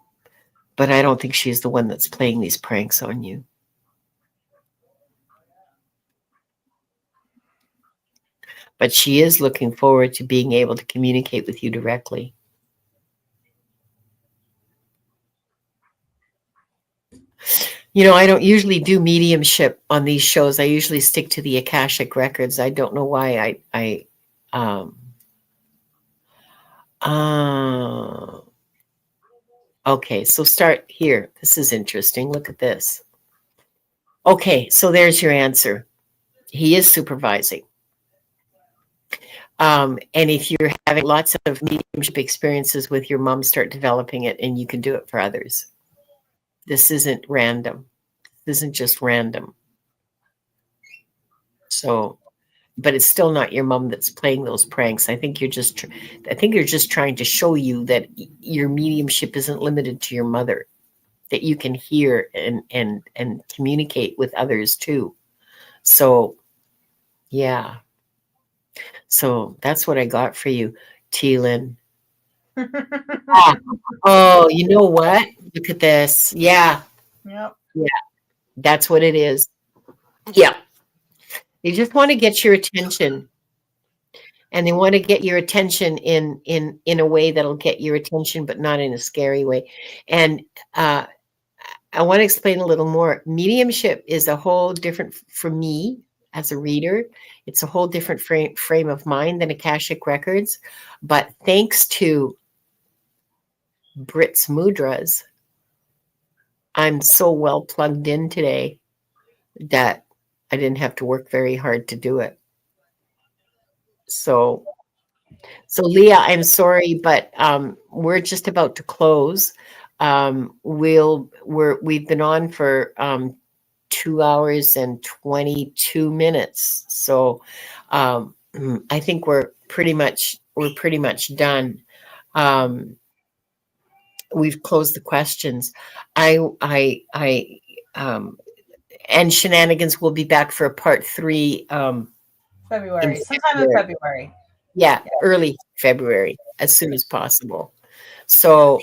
But I don't think she's the one that's playing these pranks on you. But she is looking forward to being able to communicate with you directly. You know, I don't usually do mediumship on these shows. I usually stick to the Akashic records. I don't know why um uh, okay, so start here. This is interesting. Look at this. Okay, so there's your answer. He is supervising. And if you're having lots of mediumship experiences with your mom, start developing it and you can do it for others. This isn't random. This isn't just random. So, but it's still not your mom that's playing those pranks. I think you're just trying to show you that your mediumship isn't limited to your mother, that you can hear and communicate with others too. So, yeah. So that's what I got for you, Teelin. Ah, oh, you know what? Look at this. Yeah. Yep. Yeah. That's what it is. Yeah. They just want to get your attention. And they want to get your attention in a way that'll get your attention, but not in a scary way. And I want to explain a little more. Mediumship is a whole different, for me as a reader, it's a whole different frame of mind than Akashic records. But thanks to Brit's mudras, I'm so well plugged in today that I didn't have to work very hard to do it. So Leah, I'm sorry, but we're just about to close. We've been on for 2 hours and 22 minutes. So I think we're pretty much done. We've closed the questions. And Shenanigans will be back for a part 3 February. in Sometime in February. Yeah, early February, as soon as possible. So,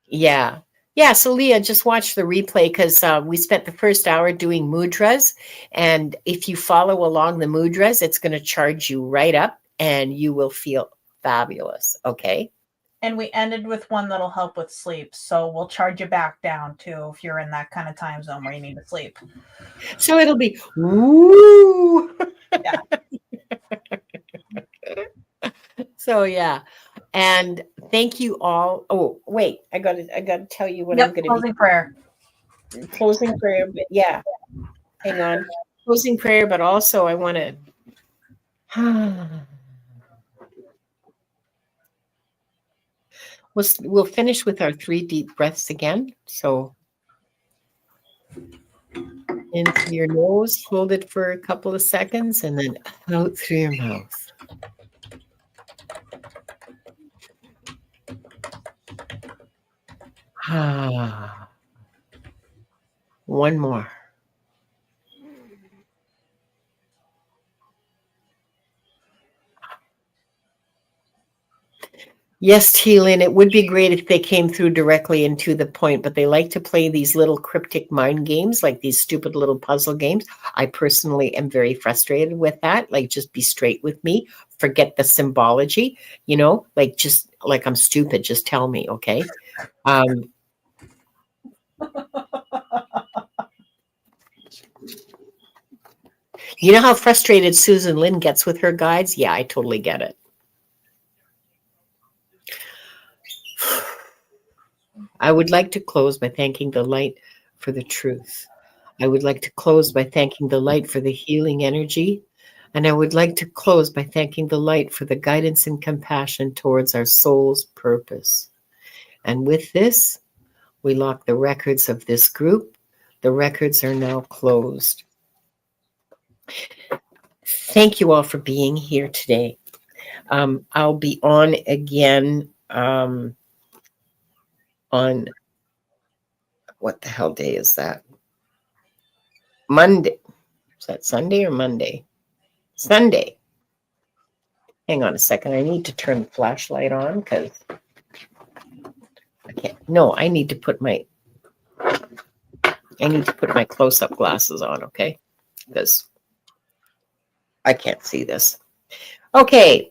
yeah. Yeah, so Leah, just watch the replay because we spent the first hour doing mudras. And if you follow along the mudras, it's going to charge you right up and you will feel fabulous. Okay. And we ended with one that'll help with sleep. So we'll charge you back down too if you're in that kind of time zone where you need to sleep. So it'll be woo. Yeah. So yeah. And thank you all. Oh, wait, I gotta tell you what I'm gonna closing prayer. Closing prayer, but yeah. Hang on. Closing prayer, but also I want to we'll finish with our 3 deep breaths again. So in through your nose, hold it for a couple of seconds, and then out through your mouth. One more. Yes, Teelin, it would be great if they came through directly and to the point, but they like to play these little cryptic mind games, like these stupid little puzzle games. I personally am very frustrated with that. Like, just be straight with me. Forget the symbology, like just like I'm stupid. Just tell me, okay? You know how frustrated Susan Lynn gets with her guides? Yeah, I totally get it. I would like to close by thanking the light for the truth. I would like to close by thanking the light for the healing energy. And I would like to close by thanking the light for the guidance and compassion towards our soul's purpose. And with this, we lock the records of this group. The records are now closed. Thank you all for being here today. I'll be on again on What the hell day is that? Monday. Is that Sunday or Monday? Sunday. Hang on a second. I need to turn the flashlight on because I can't. No, I need to put my close-up glasses on, okay? Because I can't see this. Okay.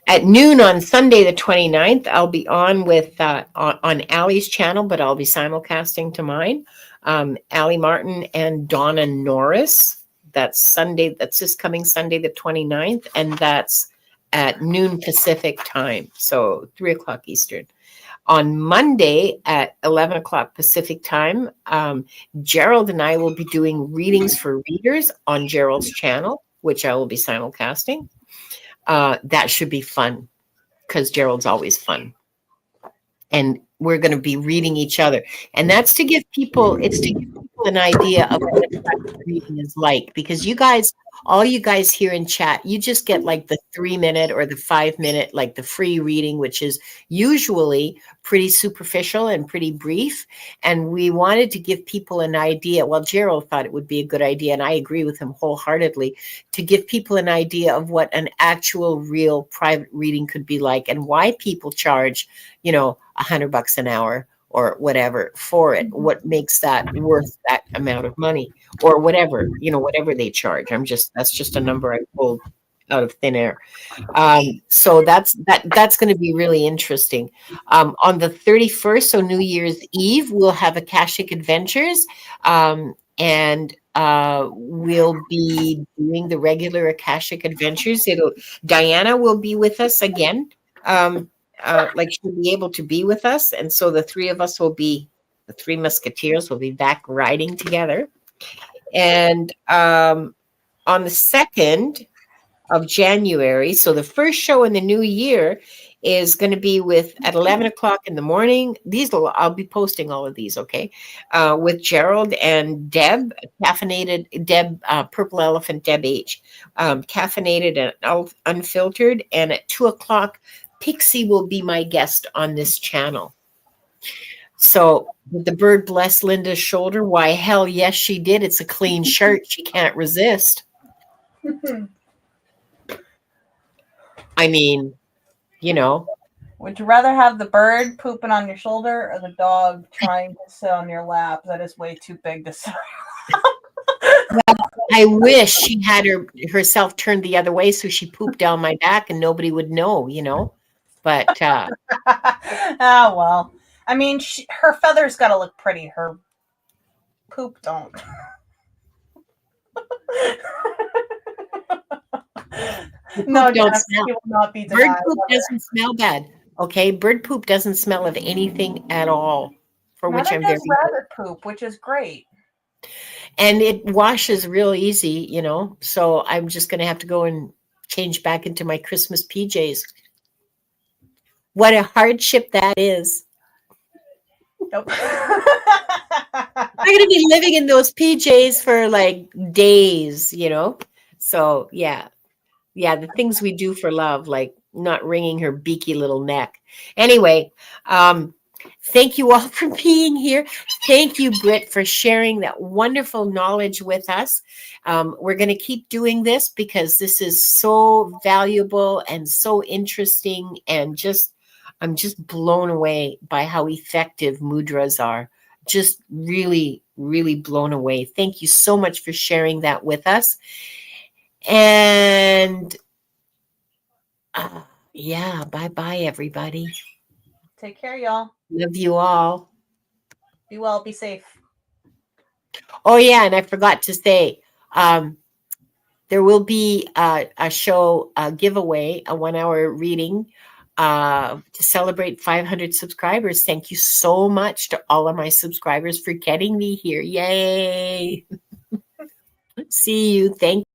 At noon on Sunday, the 29th, I'll be on with on Allie's channel, but I'll be simulcasting to mine. Allie Martin and Donna Norris. That's Sunday. That's this coming Sunday, the 29th, and that's at noon Pacific time, so 3 o'clock Eastern. On Monday at 11 o'clock Pacific time, Gerald and I will be doing readings for readers on Gerald's channel, which I will be simulcasting. That should be fun because Gerald's always fun. And we're going to be reading each other. And that's to give people, an idea of what a reading is like. Because you guys, all you guys here in chat, you just get like the 3-minute or the 5-minute, like the free reading, which is usually pretty superficial and pretty brief. And we wanted to give people an idea. Well, Gerald thought it would be a good idea, and I agree with him wholeheartedly, to give people an idea of what an actual real private reading could be like and why people charge, $100 an hour or whatever for it. What makes that worth that amount of money or whatever, whatever they charge. That's just a number I pulled out of thin air. So that's going to be really interesting. On the 31st, so New Year's Eve, we'll have Akashic Adventures. And we'll be doing the regular Akashic Adventures. Diana will be with us again. She'll be able to be with us. And so the three of us the three musketeers will be back riding together. And on the 2nd of January, so the first show in the new year is going to be at 11 o'clock in the morning. I'll be posting all of these, okay? With Gerald and Deb, Purple Elephant Deb H, caffeinated and unfiltered. And at 2 o'clock, Pixie will be my guest on this channel. So the bird bless Linda's shoulder. Why, hell yes, she did. It's a clean shirt. She can't resist. I mean, Would you rather have the bird pooping on your shoulder or the dog trying to sit on your lap that is way too big to sit on your lap? Well, I wish she had herself turned the other way so she pooped down my back and nobody would know, But oh well. I mean, her feathers got to look pretty. Her poop don't. No, Jess, she will not be denied. Bird poop doesn't smell bad. Okay, bird poop doesn't smell of anything at all. Which I'm very rabbit poop, which is great. And it washes real easy, So I'm just going to have to go and change back into my Christmas PJs. What a hardship that is. Nope. I'm going to be living in those PJs for like days, So yeah, the things we do for love, like not wringing her beaky little neck. Anyway, thank you all for being here. Thank you, Britt, for sharing that wonderful knowledge with us. We're going to keep doing this because this is so valuable and so interesting, and I'm just blown away by how effective mudras are. Just really, really blown away. Thank you so much for sharing that with us. And bye-bye, everybody. Take care, y'all. Love you all. Be well, be safe. Oh, yeah, and I forgot to say, there will be a show, a giveaway, a 1-hour reading to celebrate 500 subscribers. Thank you so much to all of my subscribers for getting me here. Yay! See you. Thank you.